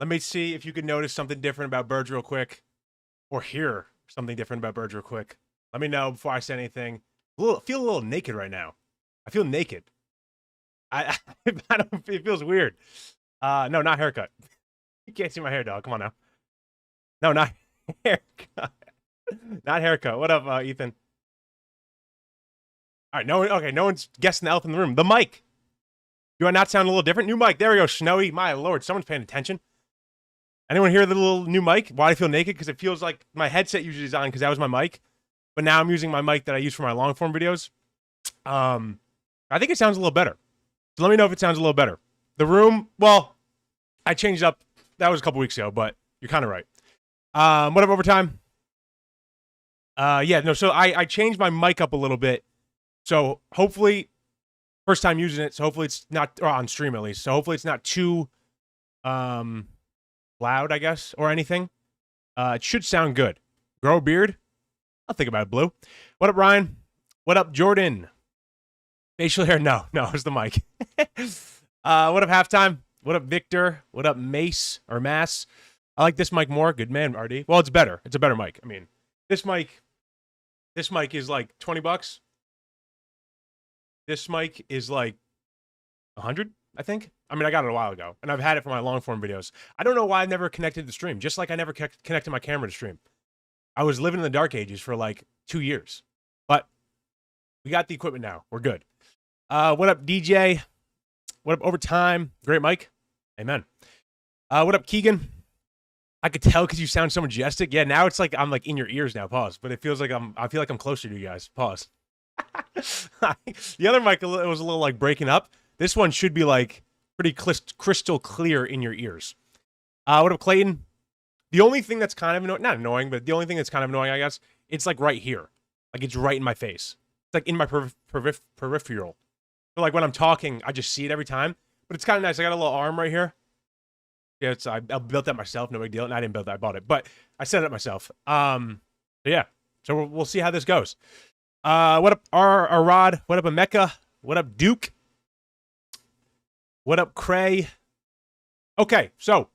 Let me see if you can notice something different about Berge real quick, or hear something different about Berge real quick. Let me know before I say anything. I feel a little naked right now. I feel naked. I, I don't. It feels weird. No, not haircut. You can't see my hair, dog. Come on now. No, not haircut. Not haircut. What up, Ethan? All right, no one's guessing the elephant in the room. The mic. Do I not sound a little different? New mic. There we go. Snowy. My lord, someone's paying attention. Anyone hear the little new mic? Why I feel naked? Because it feels like my headset usually is on because that was my mic, but now I'm using my mic that I use for my long form videos. I think it sounds a little better. So let me know if it sounds a little better. The room, well, I changed up. That was a couple weeks ago, but you're kind of right. What up, overtime? Yeah, no. So I changed my mic up a little bit. So hopefully, first time using it. So hopefully it's not, or on stream at least. So hopefully it's not too loud, I guess, or anything. It should sound good. Grow a beard? I'll think about it, Blue. What up, Ryan? What up, Jordan? Facial hair? No, it's the mic. What up, Halftime? What up, Victor? What up, Mace or Mass? I like this mic more. Good man, RD. Well, it's better. It's a better mic. I mean, this mic is like $20. This mic is like 100, I think. I mean, I got it a while ago, and I've had it for my long form videos. I don't know why I've never connected to stream, just like I never connected my camera to stream. I was living in the dark ages for like 2 years, but we got the equipment now. We're good. What up, DJ? What up, Overtime? Great mic. Amen. What up, Keegan? I could tell because you sound so majestic. Yeah, now it's like I'm like in your ears now. Pause. But it feels like I feel like I'm closer to you guys. Pause. The other mic, it was a little like breaking up. This one should be like pretty crystal clear in your ears. What up, Clayton? The only thing that's kind of not annoying, but the only thing that's kind of annoying, I guess, it's like right here. Like it's right in my face. It's like in my peripheral. So like when I'm talking, I just see it every time. But it's kind of nice. I got a little arm right here. Yeah, I built that myself. No big deal. And I didn't build that. I bought it. But I set it up myself. Yeah. So we'll see how this goes. What up, Arad? What up, Emeka? What up, Duke? What up, Cray? Okay, so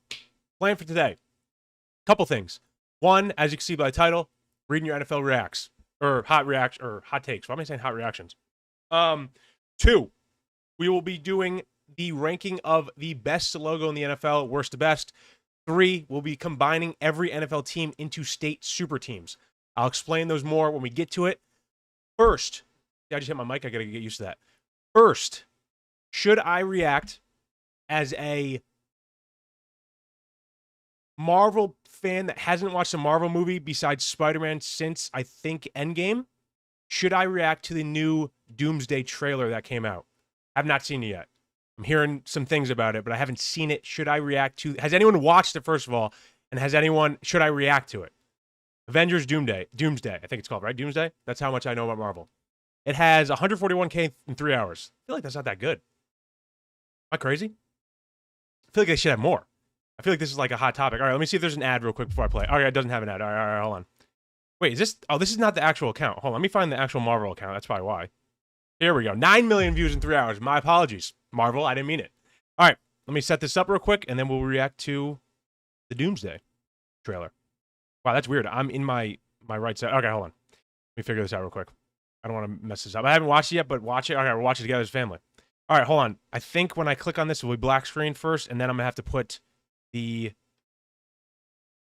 plan for today. Couple things. One, as you can see by the title, reading your NFL reacts or hot takes. Why am I saying hot reactions? Two, we will be doing the ranking of the best logo in the NFL, worst to best. Three, we'll be combining every NFL team into state super teams. I'll explain those more when we get to it. First, I just hit my mic. I got to get used to that. First, should I react as a Marvel fan that hasn't watched a Marvel movie besides Spider-Man since, I think, Endgame? Should I react to the new Doomsday trailer that came out? I've not seen it yet. I'm hearing some things about it, but I haven't seen it. Should I react to... Has anyone watched it, first of all? And should I react to it? Avengers Doomsday, I think it's called, right? Doomsday? That's how much I know about Marvel. It has 141K in 3 hours. I feel like that's not that good. Am I crazy? I feel like they should have more. I feel like this is like a hot topic. All right, let me see if there's an ad real quick before I play. All right, it doesn't have an ad. All right, hold on. Wait, is this... Oh, this is not the actual account. Hold on, let me find the actual Marvel account. That's probably why. Here we go. 9 million views in 3 hours. My apologies, Marvel. I didn't mean it. All right, let me set this up real quick, and then we'll react to the Doomsday trailer. Wow, that's weird. I'm in my right side. Okay, hold on. Let me figure this out real quick. I don't want to mess this up. I haven't watched it yet, but watch it. Okay, we'll watch it together as a family. All right, hold on. I think when I click on this, it will be black screen first, and then I'm going to have to put the...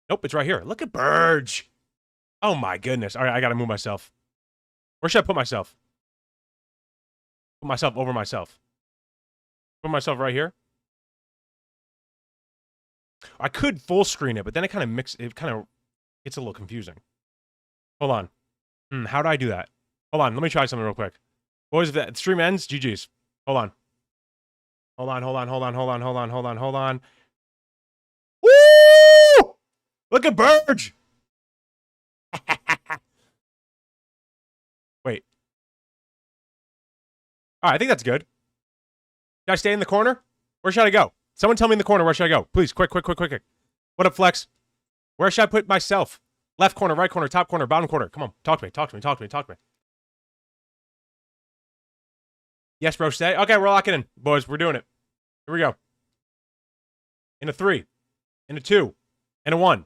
Nope, it's right here. Look at Berg. Oh, my goodness. All right, I got to move myself. Where should I put myself? Put myself over myself. Put myself right here. I could full screen it, but then it kind of gets a little confusing. Hold on. How do I do that? Hold on, let me try something real quick. Boys, if the stream ends, GG's. Hold on. Hold on. Woo! Look at Berg! Wait. All right, I think that's good. Should I stay in the corner? Where should I go? Someone tell me in the corner, where should I go? Please, quick. What up, Flex? Where should I put myself? Left corner, right corner, top corner, bottom corner. Come on, talk to me. Yes, bro, stay. Okay, we're locking in. Boys, we're doing it. Here we go. In a 3, and a 2 and a 1.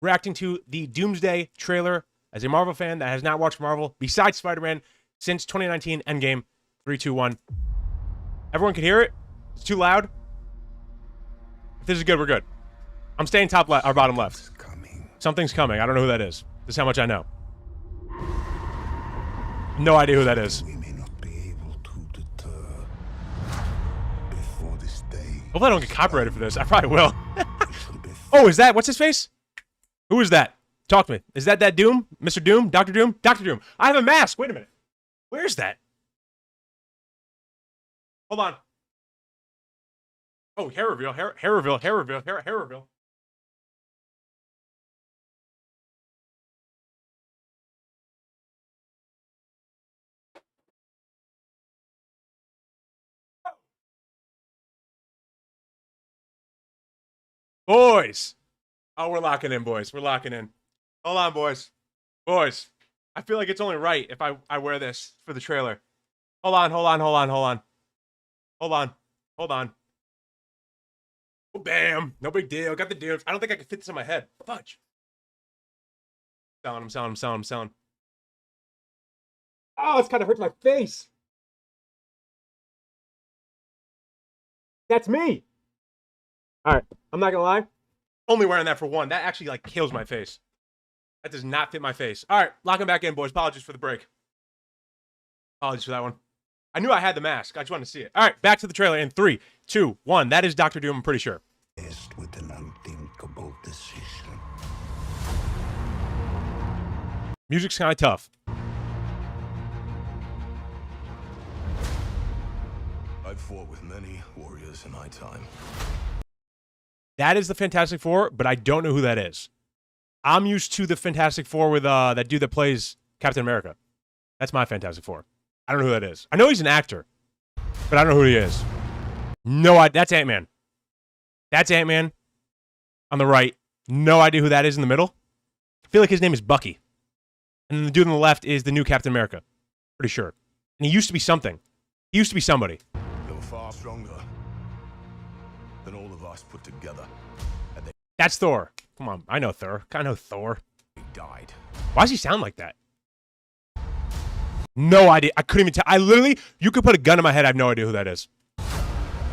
Reacting to the Doomsday trailer as a Marvel fan that has not watched Marvel besides Spider-Man since 2019 Endgame. 3, 2, 1. Everyone can hear it? It's too loud? If this is good, we're good. I'm staying top left or bottom left. Something's coming. I don't know who that is. This is how much I know. No idea who that is. We may not be able to deter before this day. Hopefully I don't get copyrighted for this. I probably will. Oh, is that? What's his face? Who is that? Talk to me. Is that Doom? Mr. Doom? Dr. Doom? Dr. Doom. I have a mask. Wait a minute. Where is that? Hold on. Oh, hair reveal. Hair reveal. Hair reveal. Hair reveal. Boys. Oh, we're locking in, boys. We're locking in. Hold on, boys. Boys. I feel like it's only right if I wear this for the trailer. Hold on. Hold on. Oh, bam. No big deal. Got the deal. I don't think I can fit this in my head. Fudge. I'm selling. Oh, it's kind of hurts my face. That's me. All right. I'm not going to lie. Only wearing that for one. That actually, like, kills my face. That does not fit my face. All right. Locking back in, boys. Apologies for the break. Apologies for that one. I knew I had the mask. I just wanted to see it. All right. Back to the trailer in 3, 2, 1. That is Dr. Doom, I'm pretty sure. With an unthinkable decision. Music's kind of tough. I've fought with many warriors in my time. That is the Fantastic Four, but I don't know who that is. I'm used to the Fantastic Four with that dude that plays Captain America. That's my Fantastic Four. I don't know who that is. I know he's an actor, but I don't know who he is. No, that's Ant-Man. That's Ant-Man on the right. No idea who that is in the middle. I feel like his name is Bucky. And then the dude on the left is the new Captain America. Pretty sure. And he used to be something. He used to be somebody. They were far stronger than all of us put together. And That's Thor. Come on. I know Thor. I know Thor. they died. Why does he sound like that? No idea. I couldn't even tell. I literally, you could put a gun in my head. I have no idea who that is.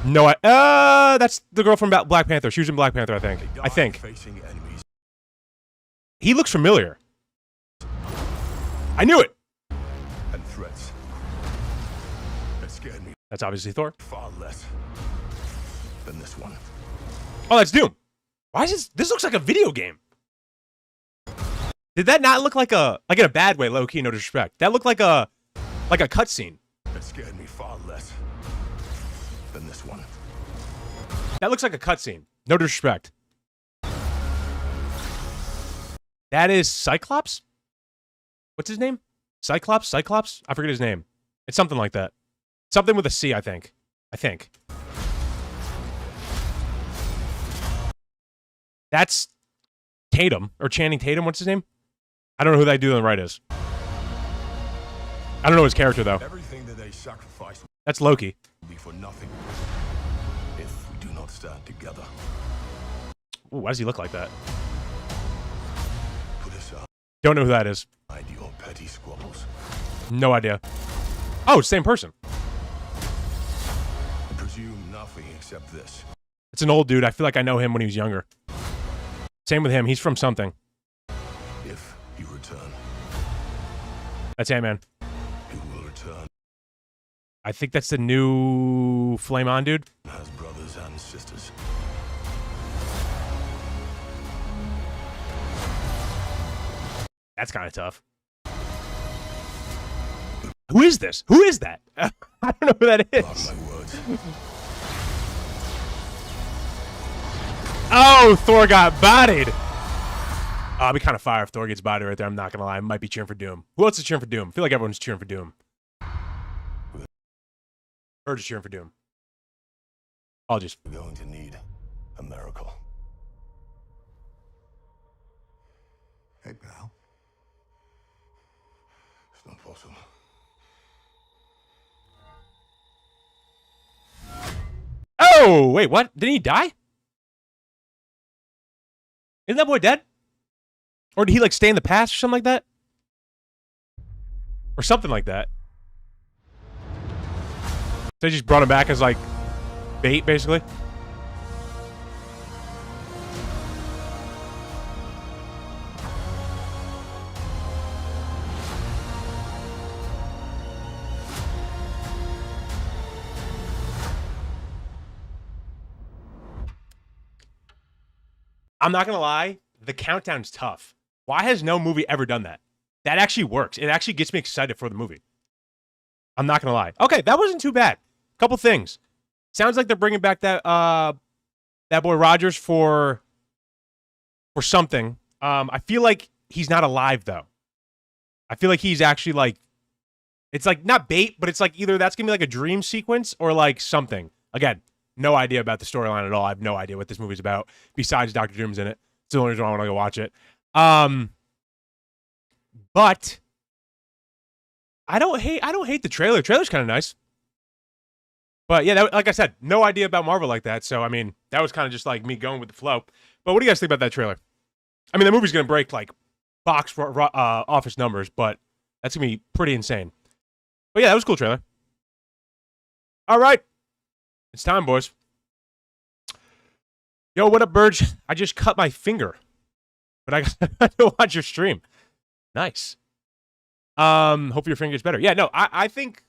No, that's the girl from Black Panther. She was in Black Panther, I think. They I died think. facing enemies. He looks familiar. I knew it. And threats that scared me That's obviously Thor. far less than this one. Oh, that's Doom. Why is this looks like a video game. Did that not look like like in a bad way, low key, no disrespect. That looked like a cutscene. That scared me far less than this one. That looks like a cutscene. No disrespect. That is Cyclops? What's his name? Cyclops? I forget his name. It's something like that. Something with a C, I think. That's Tatum, or Channing Tatum. What's his name? I don't know who that dude on the right is. I don't know his character, though. Everything that they sacrificed That's Loki. will be for nothing if we do not stand together. Ooh, why does he look like that? Put aside Don't know who that is. your petty squabbles No idea. Oh, same person. and presume nothing except this. It's an old dude. I feel like I know him when he was younger. Same with him. He's from something. If you return, That's Ant-Man. you will return I think that's the new Flame On dude. as brothers and sisters. That's kind of tough. Who is this? Who is that? I don't know who that Mark is. my words. Oh, Thor got bodied. I'll be kind of fire if Thor gets bodied right there. I'm not going to lie. I might be cheering for Doom. Who else is cheering for Doom? I feel like everyone's cheering for Doom. Berg is cheering for Doom. Apologies. We're going to need a miracle. Hey, pal. It's not possible. Oh, wait, what? Didn't he die? Isn't that boy dead? Or did he like stay in the past or something like that? Or something like that. They just brought him back as like bait, basically. I'm not gonna lie, the countdown's tough. Why has no movie ever done that? That actually works. It actually gets me excited for the movie. I'm not gonna lie. Okay, that wasn't too bad. Couple things. Sounds like they're bringing back that that boy Rogers for something. I feel like he's not alive though. I feel like he's actually like, it's like not bait, but it's like either that's gonna be like a dream sequence or like something. Again, no idea about the storyline at all. I have no idea what this movie's about besides Dr. Doom's in it. It's the only reason I want to go watch it. But I don't hate the trailer. Trailer's kind of nice. But yeah, like I said, no idea about Marvel like that. So I mean, that was kind of just like me going with the flow. But what do you guys think about that trailer? I mean, the movie's gonna break like box office numbers, but that's gonna be pretty insane. But yeah, that was a cool trailer. All right, it's time, boys. Yo, what up, Berg? I just cut my finger, but I got to watch your stream. Nice. Hope your finger gets better. Yeah, no, I think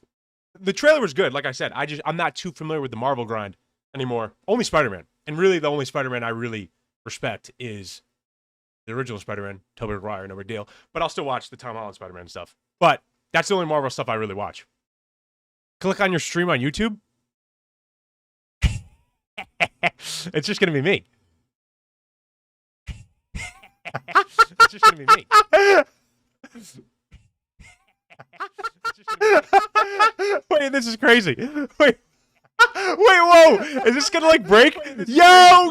the trailer was good. Like I said, I'm not too familiar with the Marvel grind anymore. Only Spider-Man, and really the only Spider-Man I really respect is the original Spider-Man, Tobey Maguire, no big deal. But I'll still watch the Tom Holland Spider-Man stuff. But that's the only Marvel stuff I really watch. Click on your stream on YouTube. It's just gonna be me. It's just gonna be me. Wait, this is crazy. Wait, whoa! Is this gonna like break? Yo,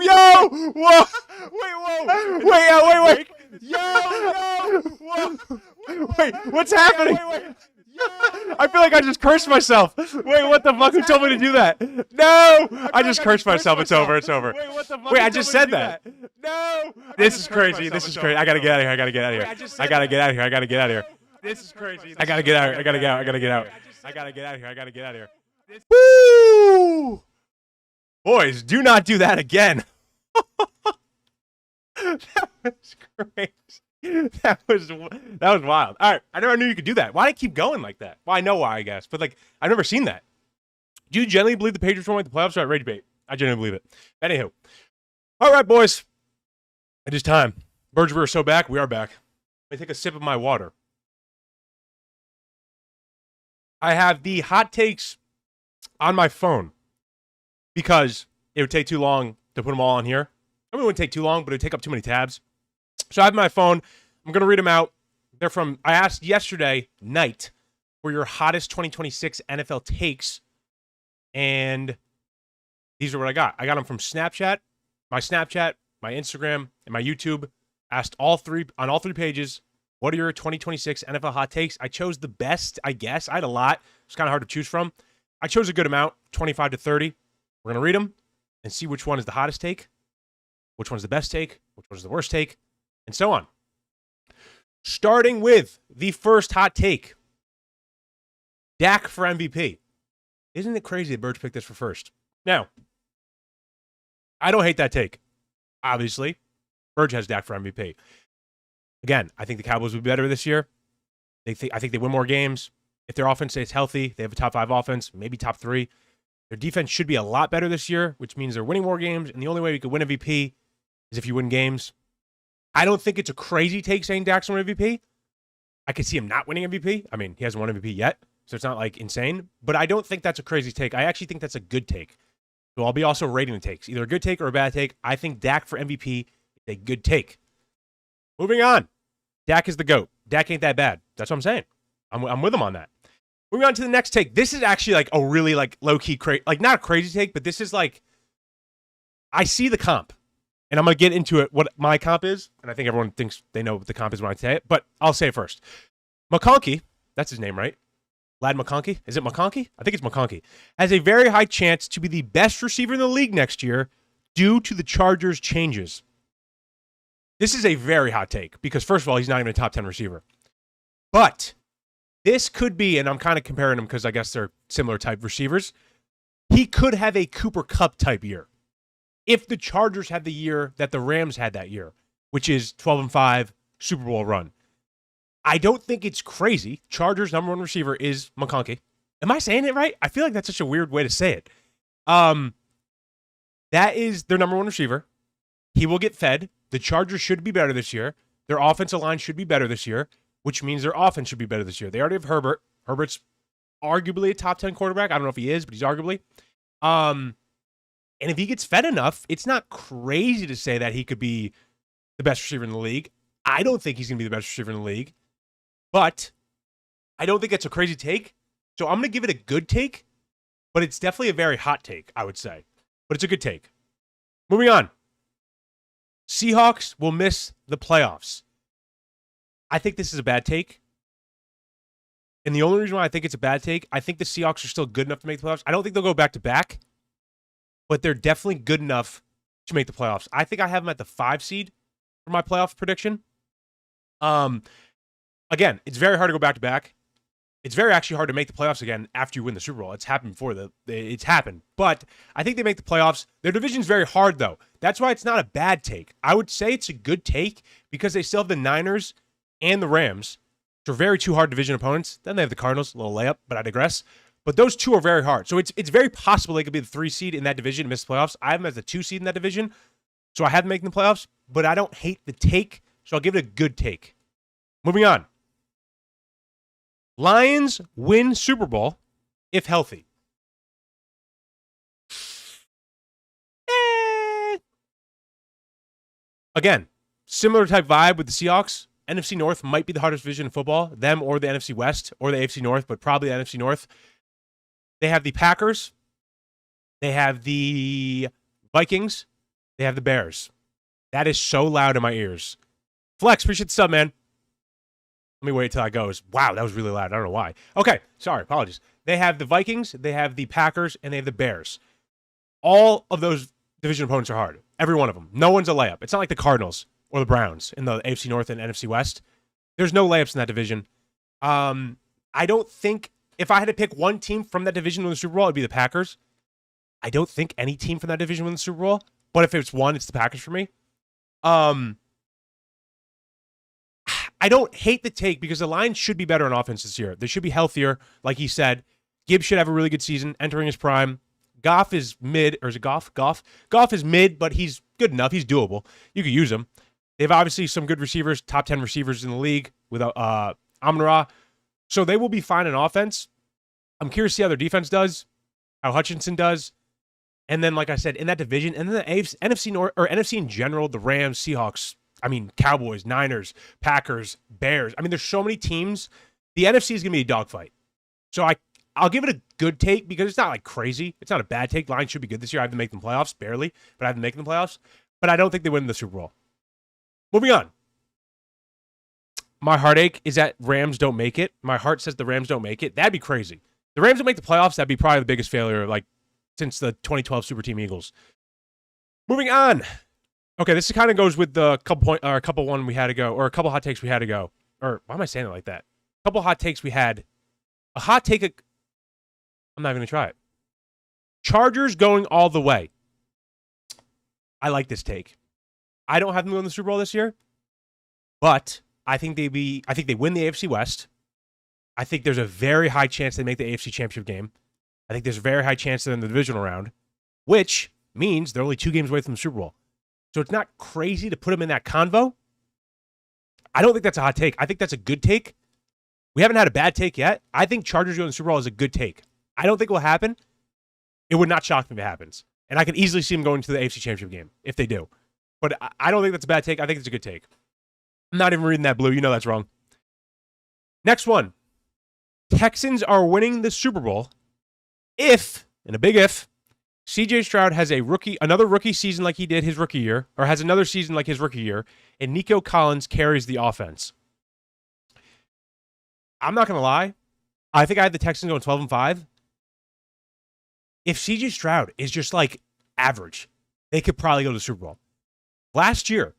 whoa! Wait, yo, whoa! Wait, what's happening? I feel like I just cursed myself. Wait, what the fuck? Who told me to do that? No! I just cursed myself. It's over. It's over. Wait, what the fuck? Wait, I just said that. No! This is crazy. This is crazy. I gotta get out of here. I gotta get out of here. I gotta get out of here. I gotta get out of here. This is crazy. I gotta get out. I gotta get out. I gotta get out. I gotta get out of here. I gotta get out of here. Woo! Boys, do not do that again. That was crazy. That was wild. All right, I never knew you could do that. Why did I keep going like that? Well, I know why, I guess, but like I've never seen that. Do you genuinely believe the Patriots won't make the playoffs? Or rage debate. I genuinely believe it. Anywho, all right, boys, it is time. Berge, we're so back. We are back. Let me take a sip of my water. I have the hot takes on my phone because it would take too long to put them all on here. I mean, it wouldn't take too long, but it would take up too many tabs. So I have my phone. I'm going to read them out. They're from, I asked yesterday night for your hottest 2026 NFL takes, and these are what I got. I got them from Snapchat, my Instagram, and my YouTube. Asked all three pages, what are your 2026 NFL hot takes? I chose the best, I guess. I had a lot. It's kind of hard to choose from. I chose a good amount, 25 to 30. We're going to read them and see which one is the hottest take, which one's the best take, which one's the worst take, and so on. Starting with the first hot take. Dak for MVP. Isn't it crazy that Berge picked this for first? Now, I don't hate that take. Obviously, Berge has Dak for MVP. Again, I think the Cowboys will be better this year. I think they win more games. If their offense stays healthy, they have a top 5 offense, maybe top 3. Their defense should be a lot better this year, which means they're winning more games, and the only way we could win MVP is if you win games. I don't think it's a crazy take saying Dak's win MVP. I could see him not winning MVP. I mean, he hasn't won MVP yet, so it's not like insane. But I don't think that's a crazy take. I actually think that's a good take. So I'll be also rating the takes, either a good take or a bad take. I think Dak for MVP is a good take. Moving on. Dak is the GOAT. Dak ain't that bad. That's what I'm saying. I'm with him on that. Moving on to the next take. This is actually like a really like low-key, like not a crazy take, but this is like, I see the comp. And I'm going to get into it, what my comp is. And I think everyone thinks they know what the comp is when I say it. But I'll say it first. McConkey, that's his name, right? Lad McConkey? Is it McConkey? I think it's McConkey. Has a very high chance to be the best receiver in the league next year due to the Chargers' changes. This is a very hot take because, first of all, he's not even a top 10 receiver. But this could be, and I'm kind of comparing him because I guess they're similar type receivers. He could have a Cooper Kupp type year if the Chargers had the year that the Rams had that year, which is 12-5 Super Bowl run. I don't think it's crazy. Chargers' number one receiver is McConkey. Am I saying it right? I feel like that's such a weird way to say it. That is their number one receiver. He will get fed. The Chargers should be better this year. Their offensive line should be better this year, which means their offense should be better this year. They already have Herbert. Herbert's arguably a top 10 quarterback. I don't know if he is, but he's arguably. And if he gets fed enough, it's not crazy to say that he could be the best receiver in the league. I don't think he's going to be the best receiver in the league, but I don't think it's a crazy take. So I'm going to give it a good take, but it's definitely a very hot take, I would say. But it's a good take. Moving on. Seahawks will miss the playoffs. I think this is a bad take. And the only reason why I think it's a bad take, I think the Seahawks are still good enough to make the playoffs. I don't think they'll go back-to-back, but they're definitely good enough to make the playoffs. I think I have them at the 5 seed for my playoff prediction. Again, it's very hard to go back-to-back. It's very actually hard to make the playoffs again after you win the Super Bowl. It's happened before. It's happened. But I think they make the playoffs. Their division's very hard, though. That's why it's not a bad take. I would say it's a good take because they still have the Niners and the Rams, which are very two hard division opponents. Then they have the Cardinals, a little layup, but I digress. But those two are very hard. So it's very possible they could be the 3 seed in that division and miss the playoffs. I have them as the 2 seed in that division, so I have them making the playoffs, but I don't hate the take, so I'll give it a good take. Moving on. Lions win Super Bowl if healthy. Again, similar type vibe with the Seahawks. NFC North might be the hardest division in football, them or the NFC West or the AFC North, but probably the NFC North. They have the Packers. They have the Vikings. They have the Bears. That is so loud in my ears. Flex, appreciate the sub, man. Let me wait till that goes. Wow, that was really loud. I don't know why. Okay, sorry, apologies. They have the Vikings, they have the Packers, and they have the Bears. All of those division opponents are hard. Every one of them. No one's a layup. It's not like the Cardinals or the Browns in the AFC North and NFC West. There's no layups in that division. I don't think, if I had to pick one team from that division to win the Super Bowl, it'd be the Packers. I don't think any team from that division wins the Super Bowl, but if it's one, it's the Packers for me. I don't hate the take because the Lions should be better on offense this year. They should be healthier, like he said. Gibbs should have a really good season, entering his prime. Goff is mid, or is it Goff? Goff is mid, but he's good enough. He's doable. You could use him. They have obviously some good receivers, top 10 receivers in the league with Amon-Ra. So they will be fine in offense. I'm curious to see how their defense does, how Hutchinson does. And then, like I said, in that division, and then the NFC North, or NFC in general, the Rams, Seahawks, Cowboys, Niners, Packers, Bears. There's so many teams. The NFC is going to be a dogfight. So I'll give it a good take because it's not like crazy. It's not a bad take. Lions should be good this year. I have to make them playoffs, barely, but I have to make them playoffs. But I don't think they win the Super Bowl. Moving on. My heartache is that Rams don't make it. My heart says the Rams don't make it. That'd be crazy. The Rams don't make the playoffs. That'd be probably the biggest failure, since the 2012 Super Team Eagles. Moving on. Okay, this kind of goes with the couple one we had to go, or a couple hot takes we had to go. Or why am I saying it like that? A couple hot takes we had. A hot take. I'm not even going to try it. Chargers going all the way. I like this take. I don't have them win the Super Bowl this year, but I think they win the AFC West. I think there's a very high chance they make the AFC Championship game. I think there's a very high chance they're in the divisional round, which means they're only 2 games away from the Super Bowl. So it's not crazy to put them in that convo. I don't think that's a hot take. I think that's a good take. We haven't had a bad take yet. I think Chargers going to the Super Bowl is a good take. I don't think it will happen. It would not shock me if it happens. And I can easily see them going to the AFC Championship game if they do. But I don't think that's a bad take. I think it's a good take. I'm not even reading that blue. You know that's wrong. Next one. Texans are winning the Super Bowl if, and a big if, CJ Stroud has another rookie season like he did his rookie year, or has another season like his rookie year, and Nico Collins carries the offense. I'm not going to lie. I think I had the Texans going 12-5. If CJ Stroud is just average, they could probably go to the Super Bowl. Last year,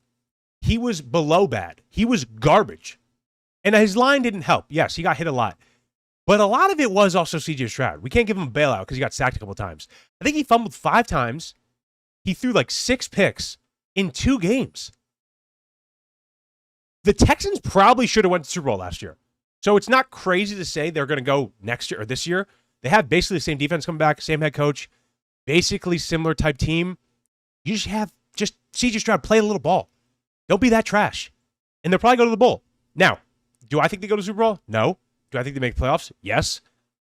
he was below bad. He was garbage. And his line didn't help. Yes, he got hit a lot. But a lot of it was also C.J. Stroud. We can't give him a bailout because he got sacked a couple times. I think he fumbled 5 times. He threw like 6 picks in 2 games. The Texans probably should have went to the Super Bowl last year. So it's not crazy to say they're going to go next year or this year. They have basically the same defense coming back, same head coach, basically similar type team. You just have C.J. Stroud play a little ball. Don't be that trash. And they'll probably go to the bowl. Now, do I think they go to the Super Bowl? No. Do I think they make playoffs? Yes.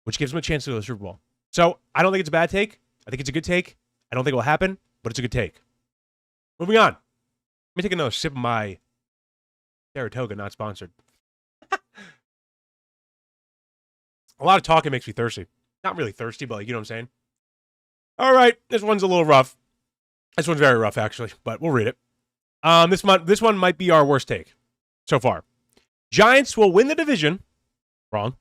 Which gives them a chance to go to the Super Bowl. So I don't think it's a bad take. I think it's a good take. I don't think it will happen, but it's a good take. Moving on. Let me take another sip of my Saratoga, not sponsored. A lot of talking makes me thirsty. Not really thirsty, but like, you know what I'm saying? All right. This one's a little rough. This one's very rough, actually, but we'll read it. This one might be our worst take so far. Giants will win the division. Wrong.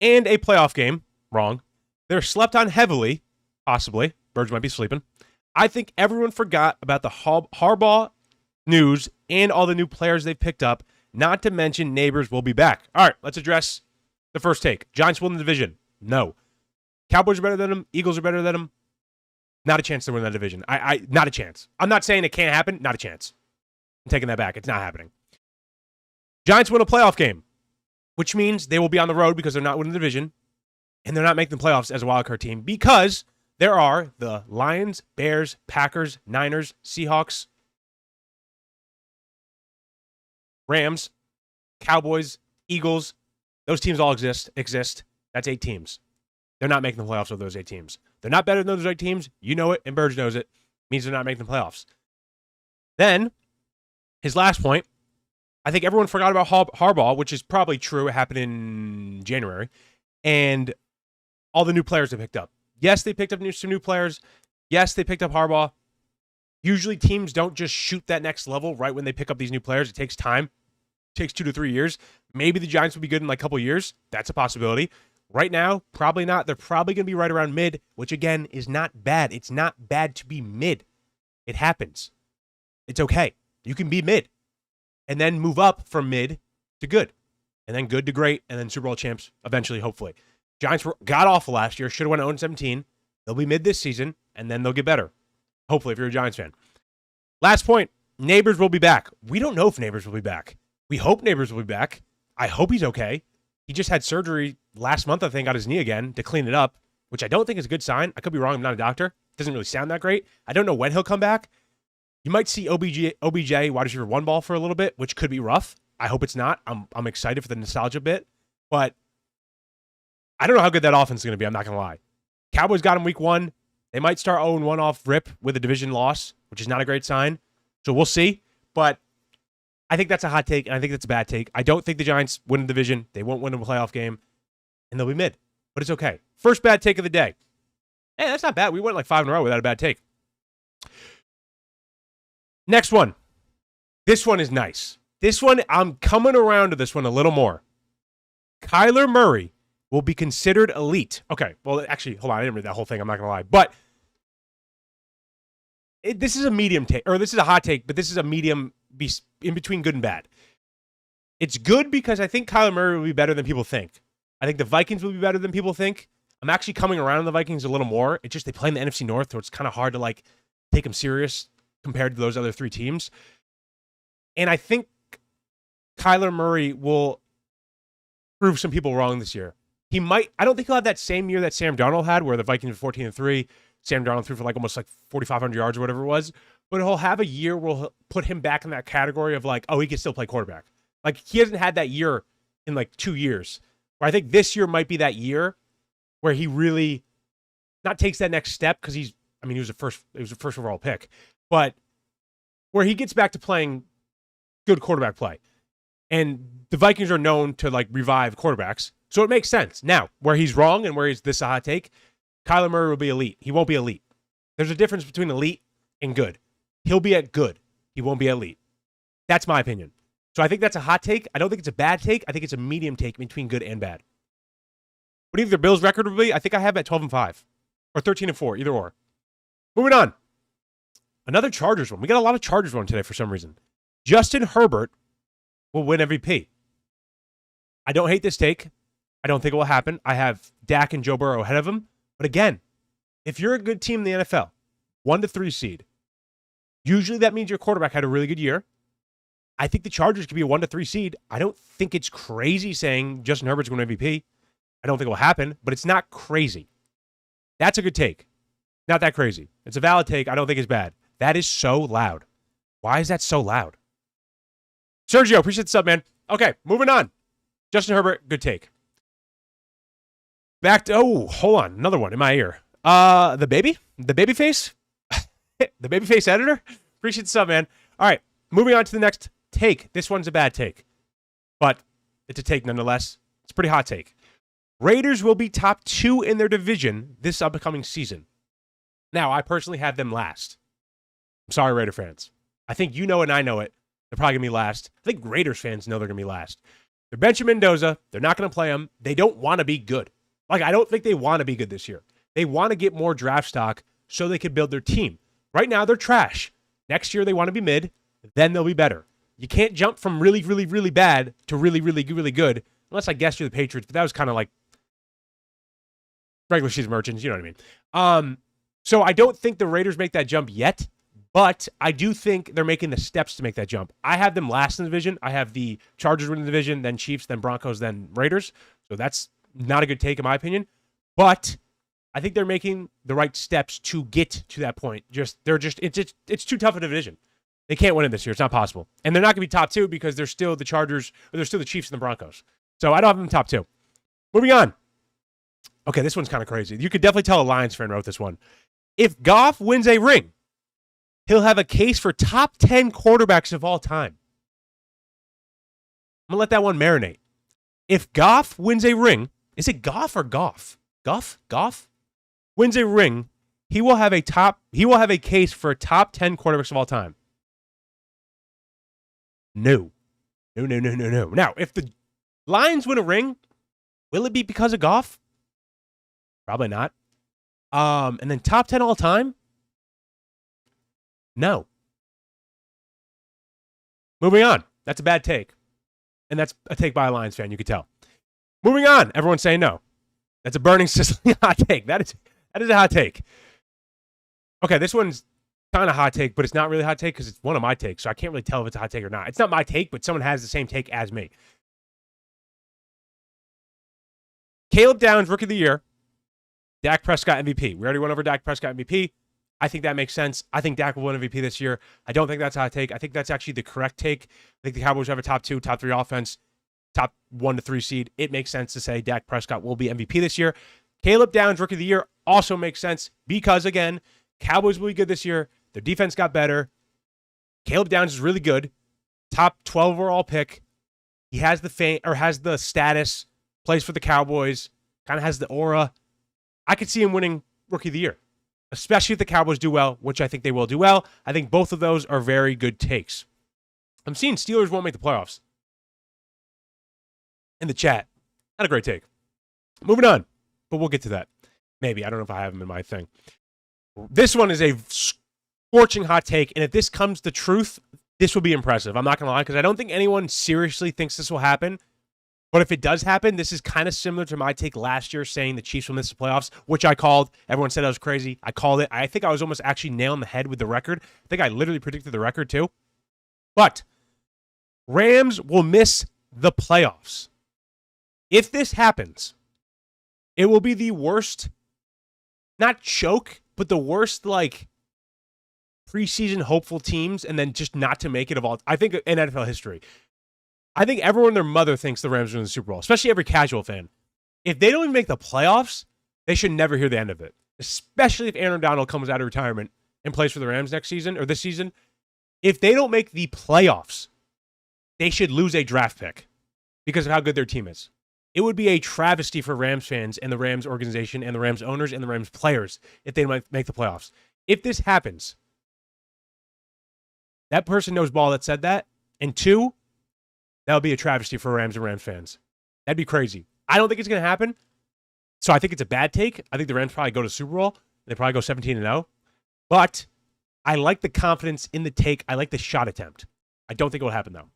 And a playoff game. Wrong. They're slept on heavily. Possibly. Bergs might be sleeping. I think everyone forgot about the Harbaugh news and all the new players they've picked up, not to mention Neighbors will be back. All right, let's address the first take. Giants win the division. No. Cowboys are better than them. Eagles are better than them. Not a chance to win that division. Not a chance. I'm not saying it can't happen. Not a chance. I'm taking that back. It's not happening. Giants win a playoff game, which means they will be on the road because they're not winning the division, and they're not making the playoffs as a wildcard team because there are the Lions, Bears, Packers, Niners, Seahawks, Rams, Cowboys, Eagles. Those teams all exist. That's 8 teams. They're not making the playoffs with those 8 teams. They're not better than those 8 teams. You know it, and Berge knows it. Means they're not making the playoffs. Then, his last point, I think everyone forgot about Harbaugh, which is probably true. It happened in January. And all the new players they picked up. Yes, they picked up some new players. Yes, they picked up Harbaugh. Usually teams don't just shoot that next level right when they pick up these new players. It takes time. It takes 2 to 3 years. Maybe the Giants will be good in like a couple years. That's a possibility. Right now, probably not. They're probably going to be right around mid, which again is not bad. It's not bad to be mid. It happens. It's okay. You can be mid and then move up from mid to good and then good to great and then Super Bowl champs eventually, hopefully. Giants were god awful last year. Should have went 0-17. They'll be mid this season and then they'll get better. Hopefully, if you're a Giants fan. Last point. Neighbors will be back. We don't know if Neighbors will be back. We hope Neighbors will be back. I hope he's okay. He just had surgery last month, I think, on his knee again to clean it up, which I don't think is a good sign. I could be wrong. I'm not a doctor. It doesn't really sound that great. I don't know when he'll come back. You might see OBJ wide receiver 1 ball for a little bit, which could be rough. I hope it's not. I'm excited for the nostalgia bit, but I don't know how good that offense is going to be. I'm not going to lie. Cowboys got him week 1. They might start 0-1 off rip with a division loss, which is not a great sign. So we'll see. But I think that's a hot take, and I think that's a bad take. I don't think the Giants win the division. They won't win a playoff game, and they'll be mid. But it's okay. First bad take of the day. Hey, that's not bad. We went like 5 in a row without a bad take. Next one. This one is nice. This one, I'm coming around to this one a little more. Kyler Murray will be considered elite. Okay, well, actually, hold on. I didn't read that whole thing. I'm not going to lie. But this is a medium take, or this is a hot take, but this is a medium in between good and bad. It's good because I think Kyler Murray will be better than people think. I think the Vikings will be better than people think. I'm actually coming around on the Vikings a little more. It's just they play in the NFC North, so it's kind of hard to like take them serious compared to those other 3 teams. And I think Kyler Murray will prove some people wrong this year. He might. I don't think he'll have that same year that Sam Darnold had, where the Vikings were 14-3. Sam Darnold threw for like almost like 4,500 yards or whatever it was. But he'll have a year where he'll put him back in that category of like, oh, he can still play quarterback. Like he hasn't had that year in like 2 years. Where I think this year might be that year where he really not takes that next step because he was a first overall pick, but where he gets back to playing good quarterback play. And the Vikings are known to like revive quarterbacks. So it makes sense. Now, where he's wrong and where he's this a hot take, Kyler Murray will be elite. He won't be elite. There's a difference between elite and good. He'll be at good. He won't be elite. That's my opinion. So I think that's a hot take. I don't think it's a bad take. I think it's a medium take between good and bad. What do you think their Bills record will be? I think I have at 12-5 or 13-4, either or. Moving on. Another Chargers one. We got a lot of Chargers one today for some reason. Justin Herbert will win MVP. I don't hate this take. I don't think it will happen. I have Dak and Joe Burrow ahead of him. But again, if you're a good team in the NFL, 1 to 3 seed, usually that means your quarterback had a really good year. I think the Chargers could be a 1 to 3 seed. I don't think it's crazy saying Justin Herbert's going to MVP. I don't think it will happen, but it's not crazy. That's a good take. Not that crazy. It's a valid take. I don't think it's bad. That is so loud. Why is that so loud? Sergio, appreciate the sub, man. Okay, moving on. Justin Herbert, good take. Back to, hold on. Another one in my ear. The baby face? The baby face editor? Appreciate the sub, man. All right, moving on to the next take. This one's a bad take, but it's a take nonetheless. It's a pretty hot take. Raiders will be top 2 in their division this upcoming season. Now, I personally have them last. I'm sorry, Raider fans. I think you know it and I know it. They're probably going to be last. I think Raiders fans know they're going to be last. They're benching Mendoza. They're not going to play him. They don't want to be good. Like, I don't think they want to be good this year. They want to get more draft stock so they can build their team. Right now, they're trash. Next year, they want to be mid. Then they'll be better. You can't jump from really, really, really bad to really, really, really good, unless I guess you're the Patriots, but that was kind of like regular season merchants, you know what I mean? So I don't think the Raiders make that jump yet, but I do think they're making the steps to make that jump. I have them last in the division. I have the Chargers winning the division, then Chiefs, then Broncos, then Raiders. So that's not a good take in my opinion, but I think they're making the right steps to get to that point. It's too tough a division. They can't win it this year. It's not possible. And they're not going to be top 2 because they're still the Chargers, or they're still the Chiefs and the Broncos. So I don't have them top 2. Moving on. Okay, this one's kind of crazy. You could definitely tell a Lions fan wrote this one. If Goff wins a ring, he'll have a case for top 10 quarterbacks of all time. I'm going to let that one marinate. If Goff wins a ring, is it Goff or Goff? Goff? Wins a ring, he will have a case for top 10 quarterbacks of all time. No. Now, if the Lions win a ring, will it be because of Goff? Probably not. And then top 10 all time? No. Moving on. That's a bad take. And that's a take by a Lions fan, you could tell. Moving on. Everyone's saying no. That's a burning, sizzling hot take. That is a hot take. Okay, this one's kind of hot take, but it's not really a hot take because it's one of my takes, so I can't really tell if it's a hot take or not. It's not my take, but someone has the same take as me. Caleb Downs, Rookie of the Year. Dak Prescott MVP. We already went over Dak Prescott MVP. I think that makes sense. I think Dak will win MVP this year. I don't think that's a hot take. I think that's actually the correct take. I think the Cowboys have a top 2, top 3 offense, top 1 to 3 seed. It makes sense to say Dak Prescott will be MVP this year. Caleb Downs, Rookie of the Year, also makes sense because, again, Cowboys will be good this year. Their defense got better. Caleb Downs is really good. Top 12 overall pick. He has the status, plays for the Cowboys, kind of has the aura. I could see him winning Rookie of the Year, especially if the Cowboys do well, which I think they will do well. I think both of those are very good takes. I'm seeing Steelers won't make the playoffs. In the chat. Not a great take. Moving on, but we'll get to that. Maybe. I don't know if I have them in my thing. This one is a scorching hot take, and if this comes to truth, this will be impressive. I'm not going to lie, because I don't think anyone seriously thinks this will happen. But if it does happen, this is kind of similar to my take last year saying the Chiefs will miss the playoffs, which I called. Everyone said I was crazy. I called it. I think I was almost actually nailing the head with the record. I think I literally predicted the record too. But Rams will miss the playoffs. If this happens, it will be the worst, not choke, but the worst, like, preseason hopeful teams and then just not to make it of all, I think, in NFL history. I think everyone and their mother thinks the Rams are in the Super Bowl, especially every casual fan. If they don't even make the playoffs, they should never hear the end of it, especially if Aaron Donald comes out of retirement and plays for the Rams next season or this season. If they don't make the playoffs, they should lose a draft pick because of how good their team is. It would be a travesty for Rams fans and the Rams organization and the Rams owners and the Rams players if they don't make the playoffs. If this happens, that person knows ball that said that. And 2, that would be a travesty for Rams and Rams fans. That'd be crazy. I don't think it's going to happen. So I think it's a bad take. I think the Rams probably go to Super Bowl. They probably go 17-0. But I like the confidence in the take. I like the shot attempt. I don't think it will happen, though.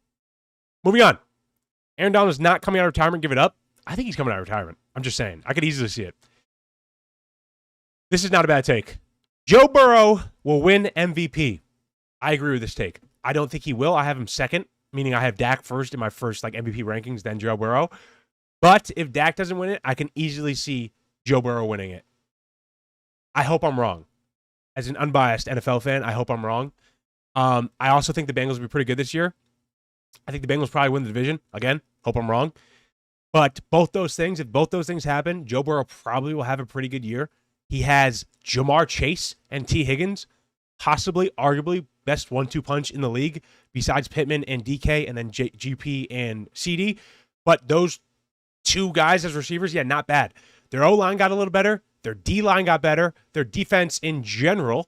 Moving on. Aaron Donald is not coming out of retirement. Give it up. I think he's coming out of retirement. I'm just saying. I could easily see it. This is not a bad take. Joe Burrow will win MVP. I agree with this take. I don't think he will. I have him second, meaning I have Dak first in my first MVP rankings, then Joe Burrow. But if Dak doesn't win it, I can easily see Joe Burrow winning it. I hope I'm wrong. As an unbiased NFL fan, I hope I'm wrong. I also think the Bengals will be pretty good this year. I think the Bengals probably win the division. Again, hope I'm wrong. But if both those things happen, Joe Burrow probably will have a pretty good year. He has Jamar Chase and T. Higgins, possibly, arguably, best 1-2 punch in the league, besides Pittman and DK, and then GP and CD. But those two guys as receivers, yeah, not bad. Their O-line got a little better. Their D-line got better. Their defense in general.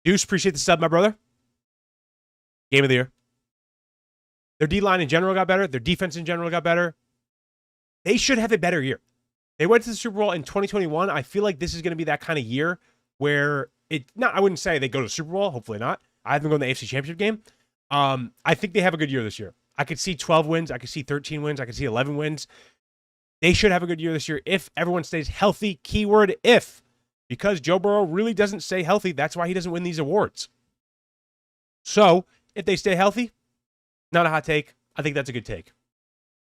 Deuce, appreciate the sub, my brother. Game of the year. Their D-line in general got better. Their defense in general got better. They should have a better year. They went to the Super Bowl in 2021. I feel like this is going to be that kind of year where I wouldn't say they go to the Super Bowl. Hopefully not. I have them going to the AFC Championship game. I think they have a good year this year. I could see 12 wins. I could see 13 wins. I could see 11 wins. They should have a good year this year if everyone stays healthy. Keyword if. Because Joe Burrow really doesn't stay healthy. That's why he doesn't win these awards. So, if they stay healthy, not a hot take. I think that's a good take.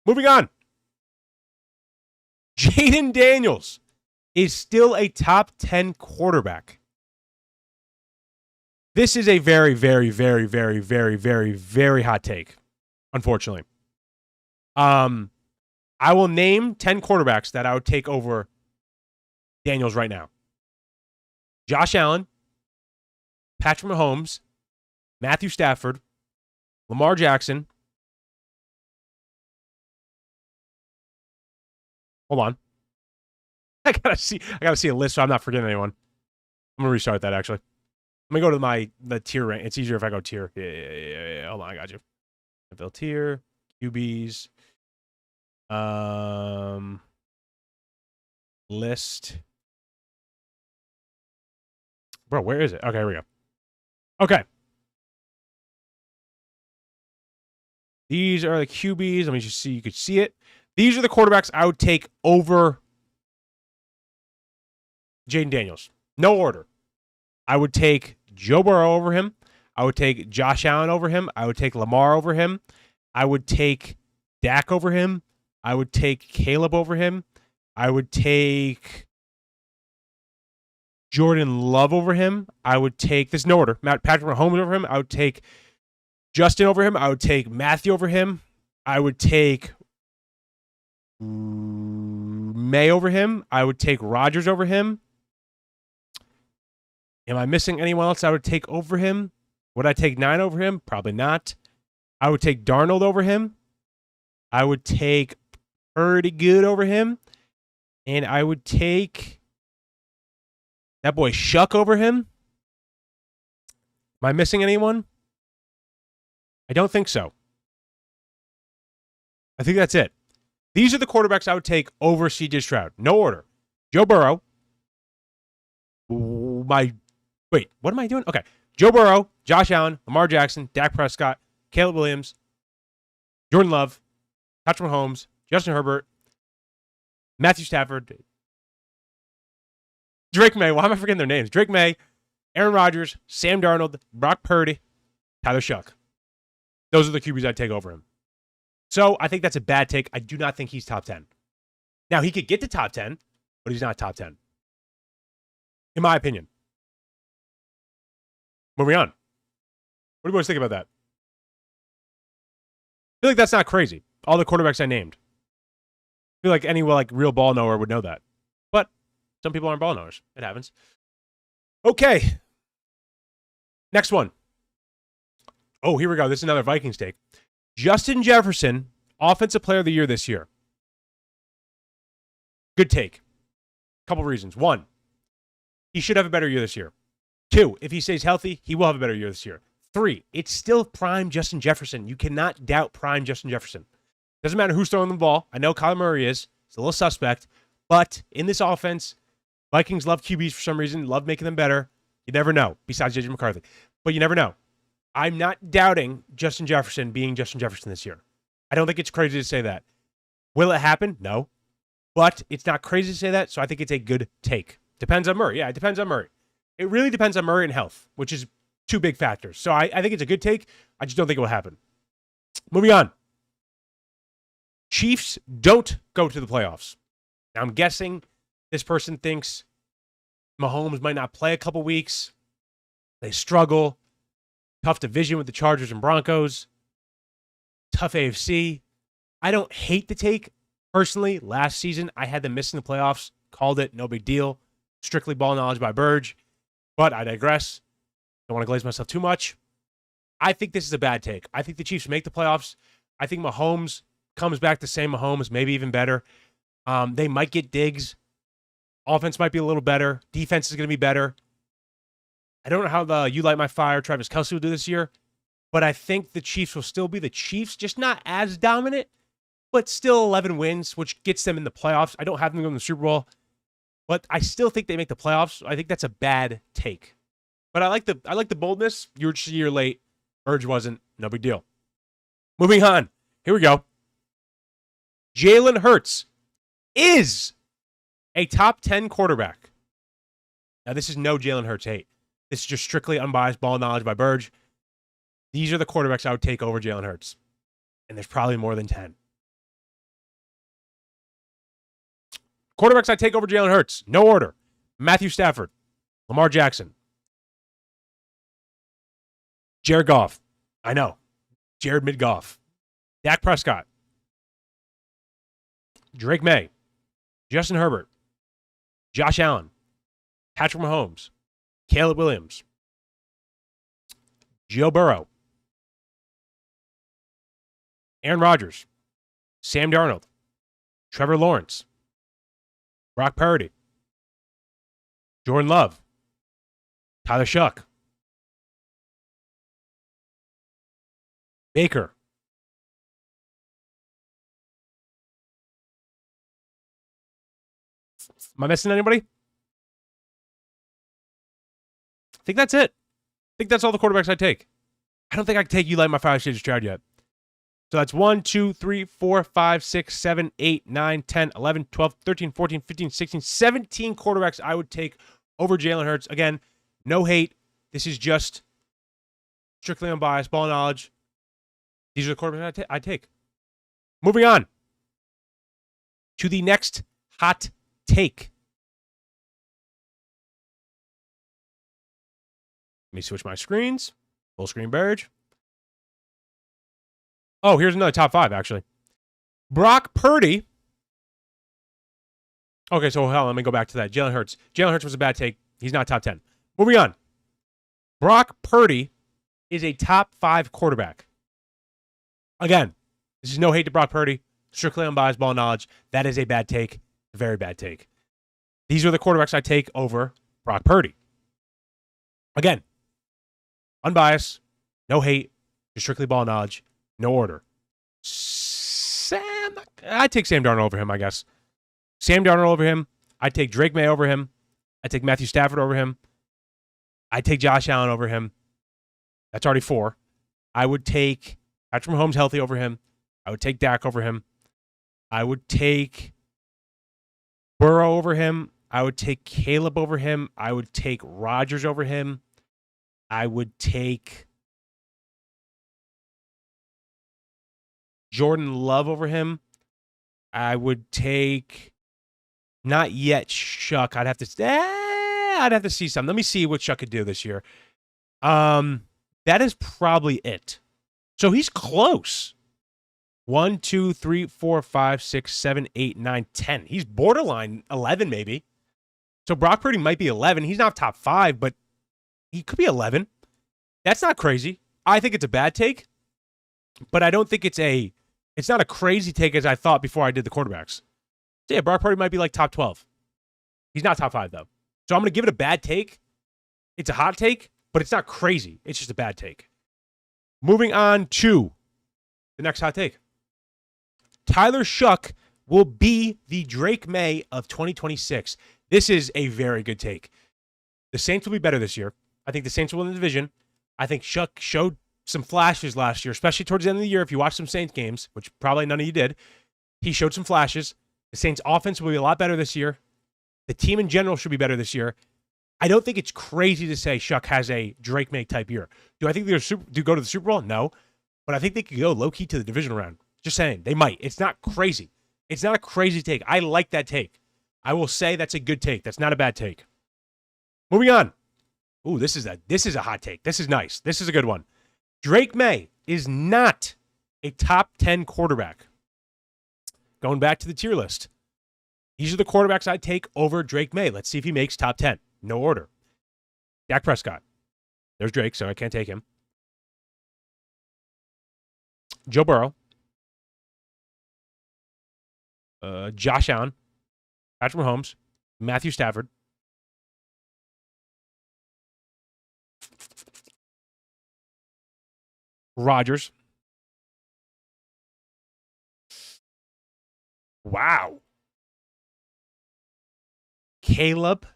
Moving on. Jaden Daniels is still a top 10 quarterback. This is a very, very, very, very, very, very, very hot take, unfortunately. I will name 10 quarterbacks that I would take over Daniels right now. Josh Allen, Patrick Mahomes, Matthew Stafford, Lamar Jackson. Hold on. I gotta see a list so I'm not forgetting anyone. I'm gonna restart that actually. Let me go to the tier rank. It's easier if I go tier. Yeah. Hold on, I got you. NFL tier, QBs, list. Bro, where is it? Okay, here we go. Okay. These are the QBs. Let me just see. You could see it. These are the quarterbacks I would take over Jaden Daniels. No order. I would take Joe Burrow over him. I would take Josh Allen over him. I would take Lamar over him. I would take Dak over him. I would take Caleb over him. I would take Jordan Love over him. I would take, there's no order, Patrick Mahomes over him. I would take Justin over him. I would take Matthew over him. I would take May over him. I would take Rodgers over him. Am I missing anyone else I would take over him? Would I take 9 over him? Probably not. I would take Darnold over him. I would take Pretty Good over him. And I would take that boy Shuck over him. Am I missing anyone? I don't think so. I think that's it. These are the quarterbacks I would take over CJ Stroud. No order. Joe Burrow. Wait, what am I doing? Okay. Joe Burrow, Josh Allen, Lamar Jackson, Dak Prescott, Caleb Williams, Jordan Love, Patrick Mahomes, Justin Herbert, Matthew Stafford, Drake May. Why am I forgetting their names? Drake May, Aaron Rodgers, Sam Darnold, Brock Purdy, Tyler Shuck. Those are the QBs I'd take over him. So I think that's a bad take. I do not think he's top 10. Now, he could get to top 10, but he's not top 10. In my opinion. Moving on. What do you guys think about that? I feel like that's not crazy. All the quarterbacks I named. I feel like any real ball knower would know that. But some people aren't ball knowers. It happens. Okay. Next one. Oh, here we go. This is another Vikings take. Justin Jefferson, Offensive Player of the Year this year. Good take. Couple reasons. 1, he should have a better year this year. 2, if he stays healthy, he will have a better year this year. 3, it's still prime Justin Jefferson. You cannot doubt prime Justin Jefferson. Doesn't matter who's throwing the ball. I know Kyler Murray is. It's a little suspect. But in this offense, Vikings love QBs for some reason, love making them better. You never know, besides J.J. McCarthy. But you never know. I'm not doubting Justin Jefferson being Justin Jefferson this year. I don't think it's crazy to say that. Will it happen? No. But it's not crazy to say that, so I think it's a good take. Depends on Murray. Yeah, it depends on Murray. It really depends on Murray and health, which is two big factors. So I think it's a good take. I just don't think it will happen. Moving on. Chiefs don't go to the playoffs. Now, I'm guessing this person thinks Mahomes might not play a couple weeks. They struggle. Tough division with the Chargers and Broncos. Tough AFC. I don't hate the take. Personally, last season, I had them missing the playoffs. Called it. No big deal. Strictly ball knowledge by Berg. But I digress. Don't want to glaze myself too much. I think this is a bad take. I think the Chiefs make the playoffs. I think Mahomes comes back the same Mahomes, maybe even better. They might get Diggs. Offense might be a little better. Defense is going to be better. I don't know how the You Light My Fire Travis Kelce will do this year, but I think the Chiefs will still be the Chiefs, just not as dominant, but still 11 wins, which gets them in the playoffs. I don't have them going to the Super Bowl, but I still think they make the playoffs. I think that's a bad take. But I like the boldness. You were just a year late. Berge wasn't. No big deal. Moving on. Here we go. Jalen Hurts is a top 10 quarterback. Now, this is no Jalen Hurts hate. This is just strictly unbiased ball knowledge by Berge. These are the quarterbacks I would take over Jalen Hurts. And there's probably more than 10. Quarterbacks I take over Jalen Hurts. No order. Matthew Stafford. Lamar Jackson. Jared Goff. I know. Jared Mid-Goff. Dak Prescott. Drake May. Justin Herbert. Josh Allen. Patrick Mahomes. Caleb Williams. Joe Burrow. Aaron Rodgers. Sam Darnold. Trevor Lawrence. Brock Purdy. Jordan Love. Tyler Shuck. Baker. Am I missing anybody? I think that's it. I think that's all the quarterbacks I take. I don't think I can take You Light My Fire Stage Stroud yet. So that's 1, 2, 3, 4, 5, 6, 7, 8, 9, 10, 11, 12, 13, 14, 15, 16, 17 quarterbacks I would take over Jalen Hurts. Again, no hate. This is just strictly unbiased ball knowledge. These are the quarterbacks I take. Moving on to the next hot take. Let me switch my screens. Full screen Berge. Oh, here's another top 5, actually. Brock Purdy. Okay, so hell, let me go back to that. Jalen Hurts. Jalen Hurts was a bad take. He's not top 10. Moving on. Brock Purdy is a top 5 quarterback. Again, this is no hate to Brock Purdy. Strictly unbiased ball knowledge. That is a bad take. A very bad take. These are the quarterbacks I take over Brock Purdy. Again, unbiased, no hate, just strictly ball knowledge, no order. I take Sam Darnold over him, I guess. Sam Darnold over him. I take Drake May over him. I take Matthew Stafford over him. I take Josh Allen over him. That's already 4. I would take Patrick Mahomes healthy over him. I would take Dak over him. I would take Burrow over him. I would take Caleb over him. I would take Rodgers over him. I would take Jordan Love over him. I would take not yet Shuck. I'd have to see something. Let me see what Shuck could do this year. That is probably it. So he's close. 1, 2, 3, 4, 5, 6, 7, 8, 9, 10. He's borderline 11, maybe. So Brock Purdy might be 11. He's not top 5, but he could be 11. That's not crazy. I think it's a bad take, but I don't think it's not a crazy take as I thought before I did the quarterbacks. So yeah, Brock Purdy might be like top 12. He's not top 5, though. So I'm going to give it a bad take. It's a hot take, but it's not crazy. It's just a bad take. Moving on to the next hot take. Tyler Shuck will be the Drake May of 2026. This is a very good take. The Saints will be better this year. I think the Saints will win the division. I think Shuck showed some flashes last year, especially towards the end of the year. If you watch some Saints games, which probably none of you did, he showed some flashes. The Saints offense will be a lot better this year. The team in general should be better this year. I don't think it's crazy to say Shuck has a Drake May type year. Do I think they're do go to the Super Bowl? No. But I think they could go low-key to the divisional round. Just saying. They might. It's not crazy. It's not a crazy take. I like that take. I will say that's a good take. That's not a bad take. Moving on. Ooh, this is a hot take. This is nice. This is a good one. Drake May is not a top 10 quarterback. Going back to the tier list. These are the quarterbacks I'd take over Drake May. Let's see if he makes top 10. No order. Dak Prescott. There's Drake, so I can't take him. Joe Burrow. Josh Allen. Patrick Mahomes. Matthew Stafford. Rodgers. Wow. Caleb.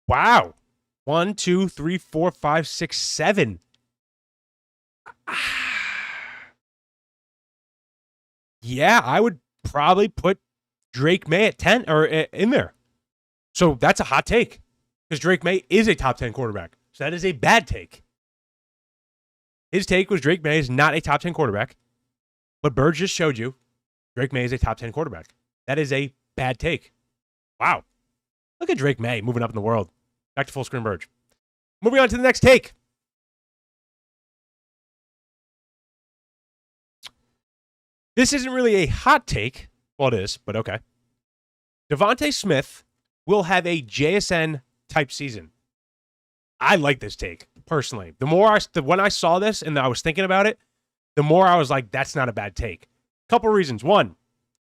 Wow. 1, 2, 3, 4, 5, 6, 7. Yeah, I would probably put Drake May at 10 or in there. So that's a hot take because Drake May is a top 10 quarterback. So that is a bad take. His take was Drake May is not a top 10 quarterback, but Berg just showed you Drake May is a top 10 quarterback. That is a bad take. Wow. Look at Drake May moving up in the world. Back to full screen Berg. Moving on to the next take. This isn't really a hot take. Well, it is, but okay. Devontae Smith will have a JSN type season. I like this take personally. When I saw this and I was thinking about it, the more I was like, that's not a bad take. Couple reasons. One,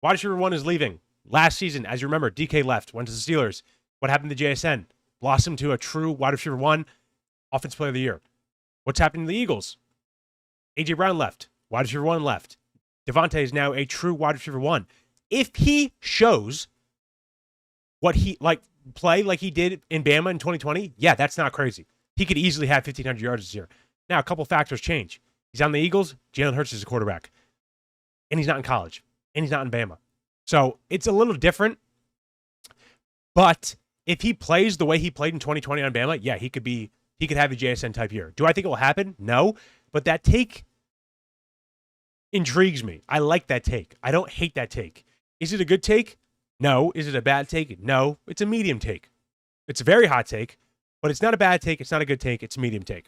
wide receiver 1 is leaving. Last season, as you remember, DK left, went to the Steelers. What happened to JSN? Blossomed to a true wide receiver 1, offensive player of the year. What's happening to the Eagles? A.J. Brown left. Wide receiver 1 left. Devontae is now a true wide receiver 1. If he shows what he play like he did in Bama in 2020, yeah, that's not crazy. He could easily have 1,500 yards this year. Now, a couple factors change. He's on the Eagles. Jalen Hurts is a quarterback. And he's not in college. And he's not in Bama. So it's a little different. But if he plays the way he played in 2020 on Bama, yeah, he could have a JSN type year. Do I think it will happen? No. But that take intrigues me. I like that take. I don't hate that take. Is it a good take? No. Is it a bad take? No. It's a medium take. It's a very hot take, but it's not a bad take. It's not a good take. It's a medium take.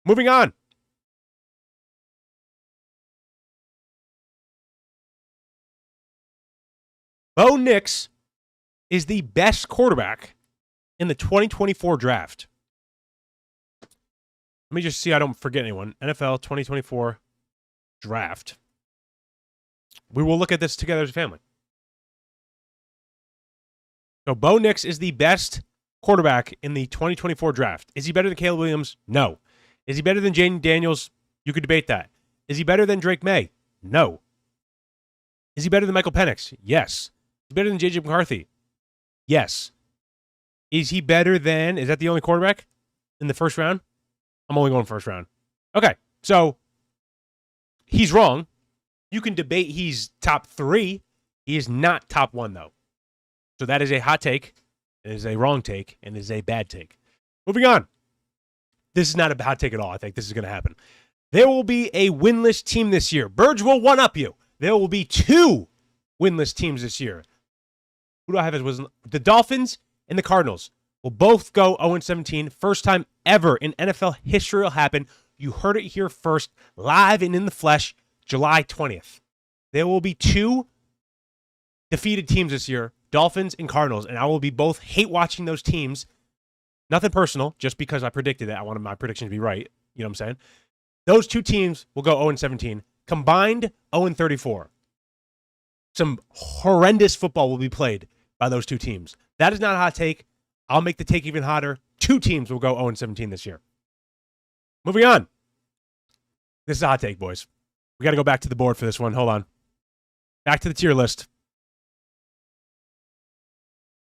Moving on. Bo Nix is the best quarterback in the 2024 draft. Let me just see I don't forget anyone. NFL 2024 draft. We will look at this together as a family. So Bo Nix is the best quarterback in the 2024 draft. Is he better than Caleb Williams? No. Is he better than Jaden Daniels? You could debate that. Is he better than Drake May? No. Is he better than Michael Penix? Yes. Is he better than J.J. McCarthy? Yes. Is he better than, is that the only quarterback in the first round? I'm only going first round. Okay, so he's wrong. You can debate he's top 3. He is not top 1, though. So that is a hot take. It is a wrong take, and it is a bad take. Moving on. This is not a hot take at all. I think this is going to happen. There will be a winless team this year. Berge will one-up you. There will be 2 winless teams this year. Who do I have as the Dolphins and the Cardinals will both go 0-17. First time ever in NFL history will happen. You heard it here first, live and in the flesh, July 20th. There will be 2 defeated teams this year, Dolphins and Cardinals, and I will be both hate watching those teams. Nothing personal, just because I predicted it. I wanted my prediction to be right. You know what I'm saying? Those 2 teams will go 0-17. Combined, 0-34. Some horrendous football will be played by those 2 teams. That is not a hot take. I'll make the take even hotter. 2 teams will go 0-17 this year. Moving on. This is a hot take, boys. We got to go back to the board for this one. Hold on. Back to the tier list.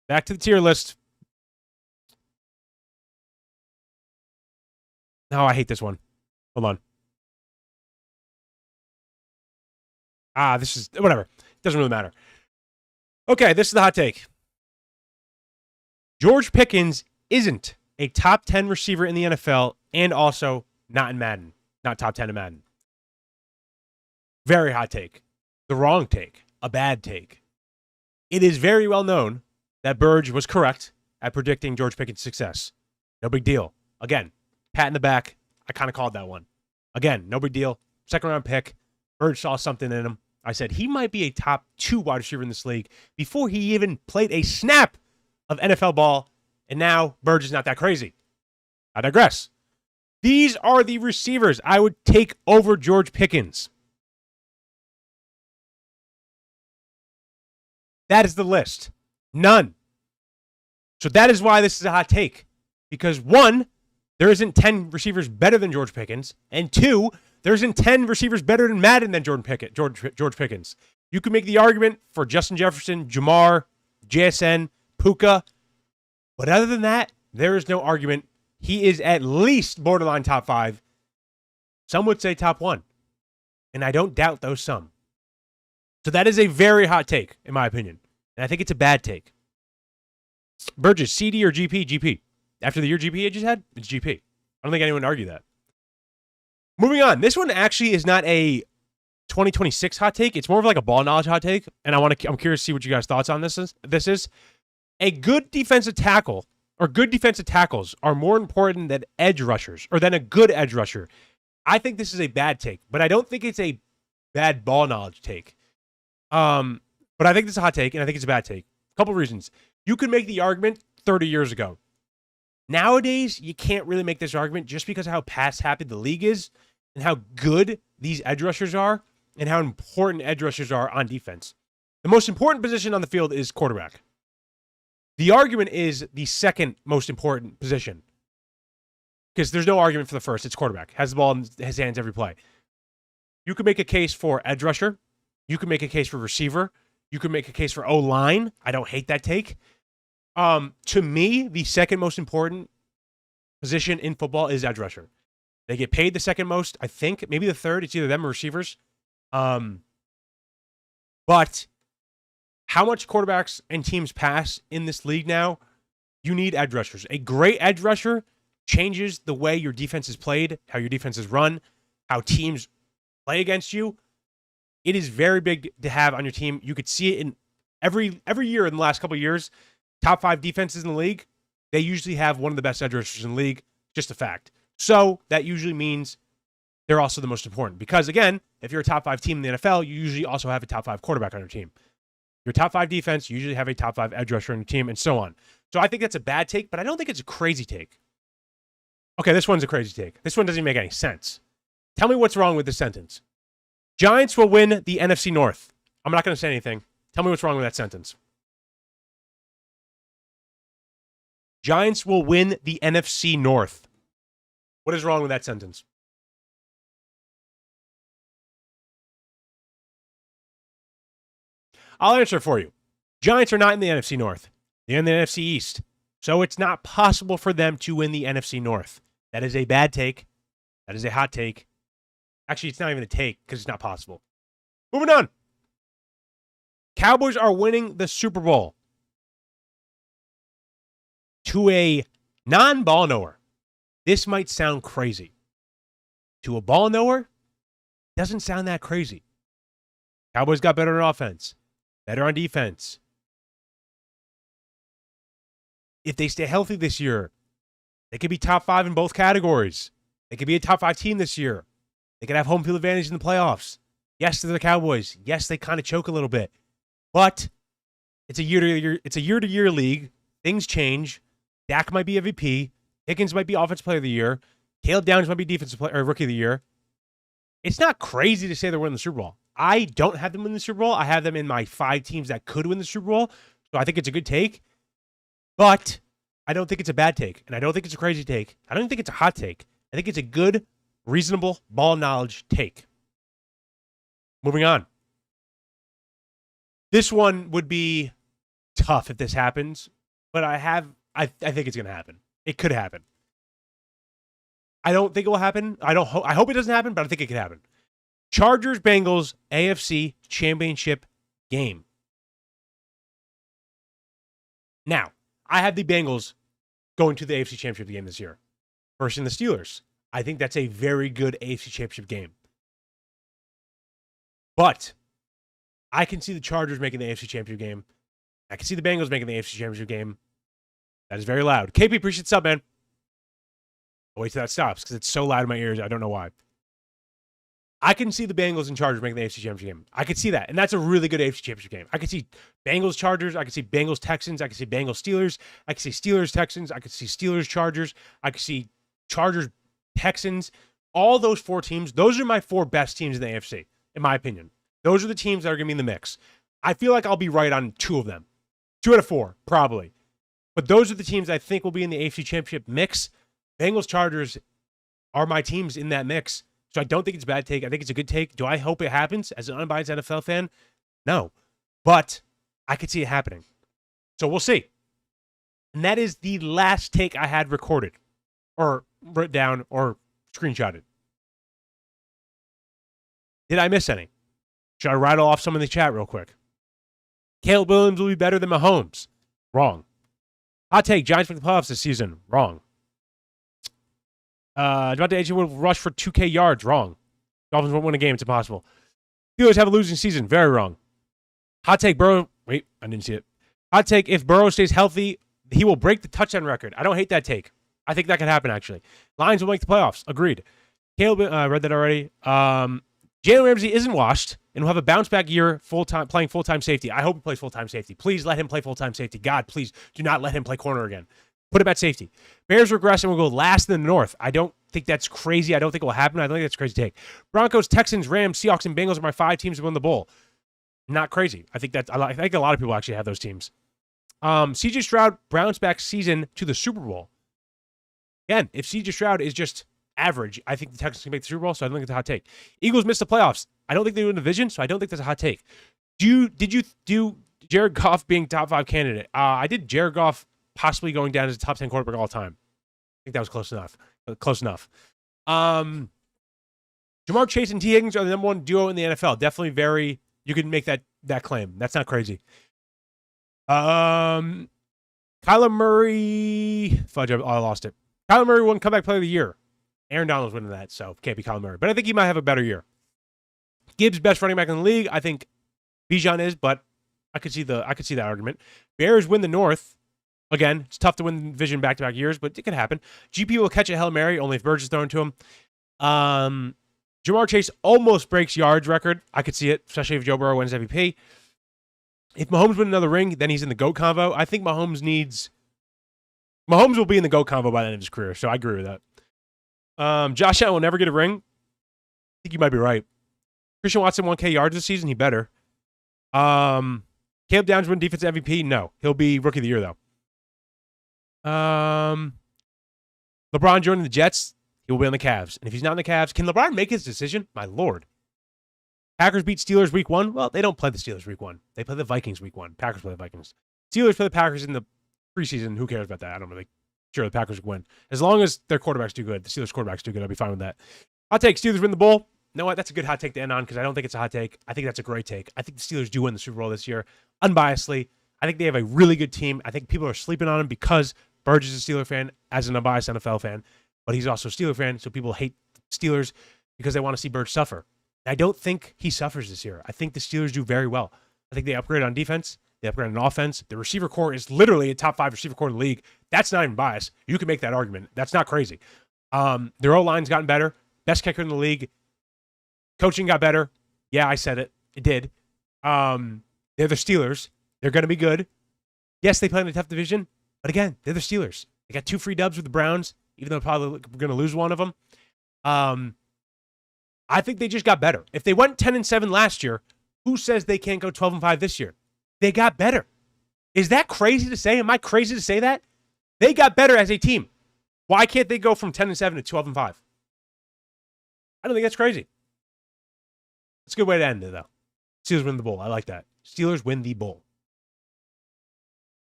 Back to the tier list. No, I hate this one. Hold on. This is whatever. Doesn't really matter. Okay, this is the hot take. George Pickens isn't a top 10 receiver in the NFL and also not in Madden. Not top 10 in Madden. Very hot take. The wrong take. A bad take. It is very well known that Berg was correct at predicting George Pickens' success. No big deal. Again, pat in the back. I kind of called that one. Again, no big deal. Second round pick. Berg saw something in him. I said he might be a top 2 wide receiver in this league before he even played a snap of NFL ball. And now Berg is not that crazy. I digress. These are the receivers I would take over George Pickens. That is the list. None. So that is why this is a hot take. Because 1, there isn't 10 receivers better than George Pickens. And 2, there isn't 10 receivers better than Madden than George Pickens. You could make the argument for Justin Jefferson, Jamar, JSN, Puka. But other than that, there is no argument. He is at least borderline top 5. Some would say top 1. And I don't doubt those some. So that is a very hot take, in my opinion. And I think it's a bad take. Berges, CD or GP? GP. After the year GP just had, it's GP. I don't think anyone would argue that. Moving on. This one actually is not a 2026 hot take. It's more of like a ball knowledge hot take. And I'm curious to see what you guys' thoughts on this is. A good defensive tackle or good defensive tackles are more important than edge rushers or than a good edge rusher. I think this is a bad take, but I don't think it's a bad ball knowledge take. But I think this is a hot take, and I think it's a bad take. A couple reasons. You could make the argument 30 years ago. Nowadays, you can't really make this argument just because of how pass-happy the league is and how good these edge rushers are and how important edge rushers are on defense. The most important position on the field is quarterback. The argument is the second most important position because there's no argument for the first. It's quarterback. Has the ball in his hands every play. You could make a case for edge rusher. You can make a case for receiver. You can make a case for O-line. I don't hate that take. To me, the second most important position in football is edge rusher. They get paid the second most, I think. Maybe the third. It's either them or receivers. But how much quarterbacks and teams pass in this league now, you need edge rushers. A great edge rusher changes the way your defense is played, how your defense is run, how teams play against you. It is very big to have on your team. You could see it in every year in the last couple of years. Top 5 defenses in the league, they usually have one of the best edge rushers in the league. Just a fact. So that usually means they're also the most important. Because again, if you're a top 5 team in the NFL, you usually also have a top 5 quarterback on your team. Your top 5 defense, you usually have a top 5 edge rusher on your team, and so on. So I think that's a bad take, but I don't think it's a crazy take. Okay, this one's a crazy take. This one doesn't even make any sense. Tell me what's wrong with this sentence. Giants will win the NFC North. I'm not going to say anything. Tell me what's wrong with that sentence. Giants will win the NFC North. What is wrong with that sentence? I'll answer for you. Giants are not in the NFC North. They're in the NFC East. So it's not possible for them to win the NFC North. That is a bad take. That is a hot take. Actually, it's not even a take because it's not possible. Moving on. Cowboys are winning the Super Bowl. To a non-ball knower, this might sound crazy. To a ball knower, doesn't sound that crazy. Cowboys got better on offense, better on defense. If they stay healthy this year, they could be top 5 in both categories. They could be a top 5 team this year. They could have home field advantage in the playoffs. Yes, they're the Cowboys. Yes, they kind of choke a little bit. But it's a year-to-year league. Things change. Dak might be MVP. Higgins might be Offensive Player of the Year. Caleb Downs might be Defensive Player or Rookie of the Year. It's not crazy to say they're winning the Super Bowl. I don't have them win the Super Bowl. I have them in my 5 teams that could win the Super Bowl. So I think it's a good take. But I don't think it's a bad take. And I don't think it's a crazy take. I don't think it's a hot take. I think it's a good, reasonable ball knowledge take. Moving on. This one would be tough if this happens. But I think it's going to happen. It could happen. I don't think it will happen. I hope it doesn't happen, but I think it could happen. Chargers Bengals AFC Championship game. Now, I have the Bengals going to the AFC Championship game this year versus the Steelers. I think that's a very good AFC Championship game. But I can see the Chargers making the AFC Championship game. I can see the Bengals making the AFC Championship game. That is very loud. KP, appreciate the sub, man. I'll wait till that stops because it's so loud in my ears. I don't know why. I can see the Bengals and Chargers making the AFC Championship game. I could see that. And that's a really good AFC Championship game. I could see Bengals Chargers. I could see Bengals Texans. I could see Bengals Steelers. I could see Steelers Texans. I could see Steelers Chargers. I could see Chargers Texans. All those 4 teams, those are my 4 best teams in the AFC, in my opinion. Those are the teams that are going to be in the mix. I feel like I'll be right on 2 of them. 2 out of 4, probably. But those are the teams I think will be in the AFC Championship mix. Bengals Chargers are my teams in that mix. So I don't think it's a bad take. I think it's a good take. Do I hope it happens as an unbiased NFL fan? No. But I could see it happening. So we'll see. And that is the last take I had recorded or wrote down or screenshotted. Did I miss any? Should I rattle off some in the chat real quick? Caleb Williams will be better than Mahomes. Wrong. Hot take, Giants make the playoffs this season. Wrong. Devontae Adams will rush for 2K yards. Wrong. Dolphins won't win a game. It's impossible. Steelers have a losing season. Very wrong. Hot take, Burrow. Wait, I didn't see it. Hot take, if Burrow stays healthy, he will break the touchdown record. I don't hate that take. I think that could happen, actually. Lions will make the playoffs. Agreed. Caleb, I read that already. Jalen Ramsey isn't washed and will have a bounce-back year playing full-time safety. I hope he plays full-time safety. Please let him play full-time safety. God, please do not let him play corner again. Put him at safety. Bears regress and will go last in the North. I don't think that's crazy. I don't think it will happen. I don't think that's a crazy take. Broncos, Texans, Rams, Seahawks, and Bengals are my 5 teams to win the bowl. Not crazy. I think a lot of people actually have those teams. CJ Stroud bounce back season to the Super Bowl. Again, if CJ Stroud is just average, I think the Texans can make the Super Bowl, so I don't think it's a hot take. Eagles missed the playoffs. I don't think they win the division, so I don't think that's a hot take. Did you do Jared Goff being top 5 candidate? I did Jared Goff possibly going down as a top 10 quarterback all time. I think that was close enough. Jamar Chase and T. Higgins are the number 1 duo in the NFL. Definitely you can make that claim. That's not crazy. Kyler Murray. Fudge, I lost it. Kyler Murray won comeback player of the year. Aaron Donald's winning that, so can't be Kyler Murray. But I think he might have a better year. Gibbs, best running back in the league. I think Bijan is, but I could see that argument. Bears win the North. Again, it's tough to win the division back-to-back years, but it could happen. GP will catch a Hail Mary only if Berg is thrown to him. Jamar Chase almost breaks yards record. I could see it, especially if Joe Burrow wins MVP. If Mahomes wins another ring, then he's in the GOAT convo. I think Mahomes will be in the GOAT convo by the end of his career, so I agree with that. Josh Allen will never get a ring. I think you might be right. Christian Watson 1K yards this season. He better. Caleb Downs win defensive MVP? No. He'll be rookie of the year, though. LeBron joining the Jets. He will be on the Cavs. And if he's not on the Cavs, can LeBron make his decision? My Lord. Packers beat Steelers week 1. Well, they don't play the Steelers week 1. They play the Vikings week 1. Packers play the Vikings. Steelers play the Packers in the preseason. Who cares about that? I don't really. Sure, the Packers win. As long as their quarterbacks do good, the Steelers quarterbacks do good, I'll be fine with that. Hot take, Steelers win the bowl. You know what? That's a good hot take to end on because I don't think it's a hot take. I think that's a great take. I think the Steelers do win the Super Bowl this year, unbiasedly. I think they have a really good team. I think people are sleeping on them because Berges is a Steeler fan as an unbiased NFL fan, but he's also a Steeler fan, so people hate Steelers because they want to see Berge suffer. I don't think he suffers this year. I think the Steelers do very well. I think they upgrade on defense. They upgrade on offense. The receiver core is literally a top 5 receiver core in the league. That's not even biased. You can make that argument. That's not crazy. Their O-line's gotten better. Best kicker in the league. Coaching got better. Yeah, I said it. It did. They're the Steelers. They're going to be good. Yes, they play in a tough division, but again, they're the Steelers. They got 2 free dubs with the Browns, even though they're probably going to lose one of them. I think they just got better. If they went 10-7 last year, who says they can't go 12-5 this year? They got better. Is that crazy to say? Am I crazy to say that? They got better as a team. Why can't they go from 10-7 to 12-5? I don't think that's crazy. It's a good way to end it, though. Steelers win the bowl. I like that. Steelers win the bowl.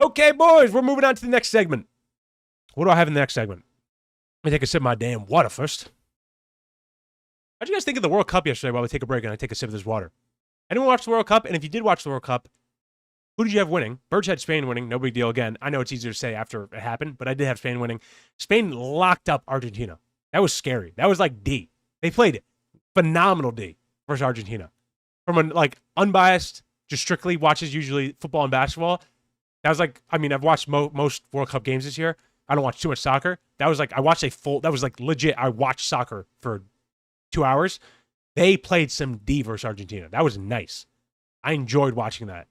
Okay, boys, we're moving on to the next segment. What do I have in the next segment? Let me take a sip of my damn water first. How'd you guys think of the World Cup yesterday while we take a break and I take a sip of this water? Anyone watch the World Cup? And if you did watch the World Cup, who did you have winning? Berg had Spain winning. No big deal again. I know it's easier to say after it happened, but I did have Spain winning. Spain locked up Argentina. That was scary. That was like D. They played phenomenal D versus Argentina. From a like unbiased, just strictly watches usually football and basketball. That was like, I mean, I've watched most World Cup games this year. I don't watch too much soccer. That was like, I watched that was like legit. I watched soccer for 2 hours. They played some D versus Argentina. That was nice. I enjoyed watching that.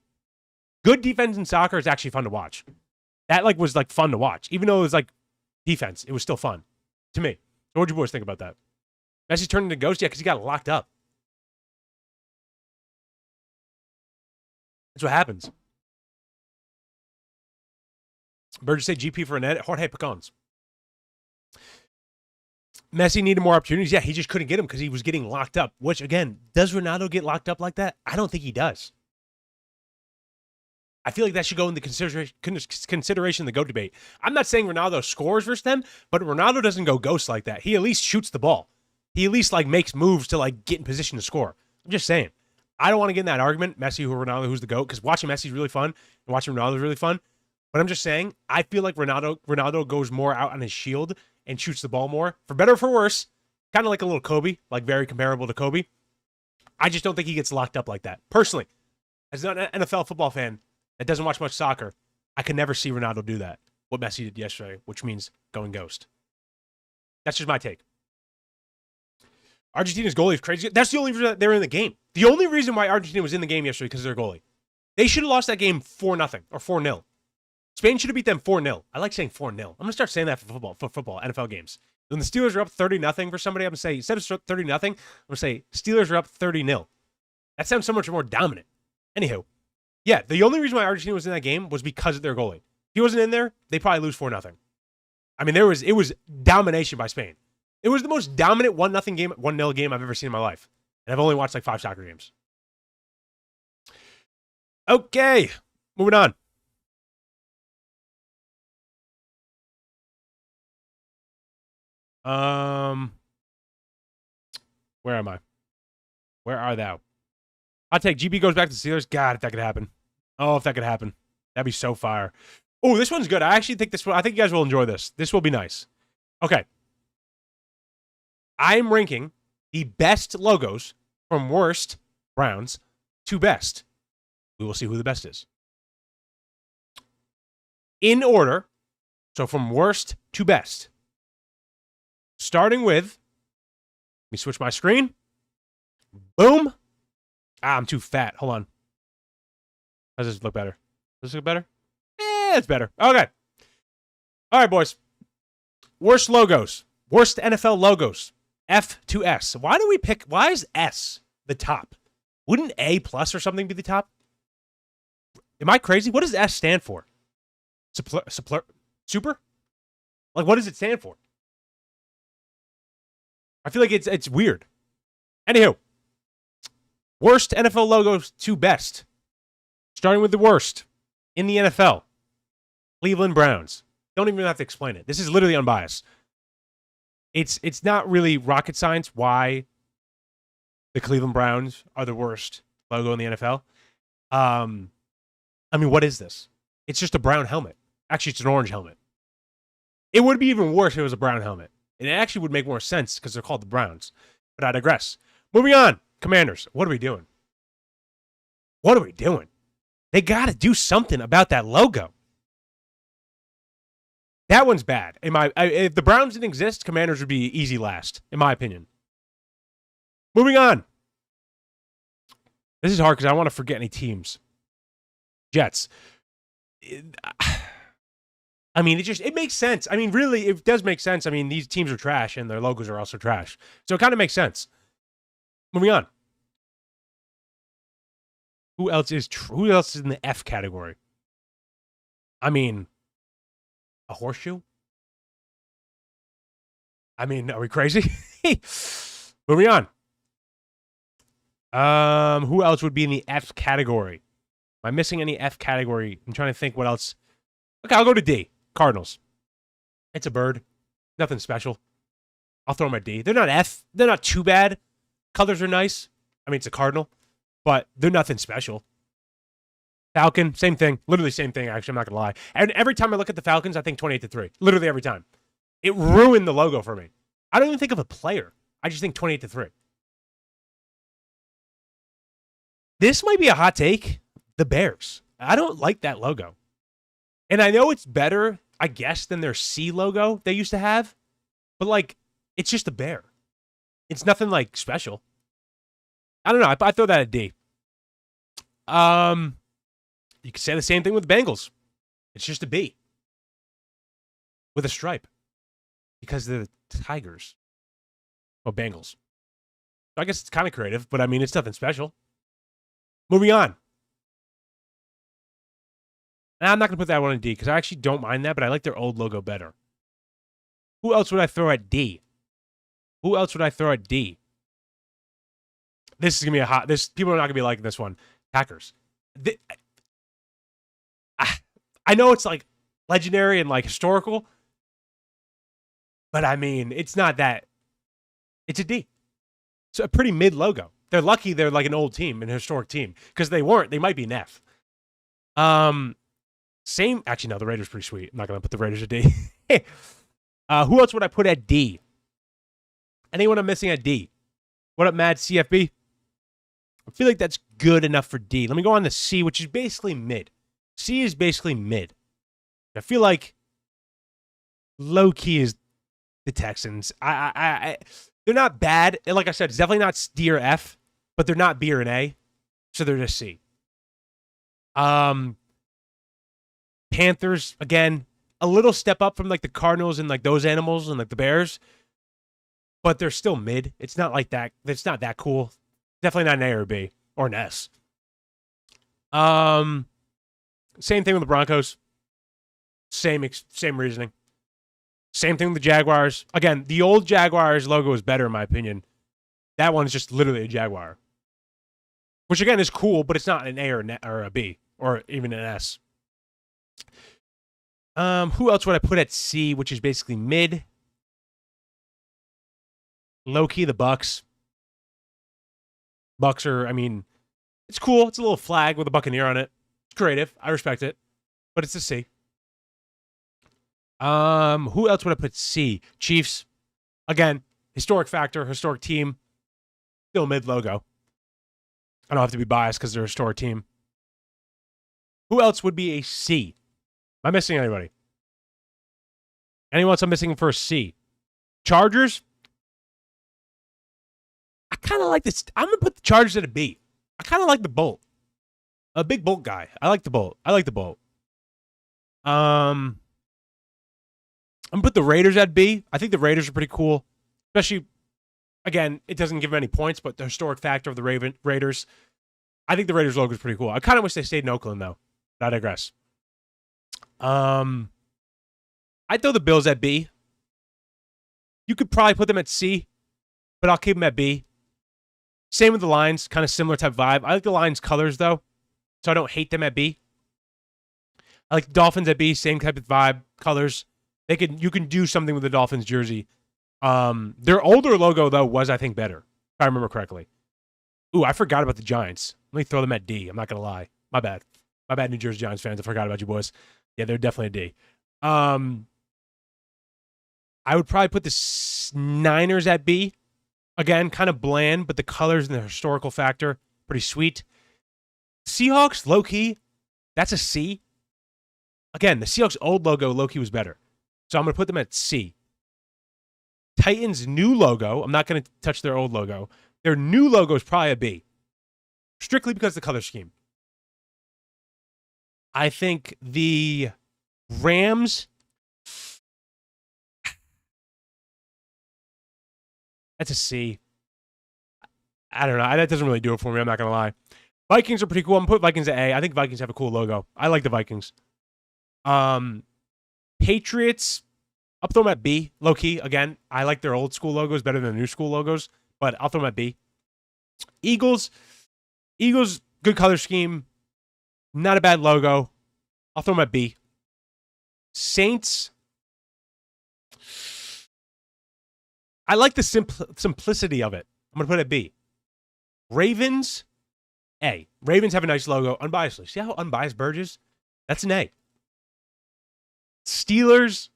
Good defense in soccer is actually fun to watch. That like was like fun to watch. Even though it was like defense, it was still fun to me. So what'd you boys think about that? Messi turned into Ghost? Yeah, because he got locked up. That's what happens. Berges say GP for a net. Jorge Pecons. Messi needed more opportunities. Yeah, he just couldn't get them because he was getting locked up. Which, again, does Ronaldo get locked up like that? I don't think he does. I feel like that should go into consideration the GOAT debate. I'm not saying Ronaldo scores versus them, but Ronaldo doesn't go ghost like that. He at least shoots the ball. He at least like makes moves to like get in position to score. I'm just saying. I don't want to get in that argument, Messi or Ronaldo, who's the GOAT, because watching Messi is really fun and watching Ronaldo is really fun. But I'm just saying, I feel like Ronaldo goes more out on his shield and shoots the ball more. For better or for worse, kind of like a little Kobe, like very comparable to Kobe. I just don't think he gets locked up like that. Personally, as an NFL football fan that doesn't watch much soccer, I could never see Ronaldo do that, what Messi did yesterday, which means going ghost. That's just my take. Argentina's goalie is crazy. That's the only reason they're in the game. The only reason why Argentina was in the game yesterday because of their goalie. They should have lost that game 4-0 or 4-0. Spain should have beat them 4-0. I like saying 4-0. I'm going to start saying that for football, NFL games. When the Steelers are up 30-0 for somebody, I'm going to say, instead of 30-0, I'm going to say Steelers are up 30-0. That sounds so much more dominant. Anywho, yeah, the only reason why Argentina was in that game was because of their goalie. If he wasn't in there, they probably lose 4-0. I mean, it was domination by Spain. It was the most dominant 1-0 game, 1-0 game I've ever seen in my life. And I've only watched like 5 soccer games. Okay, moving on. Where am I? Where are thou? I'll take GB goes back to Steelers. God, if that could happen. Oh, if that could happen. That'd be so fire. Oh, this one's good. I actually think this one, I think you guys will enjoy this. This will be nice. Okay. I'm ranking the best logos from worst Browns to best. We will see who the best is. In order. So from worst to best. Starting with, let me switch my screen. Boom. Ah, I'm too fat. Hold on. How does this look better? Does this look better? It's better. Okay. All right, boys. Worst logos. Worst NFL logos. F to S. Why is S the top? Wouldn't A plus or something be the top? Am I crazy? What does S stand for? Super? Like, what does it stand for? I feel like it's weird. Anywho, worst NFL logos to best. Starting with the worst in the NFL. Cleveland Browns. Don't even have to explain it. This is literally unbiased. It's not really rocket science why the Cleveland Browns are the worst logo in the NFL. I mean, what is this? It's just a brown helmet. Actually, it's an orange helmet. It would be even worse if it was a brown helmet. And it actually would make more sense because they're called the Browns. But I digress. Moving on. Commanders. What are we doing? What are we doing? They got to do something about that logo. That one's bad. If the Browns didn't exist, Commanders would be easy last, in my opinion. Moving on. This is hard because I don't want to forget any teams. Jets. I mean, it makes sense. I mean, really, it does make sense. I mean, these teams are trash, and their logos are also trash. So it kind of makes sense. Moving on. Who else is in the F category? I mean, a horseshoe? I mean, are we crazy? Moving on. Who else would be in the F category? Am I missing any F category? I'm trying to think what else. Okay, I'll go to D. Cardinals. It's a bird. Nothing special. I'll throw them at D. They're not F. They're not too bad. Colors are nice. I mean, it's a Cardinal, but they're nothing special. Falcon, same thing. Literally same thing, actually. I'm not going to lie. And every time I look at the Falcons, I think 28-3. Literally every time. It ruined the logo for me. I don't even think of a player. I just think 28-3. This might be a hot take. The Bears. I don't like that logo. And I know it's better, I guess, than their C logo they used to have. But, like, it's just a bear. It's nothing, like, special. I don't know. I throw that at D. You could say the same thing with the Bengals. It's just a B. With a stripe. Because they're the Tigers. Well, Bengals. I guess it's kind of creative, but I mean, it's nothing special. Moving on. Now, I'm not going to put that one in D because I actually don't mind that, but I like their old logo better. Who else would I throw at D? Who else would I throw at D? This is going to be a hot... People are not going to be liking this one. Packers. I know it's like legendary and like historical, but I mean, it's not that. It's a D. It's a pretty mid logo. They're lucky they're like an old team, an historic team, because they weren't. They might be an F. Same. Actually, no, the Raiders are pretty sweet. I'm not going to put the Raiders at D. Who else would I put at D? Anyone I'm missing at D? What up, Mad CFB? I feel like that's good enough for D. Let me go on to C, which is basically mid. C is basically mid. I feel like low key is the Texans. They're not bad. And like I said, it's definitely not D or F, but they're not B or an A, so they're just C. Panthers, again, a little step up from like the Cardinals and like those animals and like the Bears, but they're still mid. It's not like that. It's not that cool. Definitely not an A or a B or an S. Same thing with the Broncos. Same reasoning. Same thing with the Jaguars. Again, the old Jaguars logo is better in my opinion. That one's just literally a Jaguar. Which again is cool, but it's not an A or a B or even an S. Who else would I put at C, which is basically mid? Low-key, the Bucks. Bucks are, I mean, it's cool. It's a little flag with a Buccaneer on it. It's creative. I respect it. But it's a C. Who else would I put C? Chiefs. Again, historic factor, historic team. Still mid logo. I don't have to be biased because they're a historic team. Who else would be a C? Am I missing anybody? Anyone else I'm missing for a C? Chargers? I kind of like this. I'm going to put the Chargers at a B. I kind of like the Bolt. A big Bolt guy. I like the Bolt. I'm going to put the Raiders at B. I think the Raiders are pretty cool. Especially, again, it doesn't give them any points, but the historic factor of the Raiders. I think the Raiders logo is pretty cool. I kind of wish they stayed in Oakland, though. But I digress. I'd throw the Bills at B. You could probably put them at C, but I'll keep them at B. Same with the Lions, kind of similar type vibe. I like the Lions' colors, though, so I don't hate them at B. I like the Dolphins at B, same type of vibe, colors. You can do something with the Dolphins jersey. Their older logo, though, was, I think, better, if I remember correctly. Ooh, I forgot about the Giants. Let me throw them at D. I'm not going to lie. My bad. My bad, New Jersey Giants fans. I forgot about you boys. Yeah, they're definitely a D. I would probably put the Niners at B. Again, kind of bland, but the colors and the historical factor, pretty sweet. Seahawks, low-key, that's a C. Again, the Seahawks' old logo, low-key, was better. So I'm going to put them at C. Titans' new logo, I'm not going to touch their old logo. Their new logo is probably a B. Strictly because of the color scheme. I think the Rams... That's a C. I don't know. That doesn't really do it for me. I'm not going to lie. Vikings are pretty cool. I'm going to put Vikings at A. I think Vikings have a cool logo. I like the Vikings. Patriots, I'll throw them at B. Low-key. Again, I like their old school logos better than the new school logos, but I'll throw them at B. Eagles, good color scheme. Not a bad logo. I'll throw them at B. Saints, I like the simplicity of it. I'm going to put it at B. Ravens, A. Ravens have a nice logo, unbiasedly. See how unbiased Berges? That's an A. Steelers,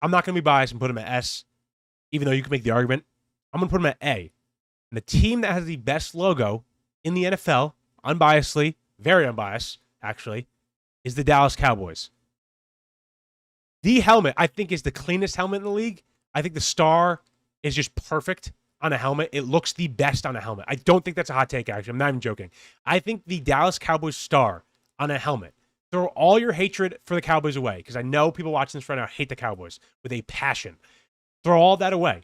I'm not going to be biased and put them at S, even though you can make the argument. I'm going to put them at A. And the team that has the best logo in the NFL, unbiasedly, very unbiased, actually, is the Dallas Cowboys. The helmet, I think, is the cleanest helmet in the league. I think the star is just perfect on a helmet. It looks the best on a helmet. I don't think that's a hot take, actually. I'm not even joking. I think the Dallas Cowboys star on a helmet, throw all your hatred for the Cowboys away, because I know people watching this right now hate the Cowboys with a passion. Throw all that away.